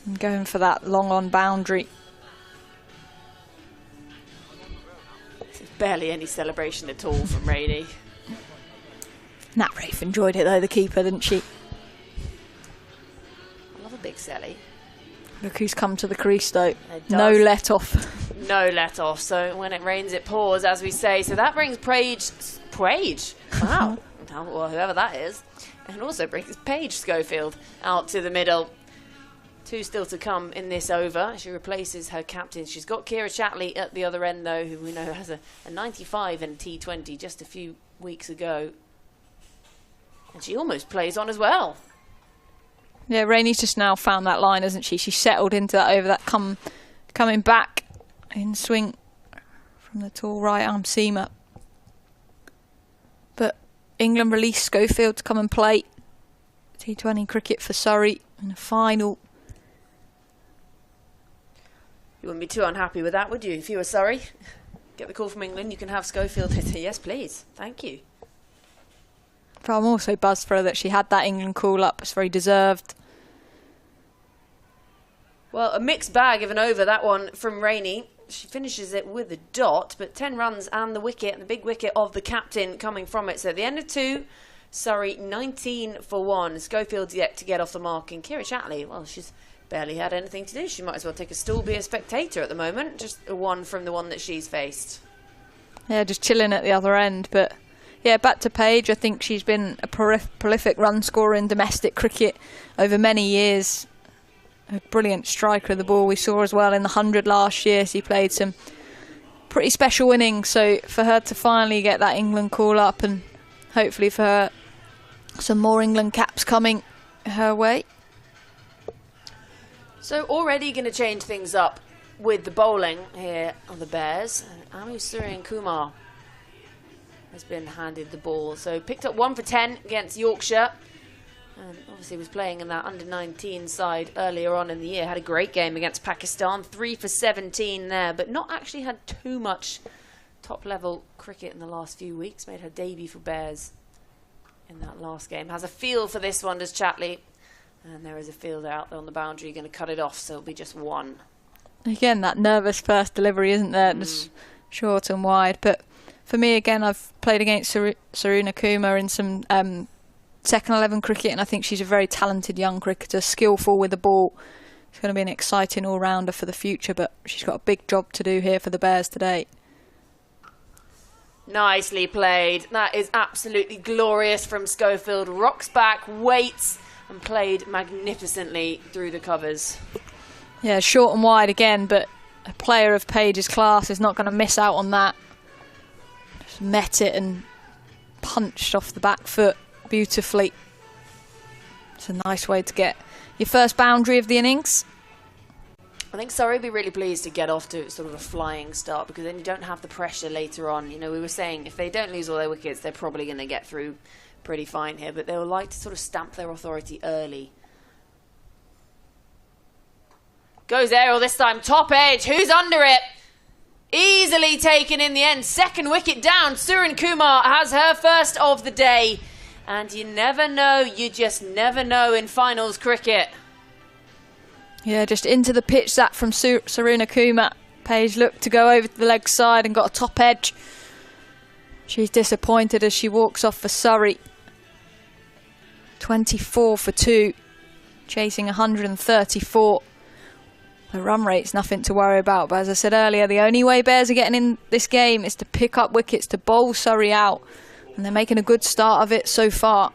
and going for that long on boundary. There's barely any celebration at all from Rainey. Nat Rafe enjoyed it though, the keeper, didn't she? I love a big Sally. Look who's come to the crease though. No let off. No let off. So when it rains, it pours, as we say. So that brings Paige. Wow. Well, whoever that is. And also brings Paige Schofield out to the middle. 2 still to come in this over. She replaces her captain. She's got Kira Shatley at the other end, though, who we know has a 95 in T20 just a few weeks ago. And she almost plays on as well. Yeah, Rainey's just now found that line, hasn't she? She settled into that over that coming back in swing from the tall right arm seamer. But England released Schofield to come and play T20 cricket for Surrey in the final. You wouldn't be too unhappy with that, would you, if you were Surrey? get the call from England. You can have Schofield hit her. Yes, please. Thank you. But I'm also buzzed for her that she had that England call-up. It's very deserved. Well, a mixed bag of an over, that one from Rainey. She finishes it with a dot, but 10 runs and the wicket, and the big wicket of the captain coming from it. So at the end of 2, Surrey 19 for 1. Schofield's yet to get off the mark, and Kira Chatley, well, she's barely had anything to do. She might as well take a stool, be a spectator at the moment. Just a 1 from the one that she's faced. Yeah, just chilling at the other end. But yeah, back to Paige. I think she's been a prolific run scorer in domestic cricket over many years. A brilliant striker of the ball. We saw as well in the 100 last year. She played some pretty special innings. So for her to finally get that England call up, and hopefully for her some more England caps coming her way. So already going to change things up with the bowling here on the Bears. Anu Surrey and Kumar has been handed the ball. So picked up 1 for 10 against Yorkshire. And obviously was playing in that under-19 side earlier on in the year. Had a great game against Pakistan. 3 for 17 there, but not actually had too much top-level cricket in the last few weeks. Made her debut for Bears in that last game. Has a feel for this one, does Chatley. And there is a fielder out there on the boundary going to cut it off, so it'll be just 1. Again, that nervous first delivery, isn't there? Just short and wide. But for me, again, I've played against Saruna Kumar in some second 11 cricket, and I think she's a very talented young cricketer, skillful with the ball. She's going to be an exciting all-rounder for the future, but she's got a big job to do here for the Bears today. Nicely played. That is absolutely glorious from Schofield. Rocks back, waits, and played magnificently through the covers. Yeah, short and wide again, but a player of Paige's class is not going to miss out on that. Just met it and punched off the back foot beautifully. It's a nice way to get your first boundary of the innings. I think Surrey will be really pleased to get off to sort of a flying start, because then you don't have the pressure later on. You know, we were saying if they don't lose all their wickets, they're probably going to get through pretty fine here, but they'll like to sort of stamp their authority early. Goes aerial this time, top edge, who's under it? Easily taken in the end, second wicket down. Surin Kumar has her first of the day. And you never know, you just never know in finals cricket. Yeah, just into the pitch, that from Saruna Kumar. Paige looked to go over to the leg side and got a top edge. She's disappointed as she walks off for Surrey. 24 for 2, chasing 134. The run rate's nothing to worry about, but as I said earlier, the only way Bears are getting in this game is to pick up wickets, to bowl Surrey out. And they're making a good start of it so far.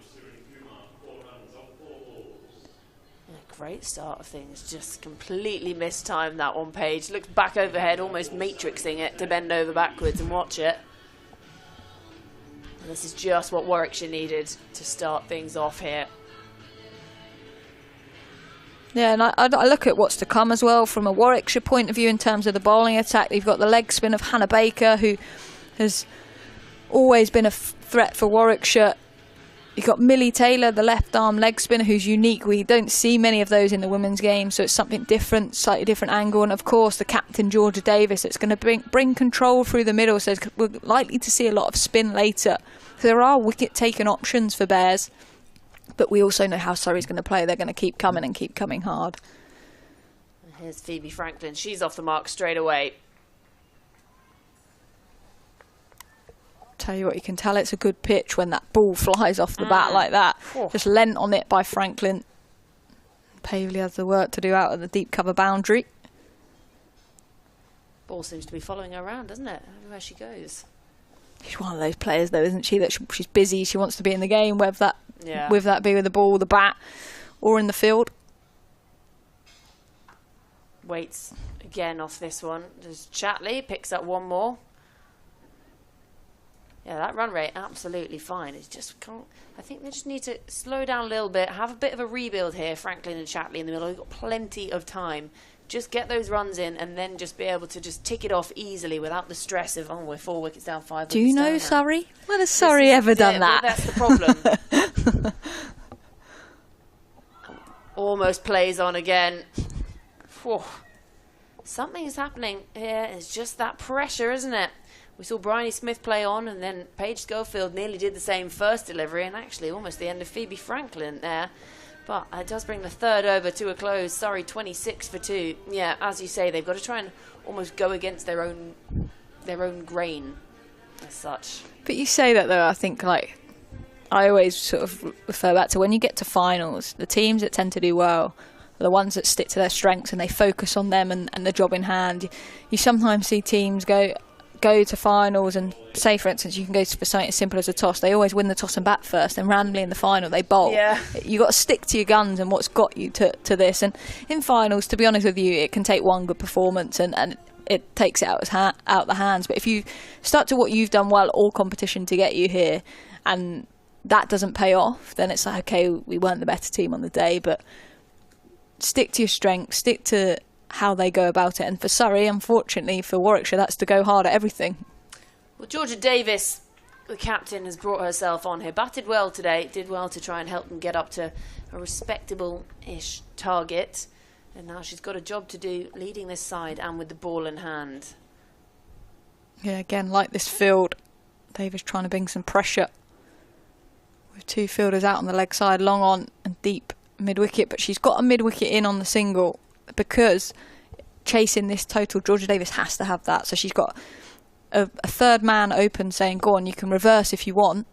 Great start of things. Just completely mistimed that one, Paige. Looks back overhead, almost matrixing it to bend over backwards and watch it. And this is just what Warwickshire needed to start things off here. Yeah, and I look at what's to come as well from a Warwickshire point of view in terms of the bowling attack. They've got the leg spin of Hannah Baker, who has always been a threat for Warwickshire. You've got Millie Taylor, the left arm leg spinner, who's unique. We don't see many of those in the women's game, so it's something different, slightly different angle. And of course the captain Georgia Davis, that's going to bring control through the middle, so we're likely to see a lot of spin later. So there are wicket taking options for Bears, but we also know how Surrey's going to play. They're going to keep coming and keep coming hard. Here's Phoebe Franklin, she's off the mark straight away. Tell you what, you can tell it's a good pitch when that ball flies off the bat like that. Just lent on it by Franklin. Pavely has the work to do out of the deep cover boundary. Ball seems to be following her around, doesn't it? Everywhere she goes. She's one of those players, though, isn't she? That she's busy. She wants to be in the game, whether that be with the ball, the bat, or in the field. Waits again off this one. There's Chatley picks up one more. Yeah, that run rate absolutely fine. It's just can't. I think they just need to slow down a little bit, have a bit of a rebuild here. Franklin and Chatley in the middle. We've got plenty of time. Just get those runs in, and then just be able to just tick it off easily without the stress of, oh, we're 4 wickets down, 5 wickets down. Do you know Surrey? When has Surrey ever done that? Well, that's the problem. Almost plays on again. Whew. Something is happening here. It's just that pressure, isn't it? We saw Bryony Smith play on, and then Paige Schofield nearly did the same first delivery, and actually almost the end of Phoebe Franklin there. But it does bring the third over to a close. Surrey 26 for 2. Yeah, as you say, they've got to try and almost go against their own grain as such. But you say that though, I think I always sort of refer back to when you get to finals, the teams that tend to do well are the ones that stick to their strengths and they focus on them and the job in hand. You sometimes see teams go to finals and say, for instance, you can go for something as simple as a toss. They always win the toss and bat first, and randomly in the final they bowl. Yeah. You got to stick to your guns and what's got you to this. And in finals, to be honest with you, it can take one good performance and it takes it out the hands. But if you stuck to what you've done well all competition to get you here, and that doesn't pay off, then it's like, okay, we weren't the better team on the day, but stick to your strengths, stick to how they go about it. And for Surrey, unfortunately for Warwickshire, that's to go hard at everything. Well, Georgia Davis, the captain, has brought herself on here. Batted well today, did well to try and help them get up to a respectable-ish target. And now she's got a job to do leading this side and with the ball in hand. Yeah, again, like this field, Davis trying to bring some pressure with two fielders out on the leg side, long on and deep mid-wicket. But she's got a mid-wicket in on the single, because chasing this total, Georgia Davis has to have that. So she's got a third man open saying, go on, you can reverse if you want,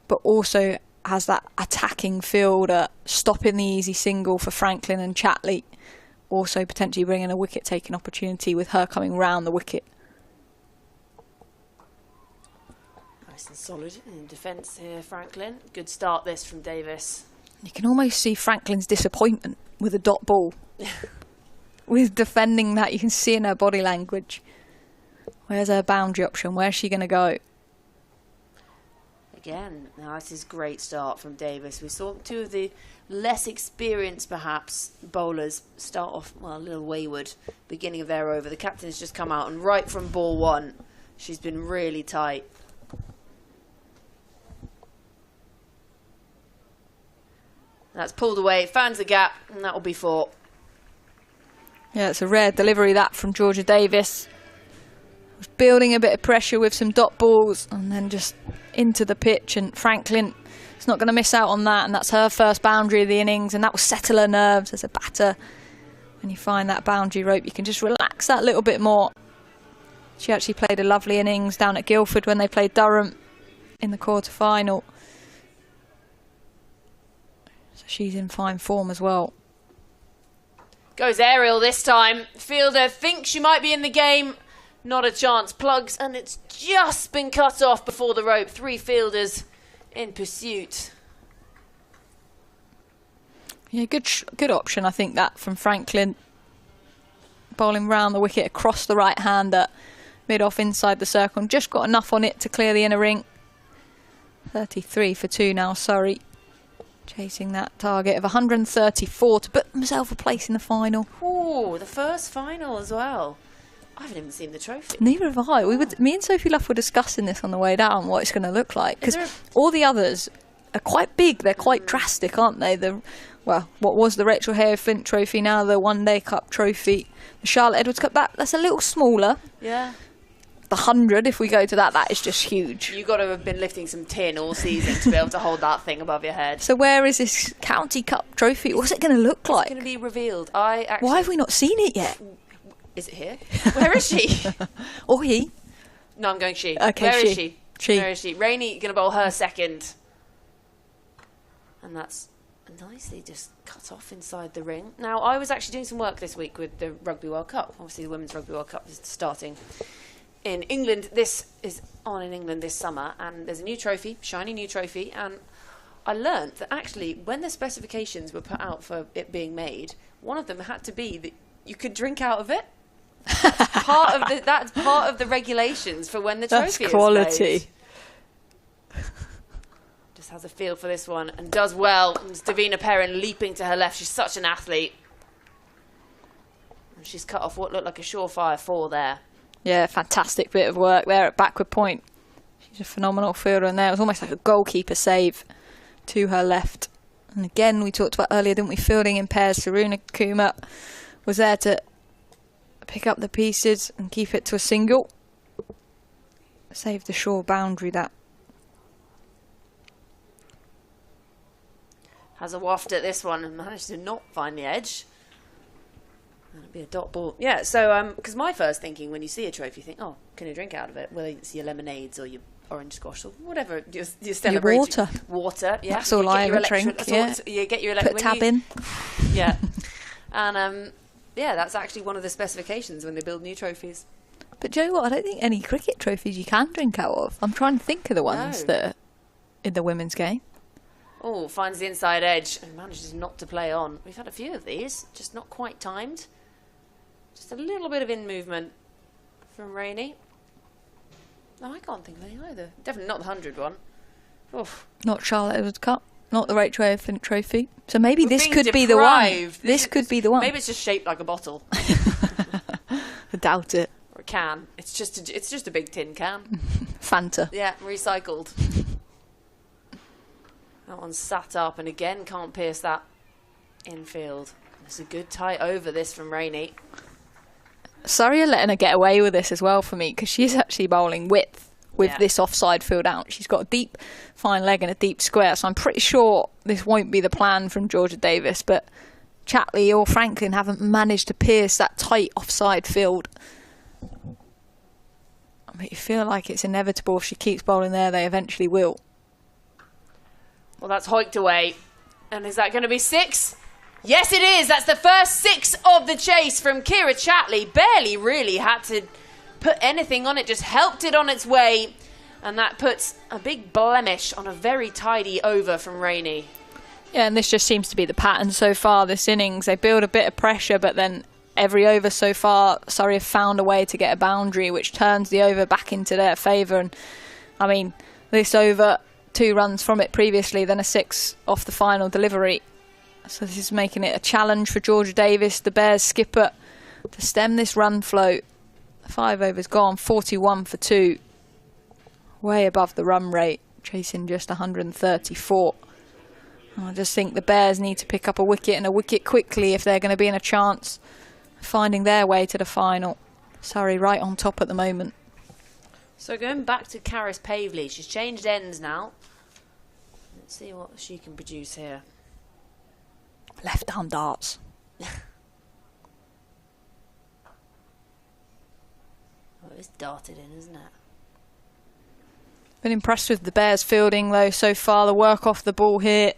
but also has that attacking fielder stopping the easy single for Franklin and Chatley, also potentially bringing a wicket-taking opportunity with her coming round the wicket. Nice and solid in defence here, Franklin. Good start this from Davis. You can almost see Franklin's disappointment with a dot ball. With defending that, you can see in her body language. Where's her boundary option? Where's she going to go? Again, now this is a great start from Davis. We saw two of the less experienced, perhaps, bowlers start off, well, a little wayward, beginning of their over. The captain has just come out, and right from ball one, she's been really tight. That's pulled away, finds the gap, and that will be 4. Yeah, it's a rare delivery that from Georgia Davis. Was building a bit of pressure with some dot balls and then just into the pitch, and Franklin is not going to miss out on that, and that's her first boundary of the innings, and that will settle her nerves as a batter. When you find that boundary rope, you can just relax that little bit more. She actually played a lovely innings down at Guildford when they played Durham in the quarter-final. So she's in fine form as well. Goes aerial this time. Fielder thinks she might be in the game. Not a chance. Plugs, and it's just been cut off before the rope. 3 fielders in pursuit. Yeah, good option, I think, that from Franklin. Bowling round the wicket across the right-hander. Mid-off inside the circle, and just got enough on it to clear the inner ring. 33 for 2 now, Surrey. Chasing that target of 134 to put themselves a place in the final. Ooh, the first final as well. I haven't even seen the trophy. Neither have I. Me and Sophie Luff were discussing this on the way down, what it's going to look like. Because all the others are quite big. They're quite drastic, aren't they? Well, what was the Rachel Hare Flint Trophy, now the One Day Cup Trophy. The Charlotte Edwards Cup, that's a little smaller. Yeah. The 100, if we go to that, that is just huge. You've got to have been lifting some tin all season to be able to hold that thing above your head. So where is this County Cup trophy? What's it going to look like? It's going to be revealed. Why have we not seen it yet? Is it here? Where is she? Or he? No, I'm going she. Okay, Where is she? She. Where is she? Rainey going to bowl her second. And that's nicely just cut off inside the ring. Now, I was actually doing some work this week with the Rugby World Cup. Obviously, the Women's Rugby World Cup is starting in England. This is on in England this summer, and there's a new trophy, shiny new trophy, and I learnt that actually when the specifications were put out for it being made, one of them had to be that you could drink out of it. That's part of the regulations for when the trophy That's quality. is made. Just has a feel for this one and does well. And it's Davina Perrin leaping to her left. She's such an athlete. And she's cut off what looked like a surefire 4 there. Yeah, fantastic bit of work there at backward point. She's a phenomenal fielder, and there it was almost like a goalkeeper save to her left. And again, we talked about earlier, didn't we, fielding in pairs. Saruna Kumar was there to pick up the pieces and keep it to a single. Saved the shore boundary, that. Has a waft at this one and managed to not find the edge. That'd be a dot ball. Yeah, so, because my first thinking when you see a trophy, you think, oh, can you drink out of it? Whether it's your lemonades or your orange squash or whatever you're celebrating. Your water. Water, yeah. That's all I ever drink, yeah. You get your Put a tab in. Yeah. And, yeah, that's actually one of the specifications when they build new trophies. But Joe, what? I don't think any cricket trophies you can drink out of. I'm trying to think of the ones that are in the women's game. Oh, finds the inside edge and manages not to play on. We've had a few of these, just not quite timed. Just a little bit of in movement from Rainey. No, I can't think of any either. Definitely not the 100 one. Oof. Not Charlotte Edwards Cup. Not the Rachel Flint Trophy. So maybe this could be the one. This could be the one. Maybe it's just shaped like a bottle. I doubt it. Or a can. It's just a big tin can. Fanta. Yeah, recycled. That one's sat up and again can't pierce that infield. It's a good tight over this from Rainey. Surrey are letting her get away with this as well for me because she's actually bowling width with this offside field out. She's got a deep fine leg and a deep square, so I'm pretty sure this won't be the plan from Georgia Davis, but Chatley or Franklin haven't managed to pierce that tight offside field. I mean, you feel like it's inevitable if she keeps bowling there, they eventually will. Well, that's hoiked away. And is that going to be 6? Yes, it is. That's the first 6 of the chase from Kira Chatley. Barely really had to put anything on it, just helped it on its way. And that puts a big blemish on a very tidy over from Rainey. Yeah, and this just seems to be the pattern so far this innings. They build a bit of pressure, but then every over so far, Surrey have found a way to get a boundary, which turns the over back into their favour. And I mean, this over, 2 runs from it previously, then a 6 off the final delivery. So this is making it a challenge for Georgia Davis, the Bears skipper, to stem this run flow. 5 overs gone, 41 for 2. Way above the run rate, chasing just 134. I just think the Bears need to pick up a wicket, and a wicket quickly if they're going to be in a chance of finding their way to the final. Surrey right on top at the moment. So going back to Caris Pavley, she's changed ends now. Let's see what she can produce here. Left arm darts. Oh, it's darted in, isn't it? Been impressed with the Bears fielding though so far. The work off the ball here.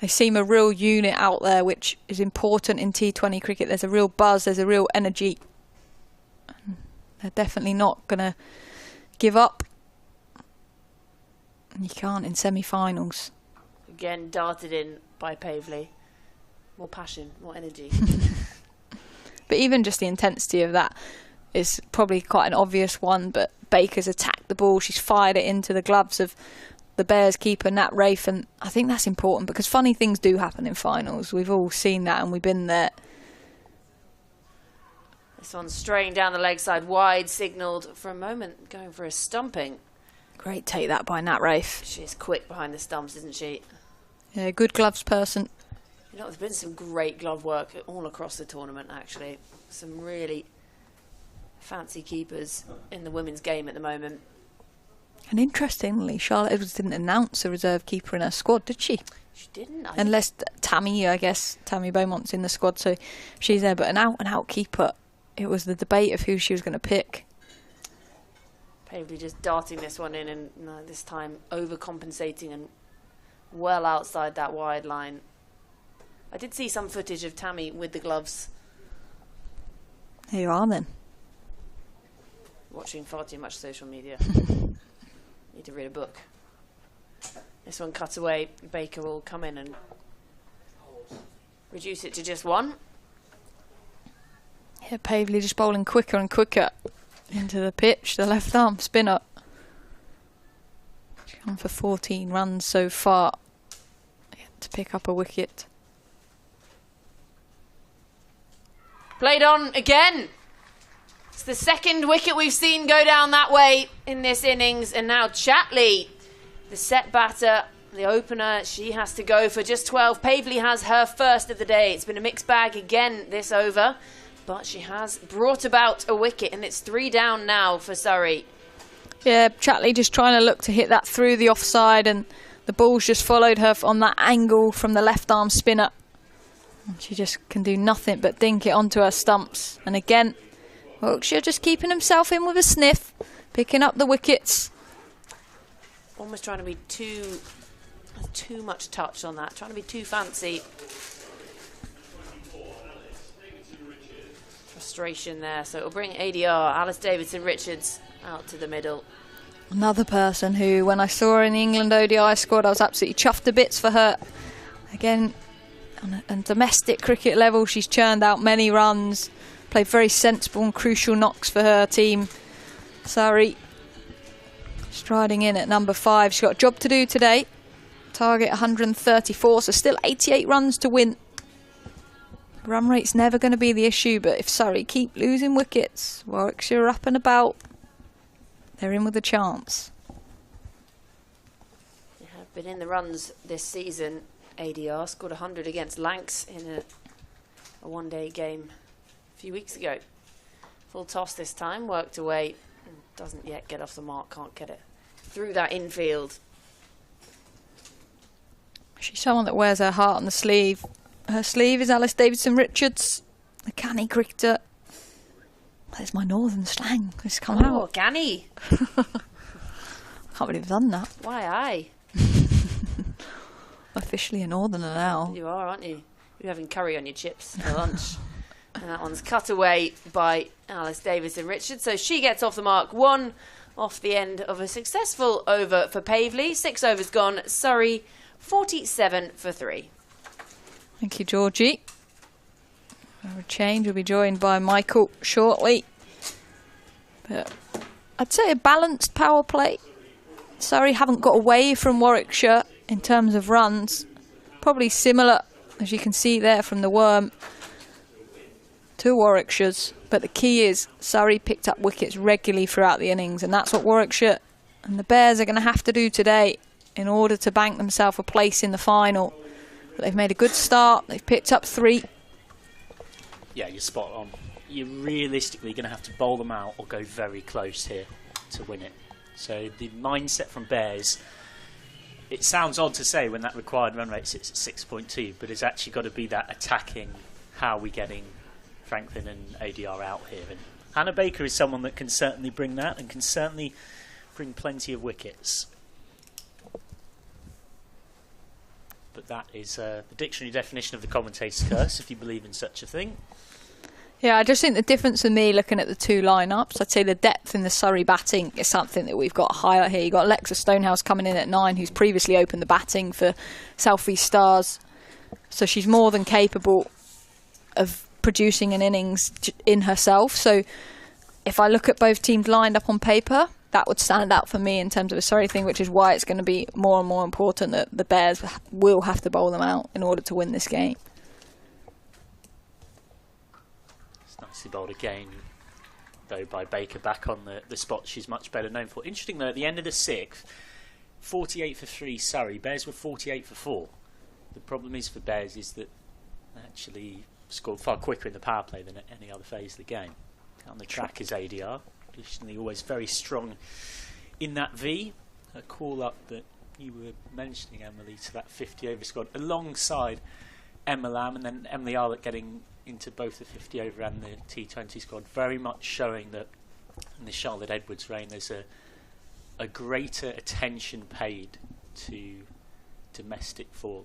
They seem a real unit out there, which is important in T20 cricket. There's a real buzz, there's a real energy. They're definitely not going to give up. And you can't in semi-finals. Again, darted in by Pavley. More passion, more energy. But even just the intensity of that is probably quite an obvious one, but Baker's attacked the ball. She's fired it into the gloves of the Bears keeper, Nat Rafe, and I think that's important because funny things do happen in finals. We've all seen that and we've been there. This one's straying down the leg side wide, signalled for a moment, going for a stumping. Great take that by Nat Rafe. She's quick behind the stumps, isn't she? Yeah, good gloves person. You know, there's been some great glove work all across the tournament, actually. Some really fancy keepers in the women's game at the moment. And interestingly, Charlotte Edwards didn't announce a reserve keeper in her squad, did she? She didn't. Unless Tammy, I guess, Tammy Beaumont's in the squad, so she's there. But an out-and-out keeper, it was the debate of who she was going to pick. Pavley just darting this one in and this time overcompensating and well outside that wide line. I did see some footage of Tammy with the gloves. There you are then. Watching far too much social media. Need to read a book. This one cut away. Baker will come in and reduce it to just 1. Yeah, Pavley just bowling quicker and quicker into the pitch. The left arm spinner. She's gone for 14 runs so far. Yet to pick up a wicket. Played on again. It's the second wicket we've seen go down that way in this innings. And now Chatley, the set batter, the opener, she has to go for just 12. Pavley has her first of the day. It's been a mixed bag again this over. But she has brought about a wicket, and it's 3 down now for Surrey. Yeah, Chatley just trying to look to hit that through the offside, and the ball's just followed her on that angle from the left arm spinner. And she just can do nothing but dink it onto her stumps. And again, Warwickshire just keeping himself in with a sniff, picking up the wickets. Almost trying to be too much touch on that, trying to be too fancy. Frustration there, so it'll bring ADR, Alice Davidson-Richards, out to the middle. Another person who, when I saw her in the England ODI squad, I was absolutely chuffed to bits for her. Again, on a domestic cricket level, she's churned out many runs, played very sensible and crucial knocks for her team. Surrey striding in at number 5. She's got a job to do today. Target 134, so still 88 runs to win. Run rate's never going to be the issue, but if Surrey keep losing wickets, Warwickshire are up and about. They're in with a chance. They have been in the runs this season. ADR scored 100 against Lancs in a one-day game a few weeks ago. Full toss this time, worked away. Doesn't yet get off the mark, can't get it through that infield. She's someone that wears her heart on the sleeve. Her sleeve is Alice Davidson-Richards, the canny cricketer. There's my northern slang. It's come out. Canny. I can't believe I've done that. Why, aye. Officially a northerner now. You are, aren't you? You're having curry on your chips for lunch. And that one's cut away by Alice Davidson-Richards. So she gets off the mark. 1 off the end of a successful over for Pavely. 6 overs gone. Surrey 47 for 3. Thank you, Georgie. For a change, we'll be joined by Michael shortly. But I'd say a balanced power play. Surrey haven't got away from Warwickshire in terms of runs. Probably similar, as you can see there from the worm, to Warwickshire's. But the key is Surrey picked up wickets regularly throughout the innings, and that's what Warwickshire and the Bears are going to have to do today in order to bank themselves a place in the final. But they've made a good start. They've picked up 3. Yeah, you're spot on. You're realistically going to have to bowl them out or go very close here to win it. So the mindset from Bears, it sounds odd to say when that required run rate sits at 6.2, but it's actually got to be that attacking, how are we getting Franklin and ADR out here. And Hannah Baker is someone that can certainly bring that and can certainly bring plenty of wickets. But that is the dictionary definition of the commentator's curse, if you believe in such a thing. Yeah, I just think the difference for me looking at the 2 lineups, I'd say the depth in the Surrey batting is something that we've got to highlight here. You've got Alexa Stonehouse coming in at 9, who's previously opened the batting for South East Stars. So she's more than capable of producing an innings in herself. So if I look at both teams lined up on paper, that would stand out for me in terms of a Surrey thing, which is why it's going to be more and more important that the Bears will have to bowl them out in order to win this game. It's nicely bowled again, though, by Baker, back on the spot she's much better known for. Interesting, though, at the end of the 6th, 48 for 3 Surrey. Bears were 48 for 4. The problem is for Bears is that they actually scored far quicker in the power play than at any other phase of the game. On the track is ADR. Traditionally always very strong in that V. A call up that you were mentioning, Emily, to that 50 over squad alongside Emma Lamb, and then Emily Arlett getting into both the 50 over and the T20 squad, very much showing that in the Charlotte Edwards reign there's a greater attention paid to domestic form.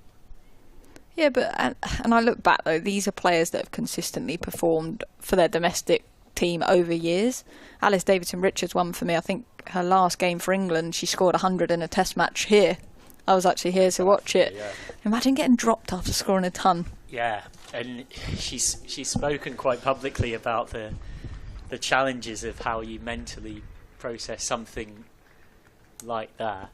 Yeah, but and I look back though, these are players that have consistently performed for their domestic team over years. Alice Davidson-Richards won for me. I think her last game for England, she scored 100 in a test match here. I was actually here to watch it. Yeah. Imagine getting dropped after scoring a ton. Yeah, and she's spoken quite publicly about the challenges of how you mentally process something like that.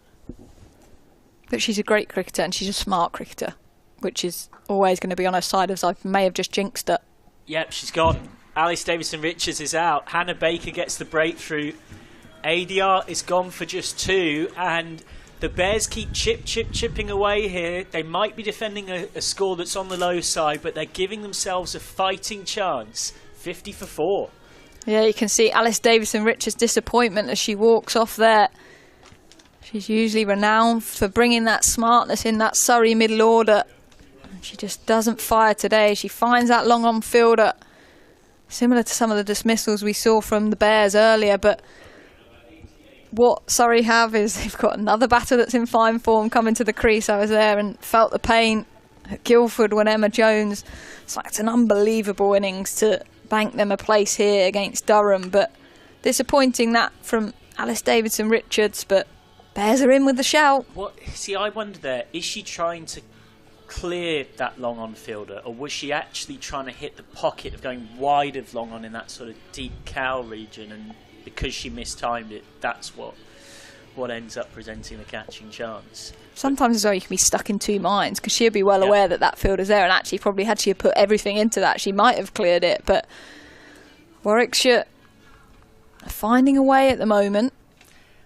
But she's a great cricketer and she's a smart cricketer, which is always going to be on her side, as I may have just jinxed it. Yep, she's gone. Alice Davidson-Richards is out. Hannah Baker gets the breakthrough. ADR is gone for just 2, and the Bears keep chipping away here. They might be defending a score that's on the low side, but they're giving themselves a fighting chance. 50 for 4. Yeah, you can see Alice Davison-Richards' disappointment as she walks off there. She's usually renowned for bringing that smartness in that Surrey middle order. And she just doesn't fire today. She finds that long on fielder, similar to some of the dismissals we saw from the Bears earlier. But what Surrey have is they've got another batter that's in fine form coming to the crease. I was there and felt the pain at Guildford when Emma Jones. It's like it's an unbelievable innings to bank them a place here against Durham. But disappointing that from Alice Davidson-Richards. But Bears are in with the shout. See, I wonder there, is she trying to clear that long on fielder, or was she actually trying to hit the pocket of going wide of long on in that sort of deep cow region, and because she mistimed it, that's what ends up presenting the catching chance? Sometimes as well you can be stuck in two minds, because she'd be well aware that that fielder's there, and actually probably had she put everything into that, she might have cleared it. But Warwickshire are finding a way at the moment.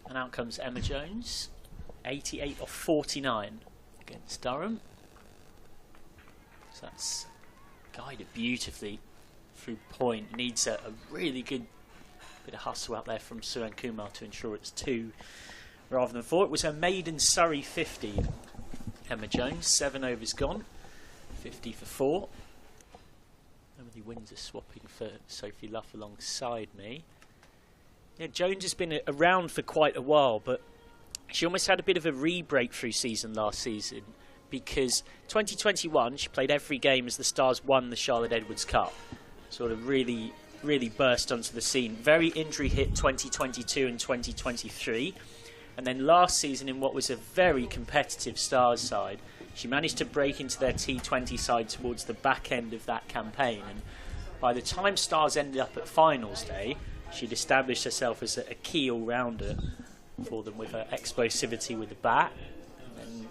And out comes Emma Jones, 88 of 49 against Durham. So that's guided beautifully through point. Needs a really good bit of hustle out there from Suren Kumar to ensure it's 2 rather than 4. It was her maiden Surrey 50. Emma Jones, 7 overs gone, 50 for 4. Emily Windsor swapping for Sophie Luff alongside me. Yeah, Jones has been around for quite a while, but she almost had a bit of a re-breakthrough season last season, because 2021 she played every game as the Stars won the Charlotte Edwards Cup. Sort of really burst onto the scene. Very injury hit 2022 and 2023. And then last season, in what was a very competitive Stars side, she managed to break into their T20 side towards the back end of that campaign. And by the time Stars ended up at finals day, she'd established herself as a key all-rounder for them with her explosivity with the bat and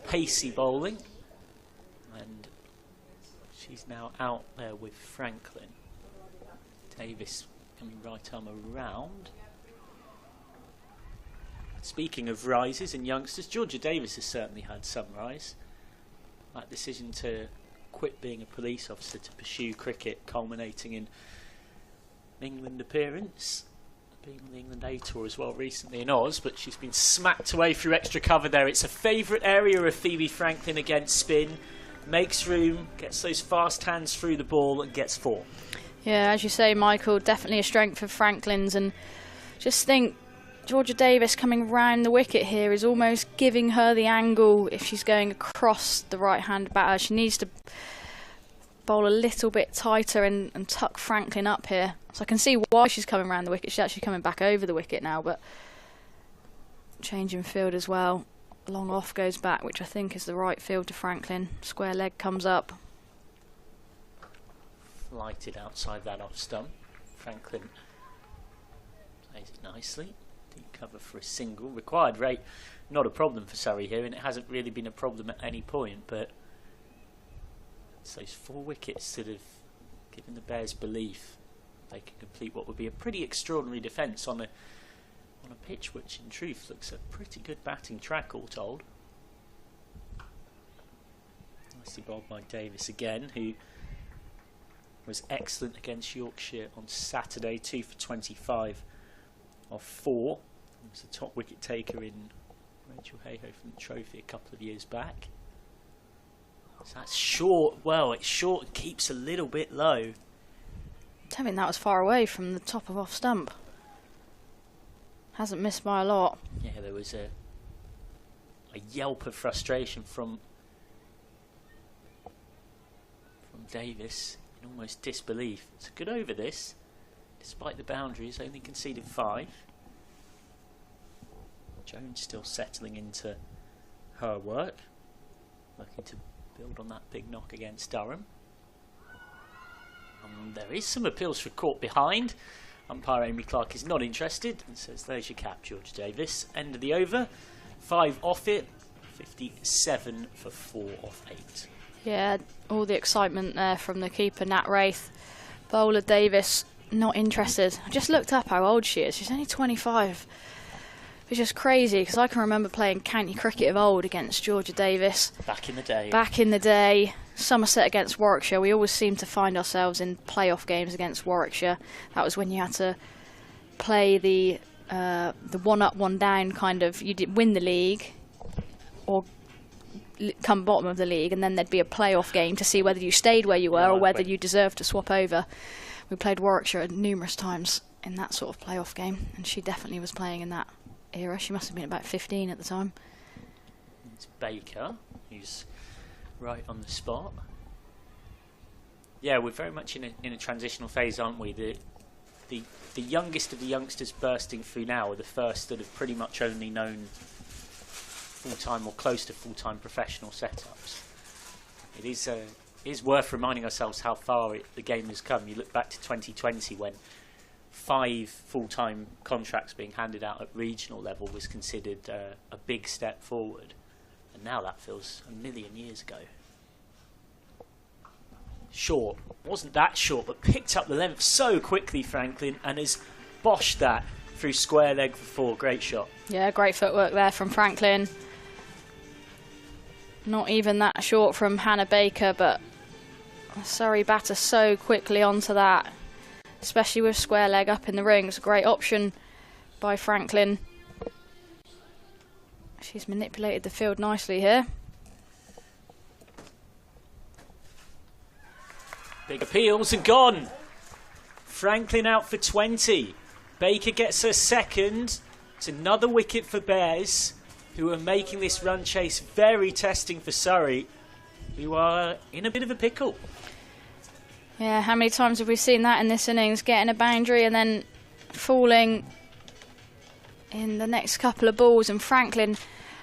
pacey bowling. And she's now out there with Franklin. Davis coming right arm around. Speaking of rises and youngsters, Georgia Davis has certainly had some rise. That decision to quit being a police officer to pursue cricket, culminating in England appearance, being on the England A Tour as well recently in Oz, but she's been smacked away through extra cover there. It's a favourite area of Phoebe Franklin against spin, makes room, gets those fast hands through the ball and gets 4. Yeah, as you say, Michael, definitely a strength of Franklin's, and just think Georgia Davis coming round the wicket here is almost giving her the angle if she's going across the right-hand batter. She needs to bowl a little bit tighter and tuck Franklin up here. So I can see why she's coming around the wicket. She's actually coming back over the wicket now, but change in field as well. Long off goes back, which I think is the right field to Franklin. Square leg comes up. Flighted outside that off stump. Franklin plays it nicely. Deep cover for a single. Required rate, not a problem for Surrey here, and it hasn't really been a problem at any point, but it's those 4 wickets that have given the Bears belief they can complete what would be a pretty extraordinary defence on a pitch which in truth looks a pretty good batting track all told. Nicely bowled by Davis again, who was excellent against Yorkshire on Saturday, 2 for 25 of 4. He was the top wicket taker in Rachel Hayhoe from the Trophy a couple of years back. So that's short. Well, it's short and keeps a little bit low. I don't think that was far away from the top of off stump. Hasn't missed by a lot. Yeah, there was a yelp of frustration from Davis, in almost disbelief. It's a good over this, despite the boundaries, only conceded 5. Jones still settling into her work, looking to build on that big knock against Durham. There is some appeals for caught behind. Umpire Amy Clark is not interested and says there's your cap, George Davis. End of the over, 5 off it, 57 for 4 off 8. Yeah, all the excitement there from the keeper Nat Wraith. Bowler Davis not interested. I just looked up how old she is. She's only 25. It's just crazy because I can remember playing county cricket of old against Georgia Davis. Back in the day. Back in the day. Somerset against Warwickshire, we always seem to find ourselves in playoff games against Warwickshire. That was when you had to play the one up, one down kind of. You did win the league or come bottom of the league, and then there'd be a playoff game to see whether you stayed where you were or whether you deserved to swap over. We played Warwickshire numerous times in that sort of playoff game, and she definitely was playing in that era. She must have been about 15 at the time. It's Baker, who's right on the spot. Yeah, we're very much in a transitional phase, aren't we? The youngest of the youngsters bursting through now are the first that have pretty much only known full-time or close to full-time professional setups. It is worth reminding ourselves how far the game has come. You look back to 2020 when 5 full-time contracts being handed out at regional level was considered a big step forward. And now that feels a million years ago. Short. Wasn't that short, but picked up the length so quickly, Franklin, and has boshed that through square leg for 4. Great shot. Yeah, great footwork there from Franklin. Not even that short from Hannah Baker, but Surrey batter so quickly onto that, especially with square leg up in the ring. It's a great option by Franklin. She's manipulated the field nicely here. Big appeals and gone. Franklin out for 20. Baker gets her second. It's another wicket for Bears, who are making this run chase very testing for Surrey, who are in a bit of a pickle. Yeah, how many times have we seen that in this innings? Getting a boundary and then falling in the next couple of balls, and Franklin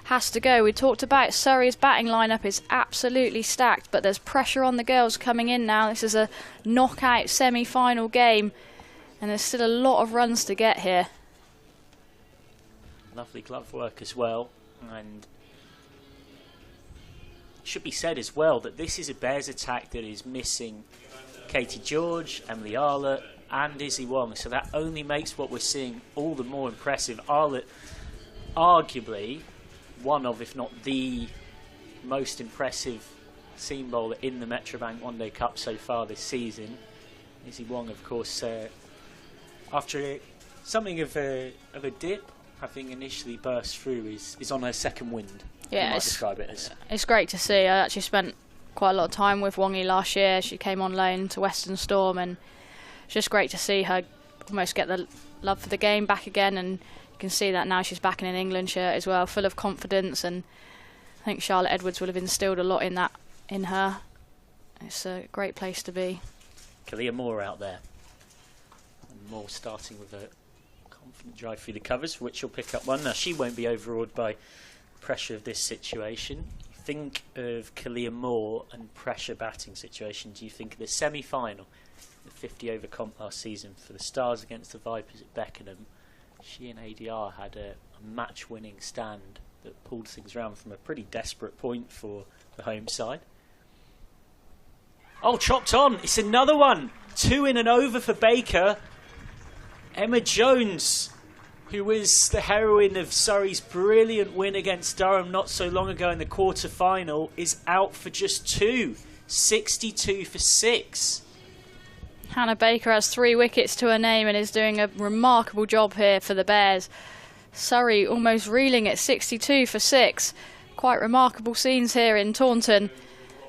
has to go. We talked about Surrey's batting lineup is absolutely stacked, but there's pressure on the girls coming in now. This is a knockout semi-final game, and there's still a lot of runs to get here. Lovely glove work as well, and it should be said as well that this is a Bears attack that is missing Katie George, Emily Arlott and Izzy Wong, so that only makes what we're seeing all the more impressive. Arlott, arguably one of, if not the most impressive seam bowler in the Metrobank One Day Cup so far this season. Izzy Wong, of course, after something of a dip, having initially burst through, is on her second wind. Yeah, might describe it as. It's great to see. I actually spent quite a lot of time with Wongi last year. She came on loan to Western Storm, and it's just great to see her almost get the love for the game back again, and you can see that now she's back in an England shirt as well, full of confidence, and I think Charlotte Edwards will have instilled a lot in that in her. It's a great place to be. Kalia Moore out there, and Moore starting with a confident drive through the covers, for which she'll pick up one. Now she won't be overawed by the pressure of this situation. You think of Kalia Moore and pressure batting situation, do you think of the semi-final, the 50 over comp last season for the Stars against the Vipers at Beckenham? She and ADR had a match-winning stand that pulled things around from a pretty desperate point for the home side. Oh, chopped on. It's another one. 2 in and over for Baker. Emma Jones, who was the heroine of Surrey's brilliant win against Durham not so long ago in the quarter-final, is out for just 2. 62 for 6. Hannah Baker has 3 wickets to her name and is doing a remarkable job here for the Bears. Surrey almost reeling at 62 for 6. Quite remarkable scenes here in Taunton.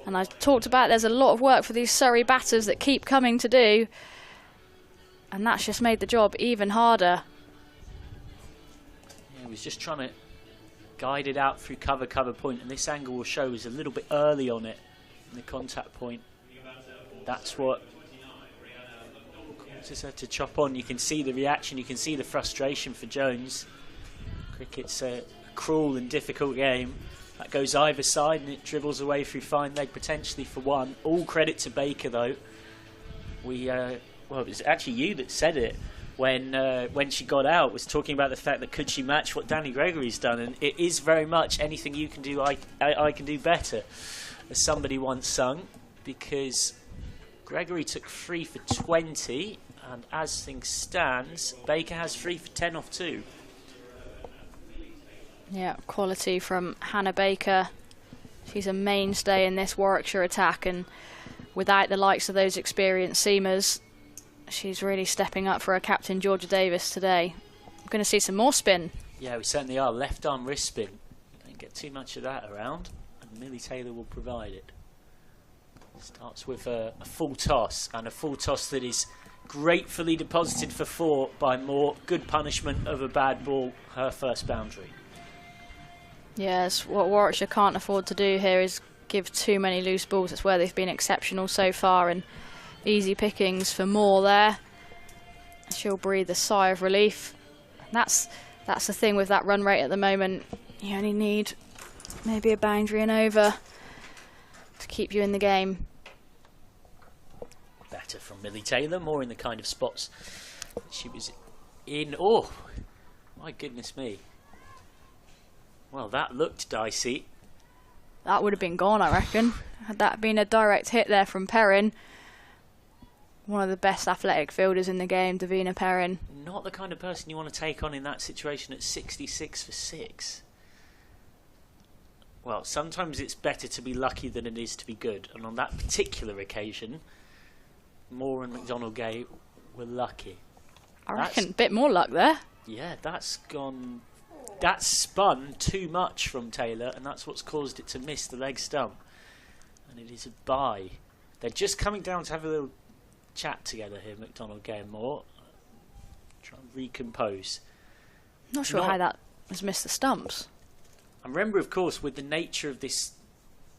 And I talked about there's a lot of work for these Surrey batters that keep coming to do. And that's just made the job even harder. Yeah, he was just trying to guide it out through cover point, and this angle will show is a little bit early on it, in the contact point. That's what causes her to chop on. You can see the reaction, you can see the frustration for Jones. Cricket's a cruel and difficult game. That goes either side and it dribbles away through fine leg potentially for 1. All credit to Baker though. Well, it was actually you that said it when she got out, was talking about the fact that could she match what Danny Gregory's done, and it is very much anything you can do I can do better, as somebody once sung, because Gregory took 3 for 20 and as things stands Baker has 3 for 10 off 2. Yeah, quality from Hannah Baker. She's a mainstay in this Warwickshire attack, and without the likes of those experienced seamers, she's really stepping up for her captain Georgia Davis today. We're going to see some more spin. Yeah, we certainly are. Left arm wrist spin. Don't get too much of that around, and Millie Taylor will provide it. Starts with a full toss, and a full toss that is gratefully deposited for 4 by Moore. Good punishment of a bad ball, her first boundary. Yes, what Warwickshire can't afford to do here is give too many loose balls. It's where they've been exceptional so far, and easy pickings for Moore there. She'll breathe a sigh of relief. And that's the thing with that run rate at the moment. You only need maybe a boundary and over to keep you in the game. Better from Millie Taylor, more in the kind of spots she was in. Oh, my goodness me. Well, that looked dicey. That would have been gone, I reckon. Had that been a direct hit there from Perrin. One of the best athletic fielders in the game, Davina Perrin. Not the kind of person you want to take on in that situation at 66 for 6. Well, sometimes it's better to be lucky than it is to be good. And on that particular occasion, Moore and McDonald-Gay were lucky. I reckon a bit more luck there. Yeah, that's gone... That's spun too much from Taylor, and that's what's caused it to miss the leg stump. And it is a bye. They're just coming down to have a little chat together here, McDonald-Gay and Moore. Try and recompose. Not sure how that has missed the stumps. And remember, of course, with the nature of this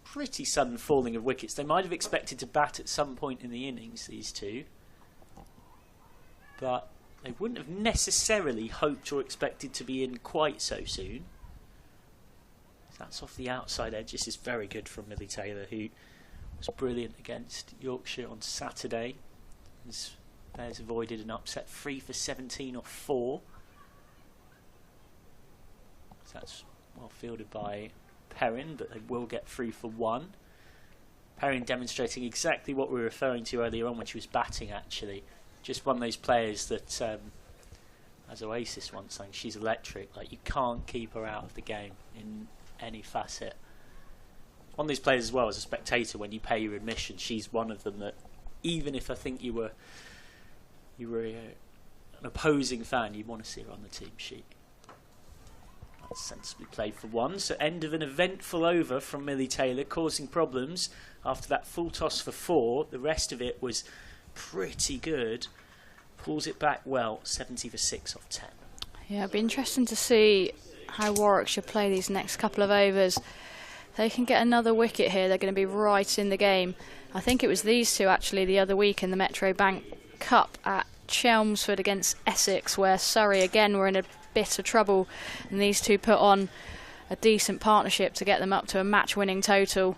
pretty sudden falling of wickets, they might have expected to bat at some point in the innings, these two. But they wouldn't have necessarily hoped or expected to be in quite so soon. That's off the outside edge. This is very good from Millie Taylor, who was brilliant against Yorkshire on Saturday. His players avoided an upset, 3 for 17 off 4. So that's well fielded by Perrin, but they will get 3 for 1. Perrin demonstrating exactly what we were referring to earlier on when she was batting, actually. Just one of those players that, as Oasis once sang, she's electric. Like, you can't keep her out of the game in any facet. One of those players as well, as a spectator, when you pay your admission, she's one of them that, even if I think you were an opposing fan, you'd want to see her on the team sheet. That's sensibly played for 1. So end of an eventful over from Millie Taylor, causing problems after that full toss for 4. The rest of it was pretty good. Pulls it back well, 70 for 6 off 10. Yeah, it'll be interesting to see how Warwickshire play these next couple of overs. They can get another wicket here, they're going to be right in the game. I think it was these two actually the other week in the Metro Bank Cup at Chelmsford against Essex, where Surrey again were in a bit of trouble, and these two put on a decent partnership to get them up to a match-winning total.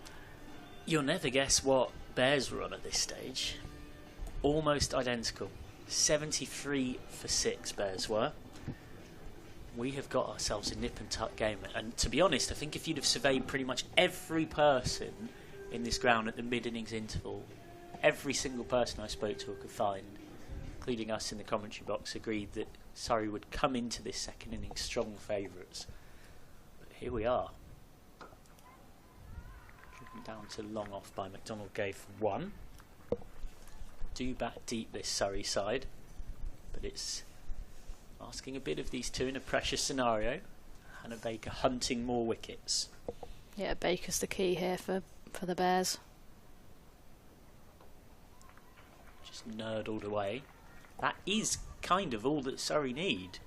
You'll never guess what Bears were on at this stage. Almost identical. 73 for 6 Bears were. We have got ourselves a nip and tuck game, and to be honest, I think if you'd have surveyed pretty much every person in this ground at the mid-innings interval, every single person I spoke to or could find, including us in the commentary box, agreed that Surrey would come into this second innings strong favourites. But here we are. Driven down to long off by McDonald-Gay for 1. Do bat deep this Surrey side, but it's asking a bit of these two in a pressure scenario. Hannah Baker hunting more wickets. Yeah, Baker's the key here for the Bears. Just nerdled away. That is kind of all that Surrey need.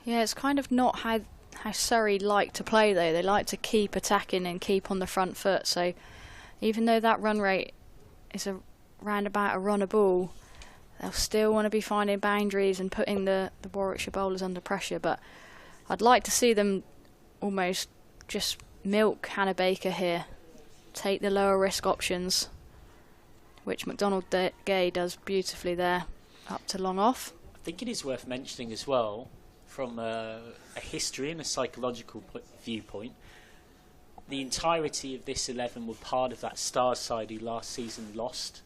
Yeah, it's kind of not how Surrey like to play though. They like to keep attacking and keep on the front foot, so even though that run rate is round about a run a ball, they'll still want to be finding boundaries and putting the Warwickshire bowlers under pressure. But I'd like to see them almost just milk Hannah Baker here, take the lower risk options, which McDonald-Gay does beautifully there, up to long off. I think it is worth mentioning as well, from a history and a psychological viewpoint, the entirety of this 11 were part of that Stars side who last season lost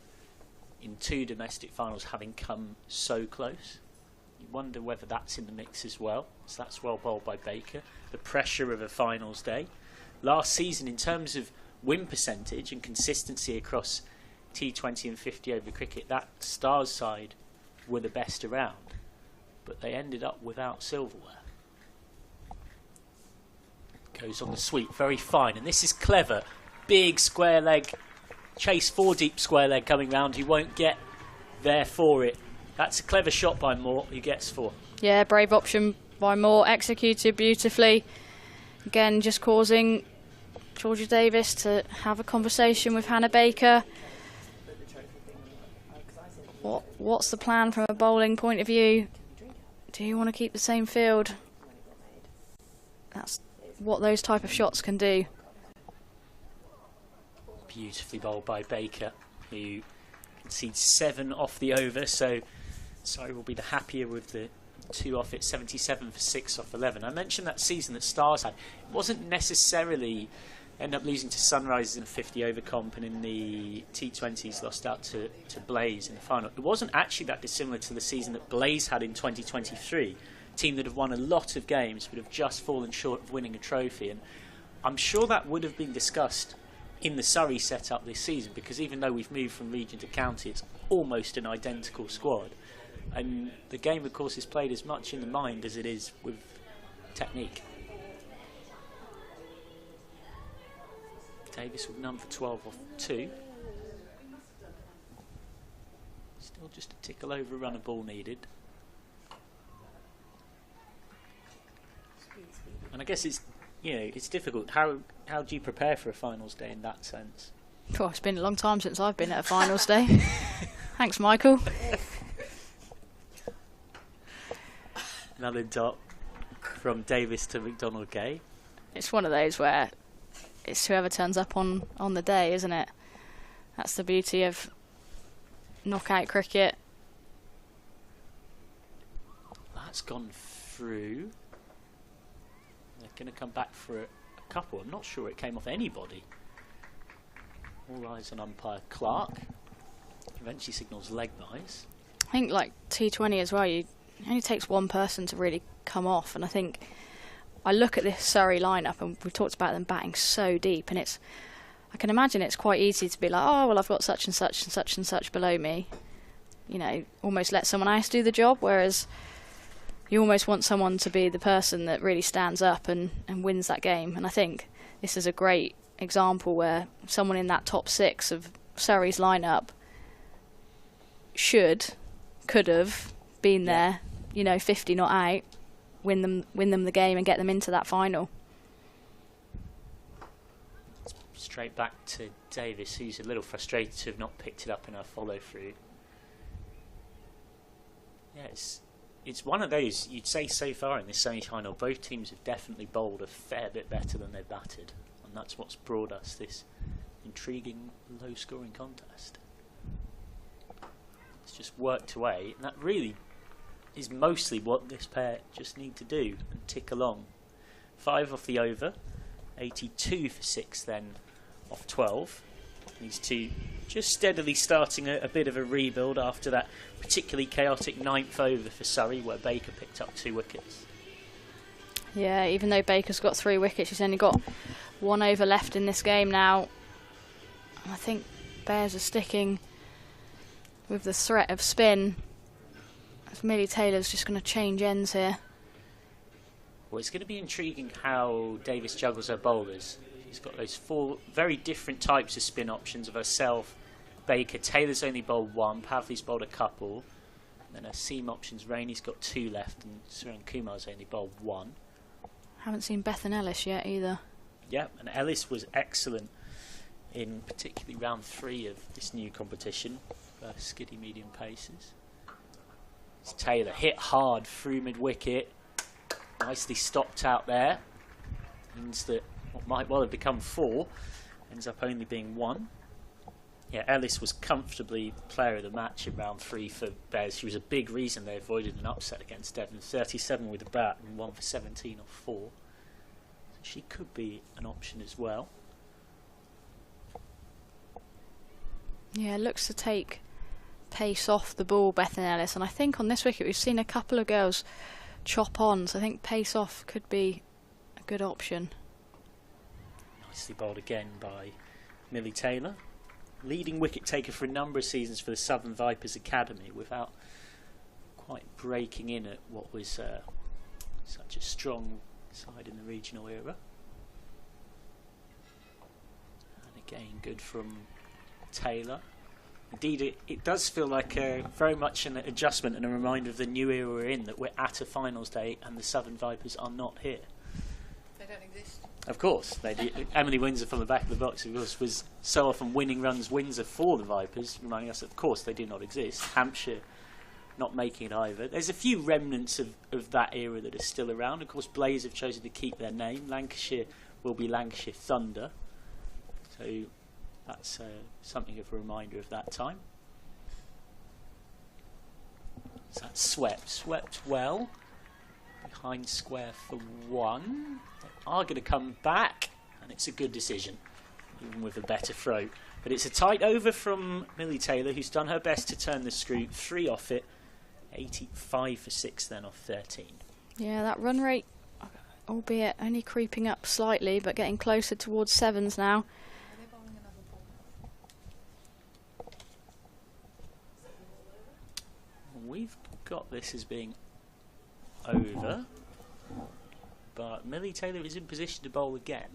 in 2 domestic finals, having come so close. You wonder whether that's in the mix as well. So that's well bowled by Baker. The pressure of a finals day. last season in terms of win percentage and consistency across T20 and 50 over cricket, that Stars side were the best around, but they ended up without silverware. Goes on the sweep, very fine, and this is clever. Big square leg, chase 4 deep square leg coming round, he won't get there for it. That's a clever shot by Moore, he gets 4. Yeah, brave option by Moore, executed beautifully. Again, just causing Georgia Davis to have a conversation with Hannah Baker. What's the plan from a bowling point of view? Do you want to keep the same field? That's what those type of shots can do. Beautifully bowled by Baker, who concedes 7 off the over, so Surrey will be the happier with the 2 off it, 77 for 6 off 11. I mentioned that season that Stars had. It wasn't necessarily end up losing to Sunrisers in a 50 over comp, and in the T20s lost out to Blaze in the final. It wasn't actually that dissimilar to the season that Blaze had in 2023, a team that have won a lot of games but have just fallen short of winning a trophy. And I'm sure that would have been discussed in the Surrey setup this season, because even though we've moved from region to county, it's almost an identical squad. And the game, of course, is played as much in the mind as it is with technique. Davis with none for 12 off 2. Still just a tickle over a run of ball needed. And I guess it's, you know, it's difficult. How do you prepare for a finals day in that sense? Oh, it's been a long time since I've been at a finals day. Thanks, Michael. Another dot from Davis to McDonald-Gay. It's one of those where it's whoever turns up on the day, isn't it? That's the beauty of knockout cricket. That's gone through. They're going to come back for a couple. I'm not sure it came off anybody. All eyes on umpire Clark. Eventually signals leg byes. I think like T20 as well, it only takes one person to really come off, and I think I look at this Surrey lineup, and we've talked about them batting so deep, and I can imagine it's quite easy to be like, oh well, I've got such and such and such and such below me, you know, almost let someone else do the job, whereas you almost want someone to be the person that really stands up and wins that game. And I think this is a great example where someone in that top 6 of Surrey's lineup could have been there, you know, 50 not out, win them the game and get them into that final. Straight back to Davis, who's a little frustrated to have not picked it up in her follow through. Yeah, it's one of those, you'd say so far in this semi-final, both teams have definitely bowled a fair bit better than they've batted, and that's what's brought us this intriguing low-scoring contest. It's just worked away, and that really is mostly what this pair just need to do and tick along. 5 off the over, 82 for 6 then off 12. These two just steadily starting a bit of a rebuild after that particularly chaotic 9th over for Surrey, where Baker picked up 2 wickets. Yeah, even though Baker's got 3 wickets, she's only got 1 over left in this game now. I think Bears are sticking with the threat of spin. Millie Taylor's just going to change ends here. Well, it's going to be intriguing how Davis juggles her bowlers. She's got those 4 very different types of spin options of herself. Baker, Taylor's only bowled 1, Pavley's bowled a couple. And then her seam options, Rainey's got 2 left, and Suren Kumar's only bowled 1. Haven't seen Bethan Ellis yet either. Yeah, and Ellis was excellent in particularly round 3 of this new competition. Skiddy medium paces. It's Taylor, hit hard through mid-wicket. Nicely stopped out there. Means that what might well have become 4 ends up only being 1. Yeah, Ellis was comfortably player of the match in round 3 for Bears. She was a big reason they avoided an upset against Devon. 37 with the bat and 1 for 17 off 4. So she could be an option as well. Yeah, looks to take pace off the ball, Bethan Ellis, and I think on this wicket we've seen a couple of girls chop on, so I think pace off could be a good option. Nicely bowled again by Millie Taylor. Leading wicket taker for a number of seasons for the Southern Vipers Academy without quite breaking in at what was such a strong side in the regional era. And again, good from Taylor. Indeed, it does feel like very much an adjustment and a reminder of the new era we're in, that we're at a finals day and the Southern Vipers are not here. They don't exist. Of course, they do. Emily Windsor from the back of the box, of course, was so often winning runs Windsor for the Vipers, reminding us that, of course, they do not exist. Hampshire not making it either. There's a few remnants of that era that are still around. Of course, Blaze have chosen to keep their name. Lancashire will be Lancashire Thunder. So that's something of a reminder of that time. So that's swept well. Behind square for 1. They are going to come back, and it's a good decision, even with a better throw. But it's a tight over from Millie Taylor, who's done her best to turn the screw. 3 off it, 85 for 6 then off 13. Yeah, that run rate, albeit only creeping up slightly, but getting closer towards 7s now. We've got this as being over, but Millie Taylor is in position to bowl again.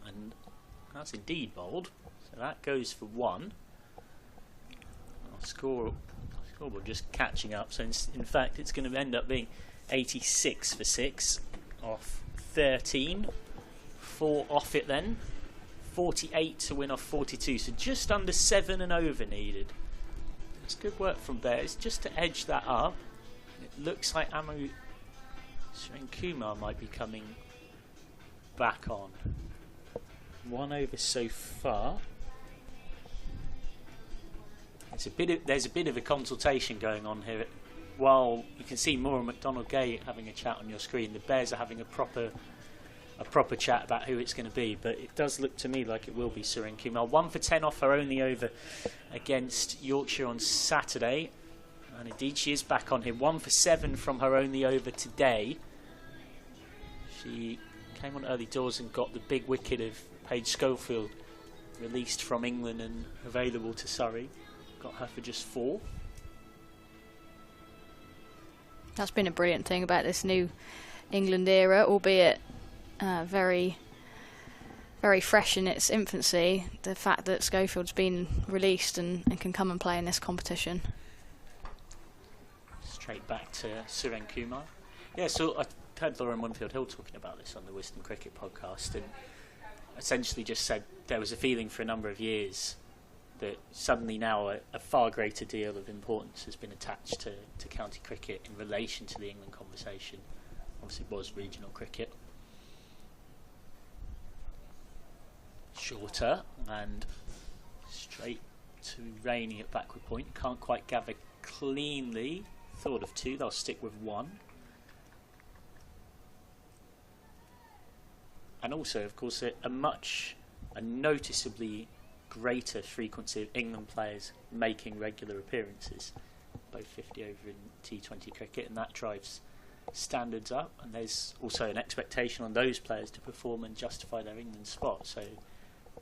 And that's indeed bowled, so that goes for 1. Our scoreboard just catching up, so in fact it's going to end up being 86 for 6 off 13. 4 off it then. 48 to win off 42, so just under 7 and over needed. It's good work from Bears just to edge that up. It looks like Amu Kumar might be coming back on. 1 over so far. There's a bit of a consultation going on here. While you can see Maura McDonald-Gay having a chat on your screen, the Bears are having a proper chat about who it's going to be, but it does look to me like it will be Surrey Kumar. 1 for 10 off her only over against Yorkshire on Saturday, and indeed she is back on here. 1 for 7 from her only over today. She came on early doors and got the big wicket of Paige Schofield, released from England and available to Surrey. Got her for just 4. That's been a brilliant thing about this new England era, albeit very, very fresh in its infancy. The fact that Schofield's been released and can come and play in this competition. Straight back to Surrey Kumar. Yeah, so I heard Lauren Winfield-Hill talking about this on the Wisdom Cricket podcast, and essentially just said there was a feeling for a number of years that suddenly now a far greater deal of importance has been attached to county cricket in relation to the England conversation. Obviously it was regional cricket. Shorter and straight to Rainey at backward point. Can't quite gather cleanly. Thought of 2, they'll stick with 1. And also, of course, a noticeably greater frequency of England players making regular appearances, both 50 over in T20 cricket, and that drives standards up, and there's also an expectation on those players to perform and justify their England spot, so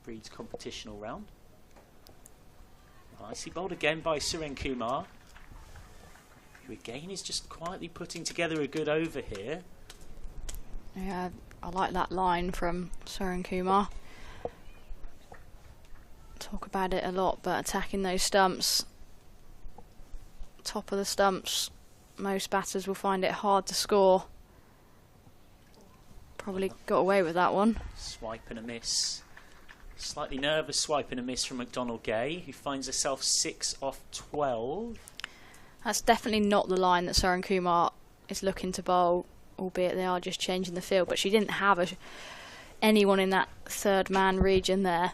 breeds competition all round. Nicely bowled again by Surrey Kumar, who again is just quietly putting together a good over here. Yeah, I like that line from Surrey Kumar. Talk about it a lot, but attacking those stumps, top of the stumps, most batters will find it hard to score. Probably got away with that one. Swipe and a miss. Slightly nervous swipe and a miss from McDonald-Gay, who finds herself 6 off 12. That's definitely not the line that Surrey Kumar is looking to bowl, albeit they are just changing the field. But she didn't have anyone in that third man region there.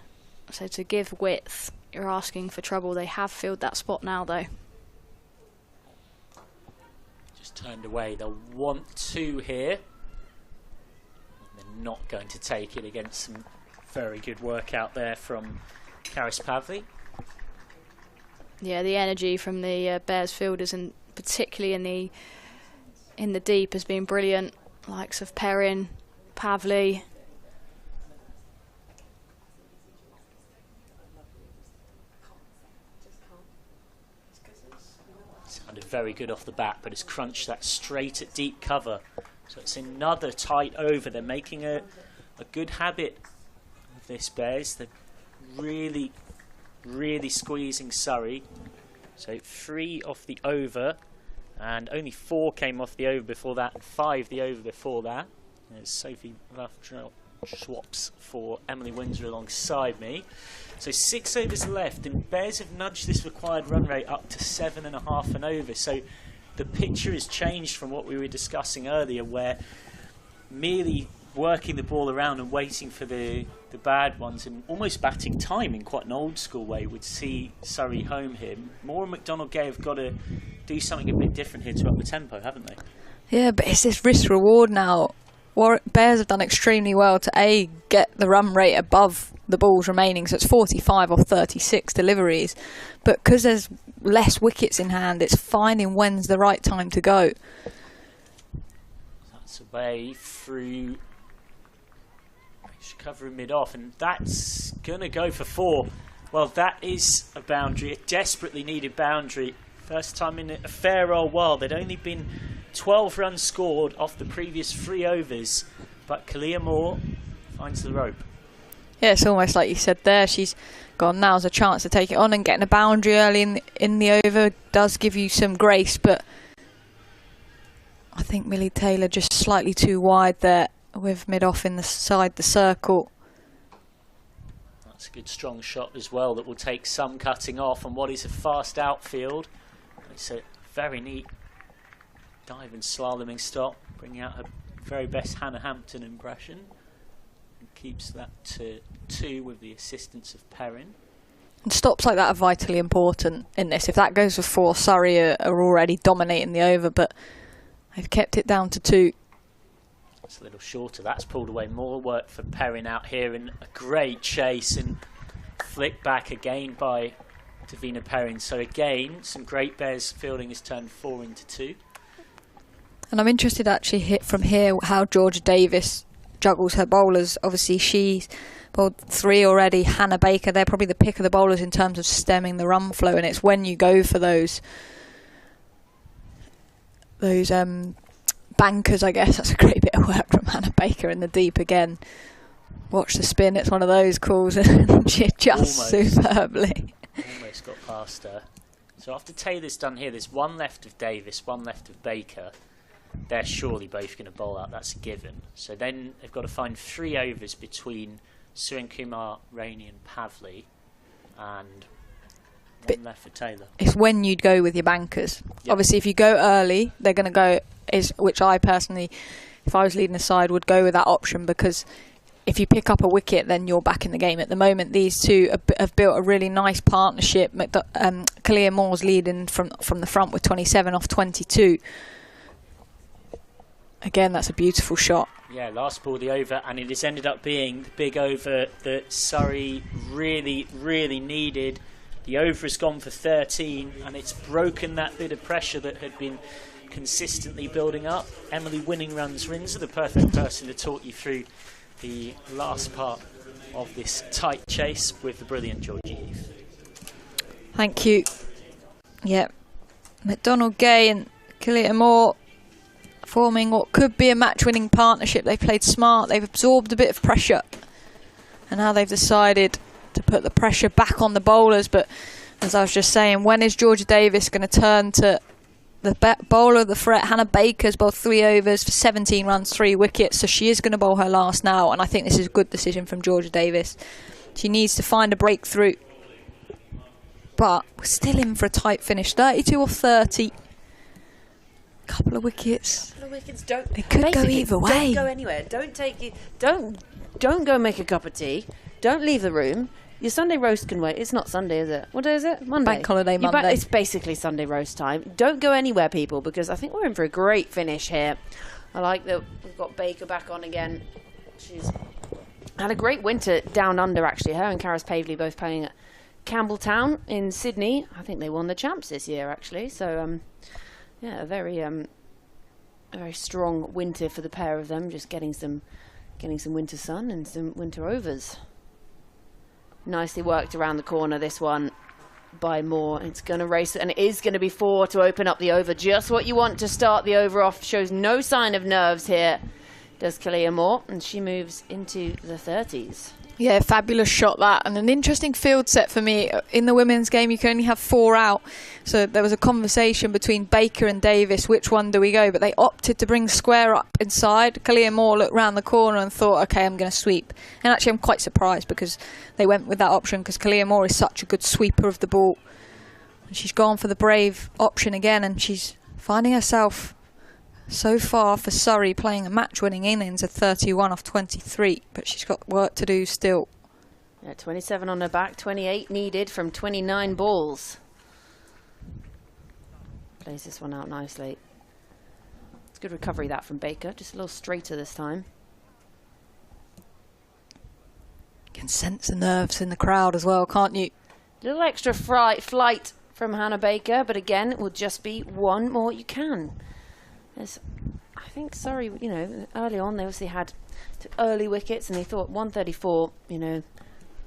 So to give width, you're asking for trouble. They have filled that spot now, though. Just turned away. They'll want 2 here. And they're not going to take it against some very good work out there from Karis Pavley. Yeah, the energy from the Bears fielders, and particularly in the in the deep has been brilliant. Likes of Perrin, Pavley. Sounded very good off the bat, but has crunched that straight at deep cover. So it's another tight over. They're making a good habit of this, Bears. They're really squeezing Surrey. So 3 off the over, and only 4 came off the over before that, and 5 the over before that. There's Sophie Laftrell swaps for Emily Windsor alongside me. So 6 overs left, and Bears have nudged this required run rate up to 7.5 and over. So the picture has changed from what we were discussing earlier, where merely working the ball around and waiting for the bad ones and almost batting time in quite an old school way would see Surrey home here. Moore and McDonald-Gay have got to do something a bit different here to up the tempo, haven't they? Yeah, but it's this risk reward now. Bears have done extremely well to get the run rate above the balls remaining, so it's 45 or 36 deliveries, but because there's less wickets in hand, it's finding when's the right time to go. That's away through, covering mid-off, and that's going to go for 4. Well, that is a boundary, a desperately needed boundary. First time in a fair old while. There'd only been 12 runs scored off the previous 3 overs, but Kalia Moore finds the rope. Yeah, it's almost like you said there. She's gone, now's a chance to take it on, and getting a boundary early in the over does give you some grace, but I think Millie Taylor just slightly too wide there with mid-off inside the circle. That's a good strong shot as well that will take some cutting off, and what is a fast outfield. It's a very neat dive and slaloming stop, bringing out her very best Hannah Hampton impression, and keeps that to 2 with the assistance of Perrin. And stops like that are vitally important in this. If that goes for 4, Surrey are already dominating the over, but they've kept it down to 2. It's a little shorter. That's pulled away. More work for Perrin out here, and a great chase and flick back again by Davina Perrin. So again, some great Bears fielding has turned 4 into 2. And I'm interested actually from here how Georgia Davis juggles her bowlers. Obviously she's bowled 3 already. Hannah Baker, they're probably the pick of the bowlers in terms of stemming the run flow, and it's when you go for those bankers, I guess. That's a great bit of work from Hannah Baker in the deep again. Watch the spin, it's one of those calls, and she adjusts superbly. Almost got past her. So after Taylor's done here, there's 1 left of Davis, 1 left of Baker. They're surely both going to bowl out, that's a given. So then they've got to find 3 overs between Suren Kumar, Rainey and Pavley, and 1 left for Taylor. It's when you'd go with your bankers. Yep. Obviously if you go early, they're going to go, which I personally, if I was leading the side, would go with that option, because if you pick up a wicket, then you're back in the game. At the moment, these two have built a really nice partnership. Kalia Moore's leading from the front with 27 off 22. Again, that's a beautiful shot. Yeah, last ball the over, and it has ended up being the big over that Surrey really, really needed. The over has gone for 13, and it's broken that bit of pressure that had been consistently building up. Emily Windsor, the perfect person to talk you through the last part of this tight chase with the brilliant Georgie Heath. Thank you. Yep. McDonald-Gay and Kalia Moore forming what could be a match-winning partnership. They've played smart, they've absorbed a bit of pressure, and now they've decided to put the pressure back on the bowlers. But as I was just saying, when is Georgia Davis going to turn to the bowler of the threat? Hannah Baker's bowled 3 overs for 17 runs, 3 wickets, so she is going to bowl her last now, and I think this is a good decision from Georgia Davis. She needs to find a breakthrough, but we're still in for a tight finish. 32 or 30. Couple of wickets. It could go either way. Don't go anywhere. Don't take it. Don't go make a cup of tea. Don't leave the room. Your Sunday roast can wait. It's not Sunday, is it? What day is it? Monday. Bank holiday Monday. It's basically Sunday roast time. Don't go anywhere, people, because I think we're in for a great finish here. I like that we've got Baker back on again. She's had a great winter down under, actually. Her and Karis Pavley both playing at Campbelltown in Sydney. I think they won the champs this year, actually. So, yeah, a a very strong winter for the pair of them, just getting some winter sun and some winter overs. Nicely worked around the corner, this one by Moore. It's going to race, and it is going to be 4 to open up the over. Just what you want to start the over off. Shows no sign of nerves here, does Kalia Moore, and she moves into the 30s. Yeah, fabulous shot that, and an interesting field set for me. In the women's game, you can only have 4 out, so there was a conversation between Baker and Davis, which one do we go, but they opted to bring square up inside. Kalia Moore looked round the corner and thought, okay, I'm going to sweep, and actually I'm quite surprised because they went with that option, because Kalia Moore is such a good sweeper of the ball, and she's gone for the brave option again, and she's finding herself so far for Surrey playing a match-winning innings of 31 off 23, but she's got work to do still. Yeah, 27 on her back, 28 needed from 29 balls. Plays this one out nicely. It's good recovery that from Baker, just a little straighter this time. You can sense the nerves in the crowd as well, can't you? A little extra flight from Hannah Baker, but again, it will just be one more you can. I think Surrey, you know, early on they obviously had early wickets and they thought 134, you know,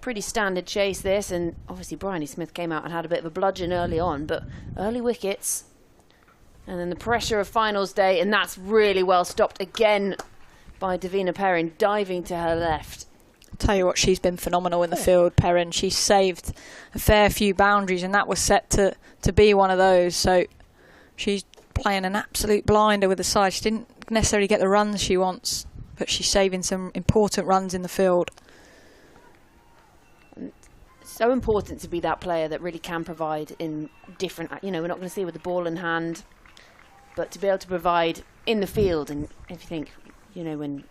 pretty standard chase this, and obviously Bryony Smith came out and had a bit of a bludgeon early on, but early wickets and then the pressure of finals day, and that's really well stopped again by Davina Perrin diving to her left. I'll tell you what, she's been phenomenal in the field, Perrin. She's saved a fair few boundaries, and that was set to be one of those, so she's playing an absolute blinder with the side. She didn't necessarily get the runs she wants, but she's saving some important runs in the field. So important to be that player that really can provide in different, you know, we're not going to see it with the ball in hand, but to be able to provide in the field. And if you think, you know, when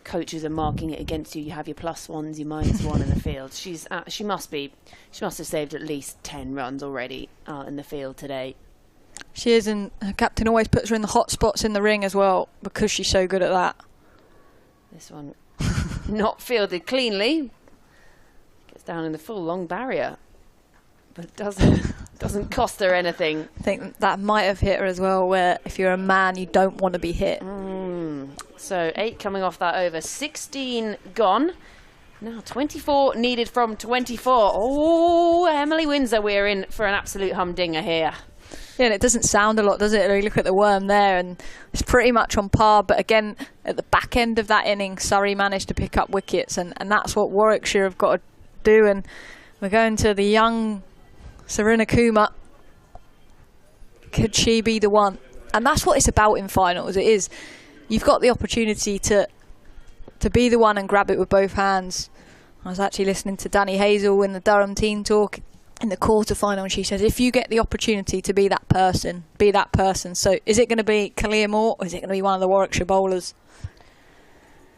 coaches are marking it against you, you have your +1s, your -1 in the field. She must have saved at least 10 runs already out in the field today. She is, and her captain always puts her in the hot spots in the ring as well, because she's so good at that. This one not fielded cleanly. Gets down in the full long barrier, but doesn't cost her anything. I think that might have hit her as well, where if you're a man, you don't want to be hit. So 8 coming off that over, 16 gone. Now 24 needed from 24. Oh, Emily Windsor, we're in for an absolute humdinger here. Yeah, and it doesn't sound a lot, does it? You look at the worm there, and it's pretty much on par. But again, at the back end of that inning, Surrey managed to pick up wickets, and that's what Warwickshire have got to do. And we're going to the young Serena Kuma. Could she be the one? And that's what it's about in finals. It is. You've got the opportunity to be the one and grab it with both hands. I was actually listening to Danny Hazel in the Durham team talk in the quarter-final, and she says, if you get the opportunity to be that person, be that person. So is it going to be Kalia Moore, or is it going to be one of the Warwickshire bowlers?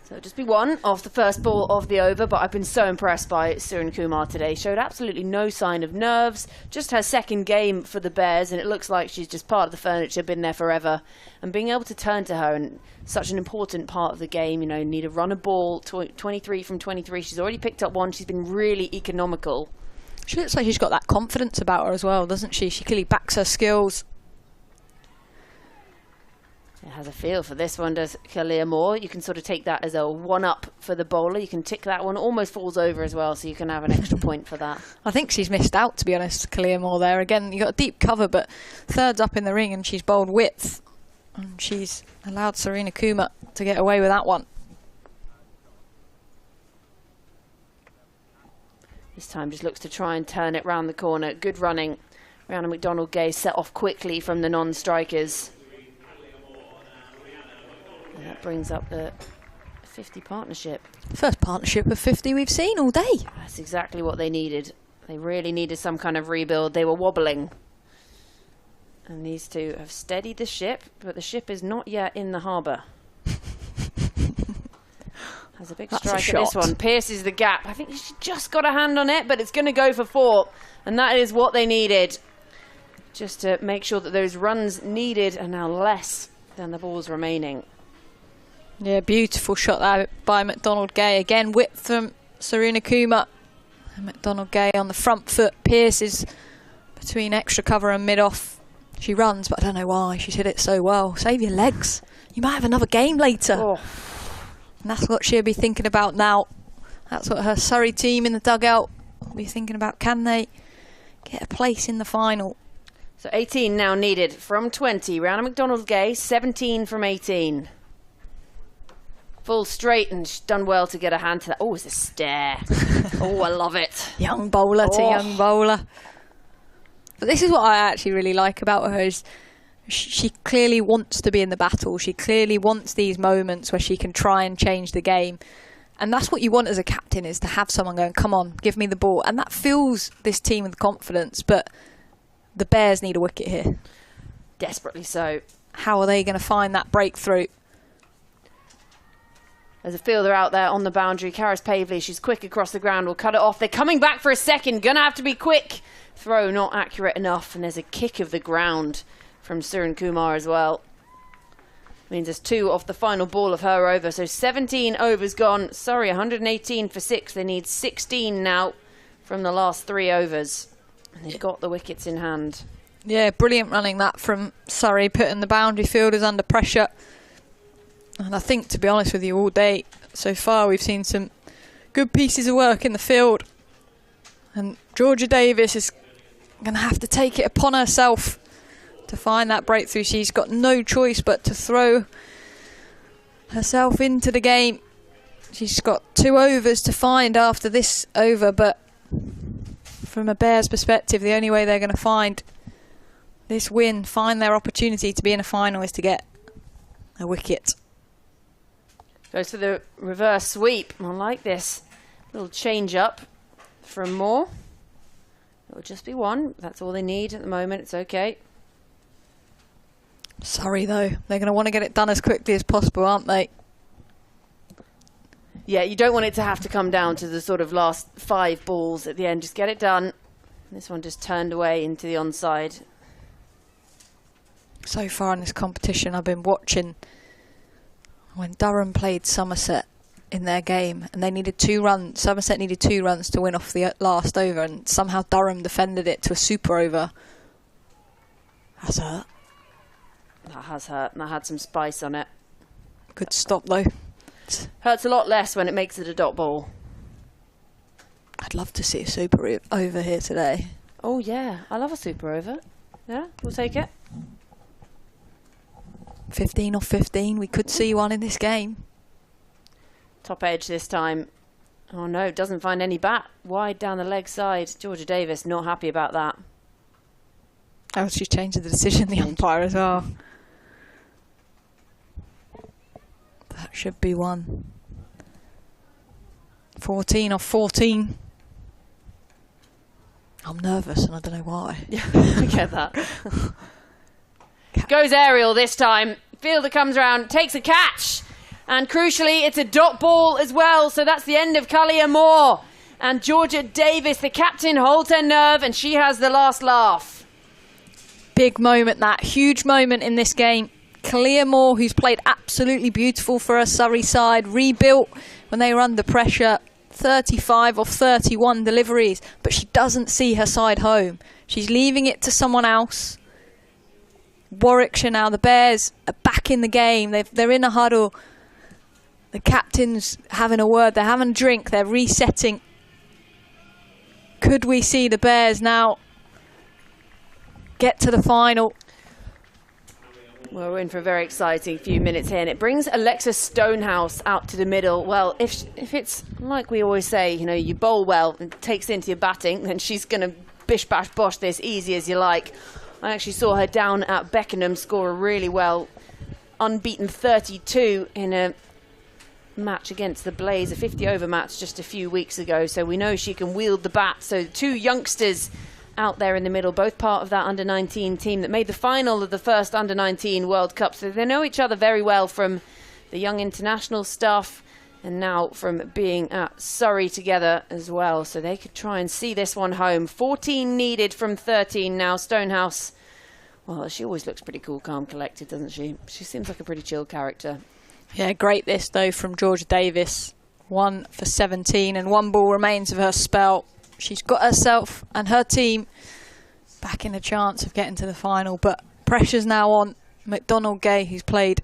So just be one off the first ball of the over, but I've been so impressed by Surrey Kumar today. Showed absolutely no sign of nerves, just her second game for the Bears, and it looks like she's just part of the furniture, been there forever. And being able to turn to her, and such an important part of the game, you know, need a run a ball, 23 from 23. She's already picked up one. She's been really economical. She looks like she's got that confidence about her as well, doesn't she? She clearly backs her skills. It has a feel for this one, does Kalia Moore. You can sort of take that as a one-up for the bowler. You can tick that one, almost falls over as well, so you can have an extra point for that. I think she's missed out, to be honest, Kalia Moore there. Again, you got a deep cover, but third's up in the ring, and she's bowled width. And she's allowed Serena Kuma to get away with that one. This time just looks to try and turn it round the corner. Good running. Rihanna McDonald-Gay set off quickly from the non-strikers. And that brings up the 50 partnership. First partnership of 50 we've seen all day. That's exactly what they needed. They really needed some kind of rebuild. They were wobbling. And these two have steadied the ship, but the ship is not yet in the harbour. Has a big strike at this one. Pierces the gap. I think she just got a hand on it, but it's going to go for 4. And that is what they needed. Just to make sure that those runs needed are now less than the balls remaining. Yeah, beautiful shot there by McDonald-Gay. Again, width from Serena Kuma. And McDonald-Gay on the front foot. Pierces between extra cover and mid-off. She runs, but I don't know why. She's hit it so well. Save your legs. you might have another game later. Oh. And that's what she'll be thinking about now. That's what her Surrey team in the dugout will be thinking about. Can they get a place in the final? So 18 now needed from 20. Rihanna McDonald-Gay, 17 from 18. Full straight, and she's done well to get a hand to that. Oh, it's a stare. Oh, I love it. Young bowler to young bowler. But this is what I actually really like about her, is she clearly wants to be in the battle. She clearly wants these moments where she can try and change the game. And that's what you want as a captain, is to have someone going, come on, give me the ball. And that fills this team with confidence. But the Bears need a wicket here. Desperately so. How are they going to find that breakthrough? There's a fielder out there on the boundary. Karis Pavley, she's quick across the ground, will cut it off. They're coming back for a second. Gonna have to be quick. Throw not accurate enough. And there's a kick of the ground from Suren Kumar as well. Means there's 2 off the final ball of her over. So 17 overs gone. Sorry, 118 for 6. They need 16 now from the last 3 overs. And they've got the wickets in hand. Yeah, brilliant running that from Surrey, putting the boundary fielders under pressure. And I think, to be honest with you, all day so far we've seen some good pieces of work in the field. And Georgia Davis is going to have to take it upon herself to find that breakthrough. She's got no choice but to throw herself into the game. She's got 2 overs to find after this over, but from a Bears perspective, the only way they're going to find this win, find their opportunity to be in a final, is to get a wicket. Goes for the reverse sweep. I like this. Little change up from Moore. It will just be 1. That's all they need at the moment. It's okay. Sorry, though. They're going to want to get it done as quickly as possible, aren't they? Yeah, you don't want it to have to come down to the sort of last 5 balls at the end. Just get it done. This one just turned away into the onside. So far in this competition, I've been watching when Durham played Somerset in their game, and they needed 2 runs. Somerset needed 2 runs to win off the last over, and somehow Durham defended it to a super over. That's hurt. That has hurt, and that had some spice on it. Good stop, though. Hurts a lot less when it makes it a dot ball. I'd love to see a super over here today. Oh, yeah. I love a super over. Yeah, we'll take it. 15 off 15. We could see one in this game. Top edge this time. Oh, no. Doesn't find any bat. Wide down the leg side. Georgia Davis not happy about that. Oh, she's changed the decision, the umpire as well. That should be 1. 14 off 14. I'm nervous and I don't know why. Yeah, I get that. Goes aerial this time. Fielder comes around, takes a catch. And crucially, it's a dot ball as well. So that's the end of Kalia Moore. And Georgia Davis, the captain, holds her nerve and she has the last laugh. Big moment, that. Huge moment in this game. Kalia Moore, who's played absolutely beautiful for her Surrey side, rebuilt when they were under pressure. 35 off 31 deliveries, but she doesn't see her side home. She's leaving it to someone else. Warwickshire now, the Bears are back in the game. They're in a huddle. The captain's having a word. They're having a drink. They're resetting. Could we see the Bears now get to the final? Well, we're in for a very exciting few minutes here, and it brings Alexa Stonehouse out to the middle. Well, if it's like we always say, you know, you bowl well and takes into your batting, then she's going to bish bash bosh this easy as you like. I actually saw her down at Beckenham score a really well, unbeaten 32 in a match against the Blaze, a 50-over match just a few weeks ago. So we know she can wield the bat. So 2 youngsters out there in the middle, both part of that under-19 team that made the final of the first under-19 World Cup. So they know each other very well from the young international stuff and now from being at Surrey together as well. So they could try and see this one home. 14 needed from 13 now. Stonehouse, well, she always looks pretty cool, calm, collected, doesn't she? She seems like a pretty chill character. Yeah, great this, though, from Georgia Davis. 1 for 17 and 1 ball remains of her spell. She's got herself and her team back in a chance of getting to the final, but pressure's now on McDonald-Gay, who's played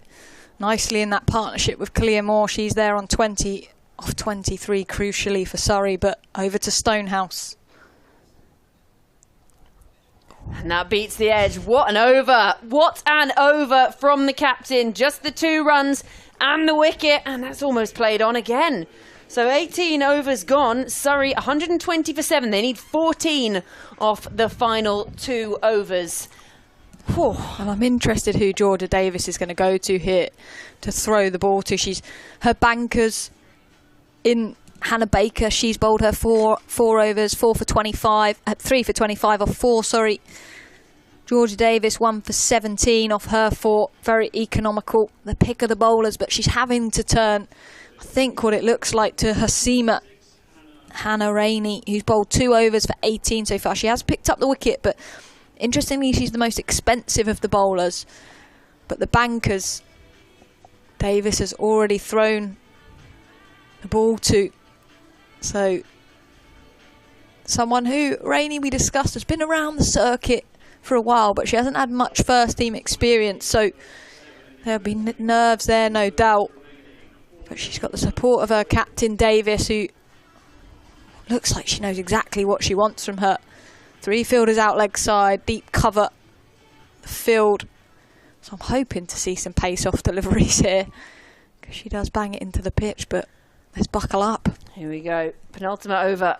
nicely in that partnership with Clea Moore. She's there on 20 off 23, crucially for Surrey, but over to Stonehouse. And that beats the edge. What an over. What an over from the captain. Just the 2 runs and the wicket, and that's almost played on again. So 18 overs gone. Surrey 120 for 7. They need 14 off the final 2 overs. Whew. And I'm interested who Georgia Davis is going to go to here to throw the ball to. Her bankers in Hannah Baker. She's bowled her four overs, 3 for 25 off 4, sorry. Georgia Davis 1 for 17 off her 4. Very economical, the pick of the bowlers, but she's having to turn, I think, what it looks like to her seamer, Hannah Rainey, who's bowled 2 overs for 18 so far. She has picked up the wicket, but interestingly, she's the most expensive of the bowlers. But the bankers, Davis has already thrown the ball to. So, someone who, Rainey, we discussed, has been around the circuit for a while, but she hasn't had much first team experience. So, there'll be nerves there, no doubt. But she's got the support of her captain, Davis, who looks like she knows exactly what she wants from her. 3 fielders out leg side, deep cover the field. So I'm hoping to see some pace off deliveries here, because she does bang it into the pitch, but let's buckle up. Here we go, penultimate over.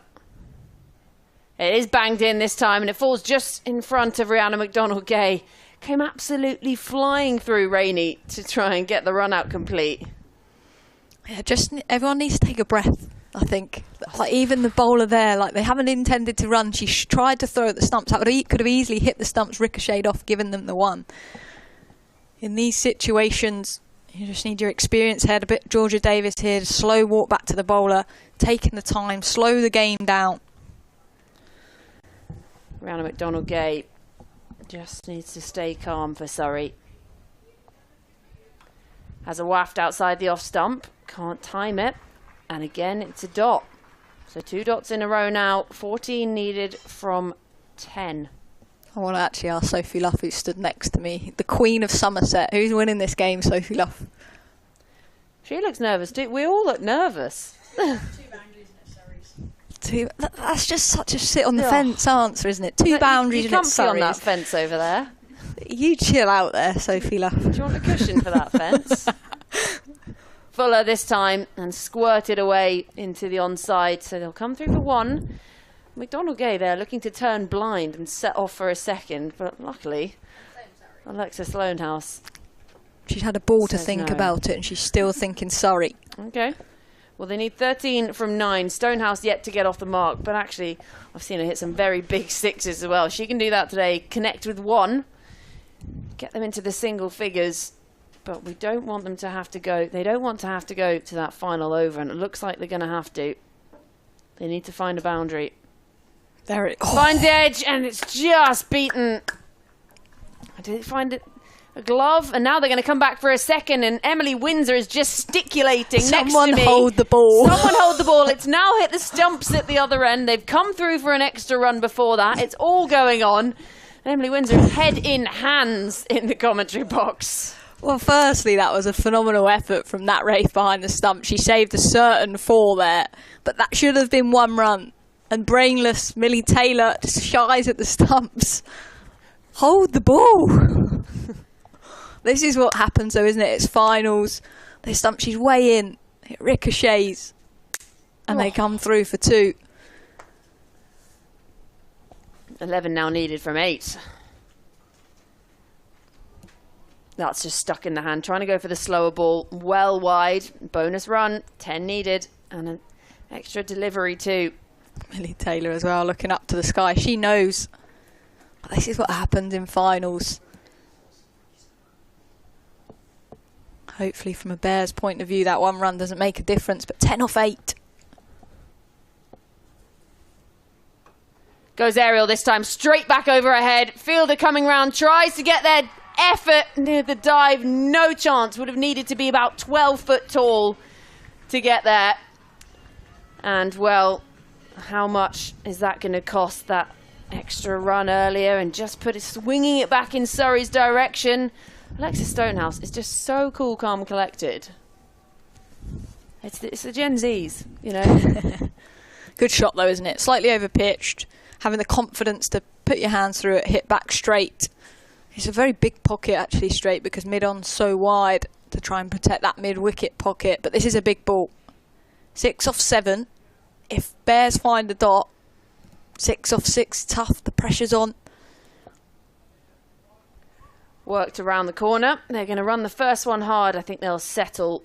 It is banged in this time, and it falls just in front of Rihanna McDonald-Gay. Came absolutely flying through Rainey to try and get the run out complete. Yeah, just everyone needs to take a breath, I think. Like, even the bowler there, like, they haven't intended to run. She tried to throw at the stumps. That could have easily hit the stumps, ricocheted off, given them the 1. In these situations, you just need your experience head a bit. Georgia Davis here, slow walk back to the bowler, taking the time, slow the game down. Rihanna McDonald-Gay just needs to stay calm for Surrey. Has a waft outside the off stump, can't time it, and again it's a dot. So 2 dots in a row now, 14 needed from 10. I want to actually ask Sophie Luff, who stood next to me, the Queen of Somerset. Who's winning this game, Sophie Luff? She looks nervous. We all look nervous. 2 boundaries. That's just such a sit on the fence answer, isn't it? 2 boundaries and it's Surrey's. On that fence over there. You chill out there, Sophie Luff. Do you want a cushion for that fence? Fuller this time and squirted away into the onside, so they'll come through for 1. McDonald-Gay there looking to turn blind and set off for a second, but luckily Alexa Sloanhouse, she's had a ball to think about it, and she's still thinking Surrey. Okay. Well, they need 13 from 9. Stonehouse yet to get off the mark, but actually I've seen her hit some very big 6s as well. She can do that today. Connect with 1, get them into the single figures, but we don't want them to have to go. They don't want to have to go to that final over, and it looks like they're going to have to. They need to find a boundary. There it finds the edge, and it's just beaten. Did it find it? A glove, and now they're going to come back for a second, and Emily Windsor is gesticulating next to me. Someone hold the ball. Someone hold the ball. It's now hit the stumps at the other end. They've come through for an extra run before that. It's all going on. Emily Windsor is head in hands in the commentary box. Well, firstly, that was a phenomenal effort from that Wraith behind the stump. She saved a certain 4 there, but that should have been 1 run. And brainless Millie Taylor just shies at the stumps. Hold the ball. This is what happens though, isn't it? It's finals. They stump, she's way in. It ricochets. And they come through for 2. 11 now needed from 8. That's just stuck in the hand. Trying to go for the slower ball. Well wide. Bonus run. 10 needed. And an extra delivery too. Millie Taylor as well, looking up to the sky. She knows this is what happens in finals. Hopefully from a Bears point of view that 1 run doesn't make a difference, but 10 off 8. Goes aerial this time, straight back over her head. Fielder coming round, tries to get their effort near the dive. No chance, would have needed to be about 12 foot tall to get there. And well, how much is that going to cost, that extra run earlier, and just swinging it back in Surrey's direction. Alexis Stonehouse is just so cool, calm, collected. It's the Gen Zs, you know. Good shot though, isn't it? Slightly over-pitched, having the confidence to put your hands through it, hit back straight. It's a very big pocket actually straight because mid-on's so wide to try and protect that mid-wicket pocket. But this is a big ball. 6 off 7. If Bears find the dot, 6 off 6, tough, the pressure's on. Worked around the corner. They're going to run the first one hard. I think they'll settle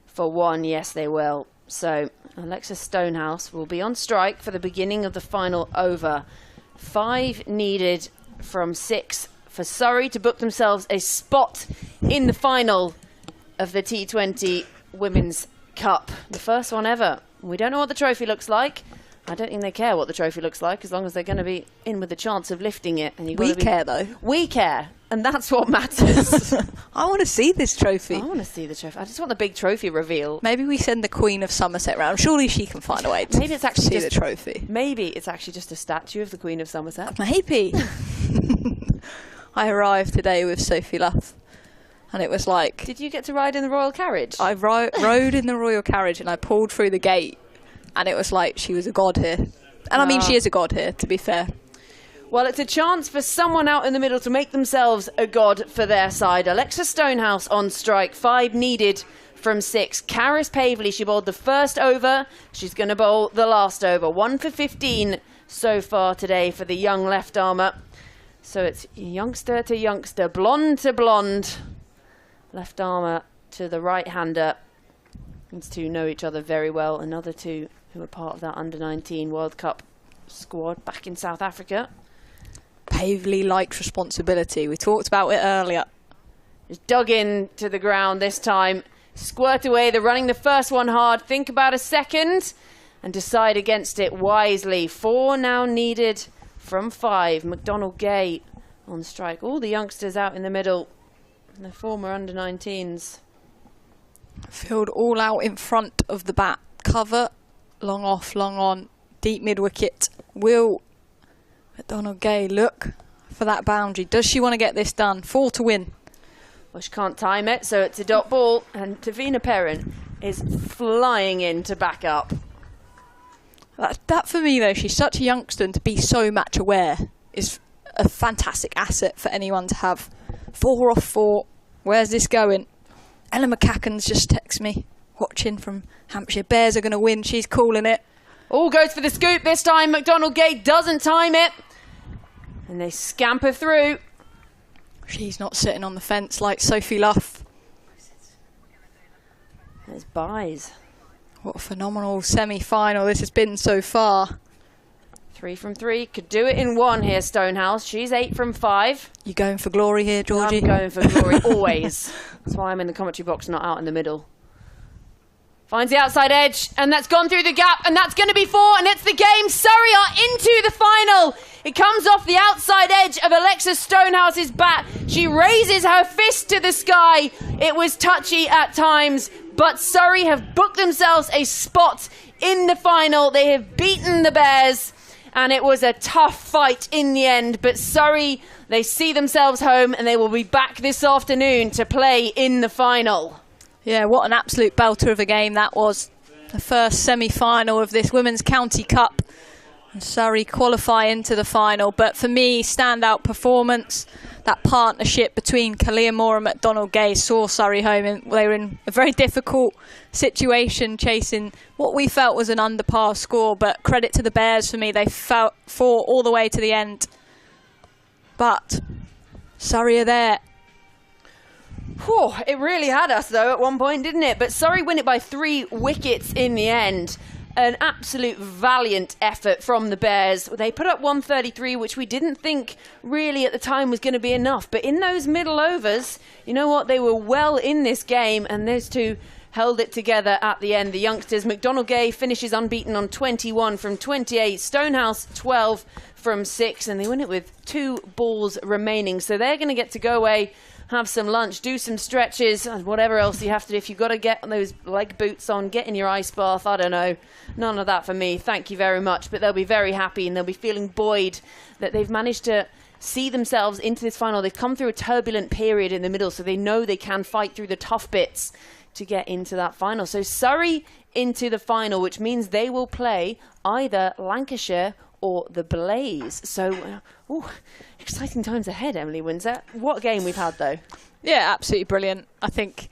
for 1. Yes, they will. So Alexis Stonehouse will be on strike for the beginning of the final over. 5 needed from 6 for Surrey to book themselves a spot in the final of the T20 Women's Cup. The first one ever. We don't know what the trophy looks like. I don't think they care what the trophy looks like as long as they're going to be in with a chance of lifting it. And We care though. We care. And that's what matters. I want to see this trophy. I want to see the trophy. I just want the big trophy reveal. Maybe we send the Queen of Somerset round. Surely she can find a way to Maybe it's actually see just the trophy. Maybe it's actually just a statue of the Queen of Somerset. Maybe. I arrived today with Sophie Luff. And it was like... Did you get to ride in the royal carriage? I rode in the royal carriage and I pulled through the gate. And it was like she was a god here. And I mean, she is a god here, to be fair. Well, it's a chance for someone out in the middle to make themselves a god for their side. Alexis Stonehouse on strike. 5 needed from 6. Caris Pavley, she bowled the first over. She's going to bowl the last over. 1 for 15 so far today for the young left armour. So it's youngster to youngster, blonde to blonde. Left armour to the right-hander. These two know each other very well. Another two who are part of that under-19 World Cup squad back in South Africa. Pavley likes responsibility. We talked about it earlier. Just dug in to the ground this time. Squirt away. They're running the first one hard. Think about a second and decide against it wisely. 4 now needed from 5. McDonald Gay on strike. All the youngsters out in the middle. And the former under-19s. Field all out in front of the bat. Cover, long off, long on, deep mid-wicket. Will McDonald Gay look for that boundary? Does she want to get this done? 4 to win. Well, she can't time it, so it's a dot ball. And Tavina Perrin is flying in to back up. That for me, though, she's such a youngster, and to be so match aware is a fantastic asset for anyone to have. 4 off 4. Where's this going? Ella McCacken's just texted me, watching from Hampshire. Bears are going to win. She's calling it. All goes for the scoop this time. McDonald Gay doesn't time it. And they scamper through. She's not sitting on the fence like Sophie Luff. There's buys. What a phenomenal semi-final this has been so far. 3 from 3. Could do it in 1 here, Stonehouse. She's 8 from 5. You going for glory here, Georgie? I'm going for glory, always. That's why I'm in the commentary box, not out in the middle. Finds the outside edge, and that's gone through the gap, and that's going to be 4, and it's the game. Surrey are into the final. It comes off the outside edge of Alexis Stonehouse's bat. She raises her fist to the sky. It was touchy at times, but Surrey have booked themselves a spot in the final. They have beaten the Bears. And it was a tough fight in the end. But Surrey, they see themselves home and they will be back this afternoon to play in the final. Yeah, what an absolute belter of a game that was. The first semi-final of this Women's County Cup. And Surrey qualify into the final. But for me, standout performance. That partnership between Kalia Moore and McDonald Gay saw Surrey home. And they were in a very difficult situation chasing what we felt was an under par score, but credit to the Bears for me, they fought all the way to the end. But Surrey are there. Whew, it really had us though at one point, didn't it? But Surrey win it by 3 wickets in the end. An absolute valiant effort from the Bears. They put up 133, which we didn't think really at the time was going to be enough. But in those middle overs, you know what? They were well in this game, and those two held it together at the end. The youngsters, McDonald Gay finishes unbeaten on 21 from 28. Stonehouse 12 from 6, and they win it with 2 balls remaining. So they're going to get to go away, have some lunch, do some stretches, and whatever else you have to do. If you've got to get those leg boots on, get in your ice bath, I don't know. None of that for me. Thank you very much. But they'll be very happy, and they'll be feeling buoyed that they've managed to see themselves into this final. They've come through a turbulent period in the middle, so they know they can fight through the tough bits to get into that final. So Surrey into the final, which means they will play either Lancashire or the Blaze. So, exciting times ahead, Emily Windsor. What a game we've had, though. Yeah, absolutely brilliant. I think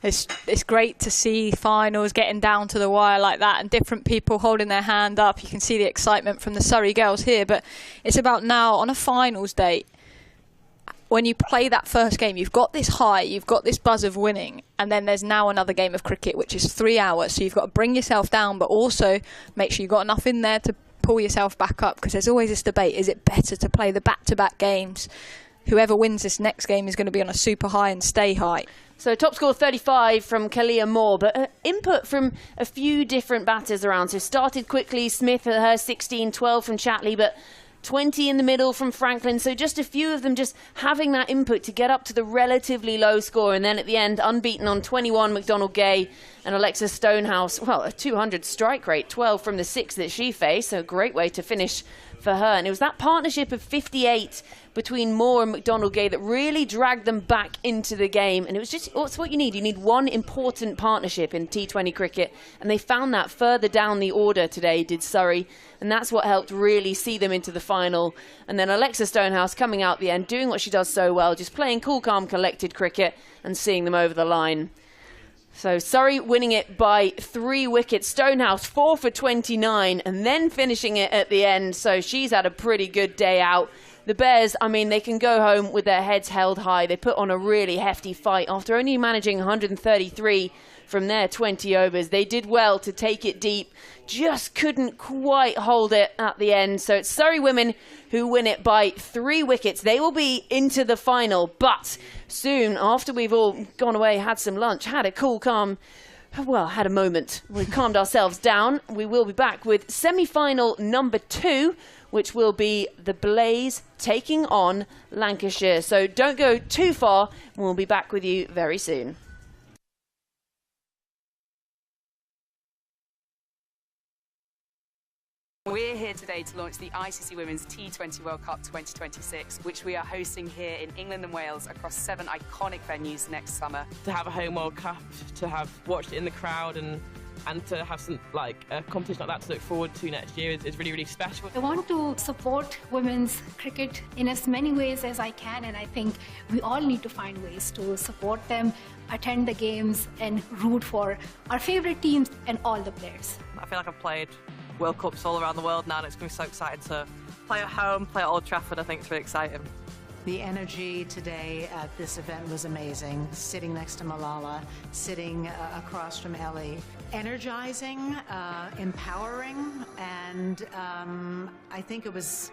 it's great to see finals getting down to the wire like that and different people holding their hand up. You can see the excitement from the Surrey girls here, but it's about now on a finals day. When you play that first game, you've got this high, you've got this buzz of winning, and then there's now another game of cricket, which is 3 hours. So you've got to bring yourself down, but also make sure you've got enough in there to pull yourself back up, because there's always this debate. Is it better to play the back-to-back games? Whoever wins this next game is going to be on a super high and stay high. So top score 35 from Kalia Moore, but input from a few different batters around. So started quickly, Smith at her 16, 12 from Chatley, but 20 in the middle from Franklin. So just a few of them just having that input to get up to the relatively low score. And then at the end, unbeaten on 21, McDonald Gay and Alexa Stonehouse. Well, a 200 strike rate, 12 from the 6 that she faced. So a great way to finish for her. And it was that partnership of 58 between Moore and McDonald Gay that really dragged them back into the game. And it was just, it's what you need. You need one important partnership in T20 cricket. And they found that further down the order today, did Surrey. And that's what helped really see them into the final. And then Alexa Stonehouse coming out the end, doing what she does so well, just playing cool, calm, collected cricket and seeing them over the line. So Surrey winning it by 3 wickets. Stonehouse 4 for 29 and then finishing it at the end. So she's had a pretty good day out. The Bears, I mean, they can go home with their heads held high. They put on a really hefty fight after only managing 133 from their 20 overs. They did well to take it deep, just couldn't quite hold it at the end. So it's Surrey women who win it by 3 wickets. They will be into the final, but soon, after we've all gone away, had some lunch, had a cool, calm, well, had a moment. We've calmed ourselves down. We will be back with semi-final number 2, which will be the Blaze taking on Lancashire. So don't go too far. We'll be back with you very soon. We're here today to launch the ICC Women's T20 World Cup 2026, which we are hosting here in England and Wales across 7 iconic venues next summer. To have a home World Cup, to have watched it in the crowd and to have some a competition like that to look forward to next year is really, really special. I want to support women's cricket in as many ways as I can, and I think we all need to find ways to support them, attend the games and root for our favourite teams and all the players. I feel like I've played World Cups all around the world now, and it's going to be so exciting to play at home, play at Old Trafford. I think it's really exciting. The energy today at this event was amazing. Sitting next to Malala, sitting across from Ellie. Energizing, empowering, and I think it was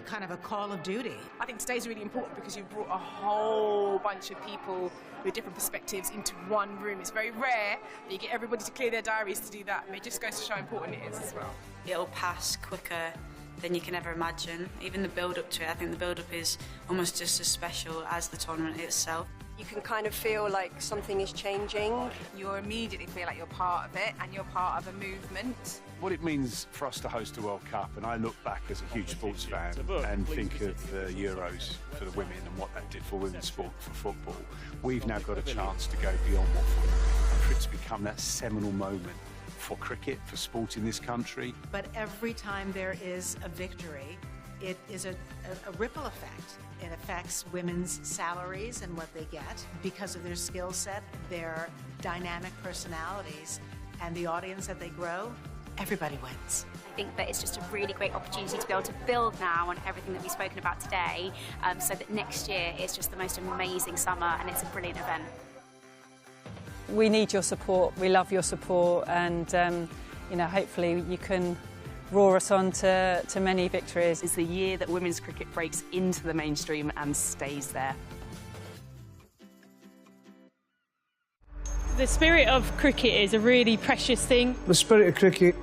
kind of a call of duty. I think today's really important because you brought a whole bunch of people with different perspectives into one room. It's very rare that you get everybody to clear their diaries to do that, and it just goes to show how important it is as well. It'll pass quicker than you can ever imagine. Even the build-up to it, I think the build-up is almost just as special as the tournament itself. You can kind of feel like something is changing. You immediately feel like you're part of it and you're part of a movement. What it means for us to host a World Cup, and I look back as a huge sports fan and think of the Euros for the women and what that did for women's sport, for football. We've now got a chance to go beyond what football, for it to become that seminal moment for cricket, for sport in this country. But every time there is a victory, it is a ripple effect. It affects women's salaries and what they get because of their skill set, their dynamic personalities, and the audience that they grow. Everybody wins. I think that it's just a really great opportunity to be able to build now on everything that we've spoken about today, so that next year is just the most amazing summer and it's a brilliant event. We need your support, we love your support, and hopefully you can roar us on to many victories. It's the year that women's cricket breaks into the mainstream and stays there. The spirit of cricket is a really precious thing. The spirit of cricket.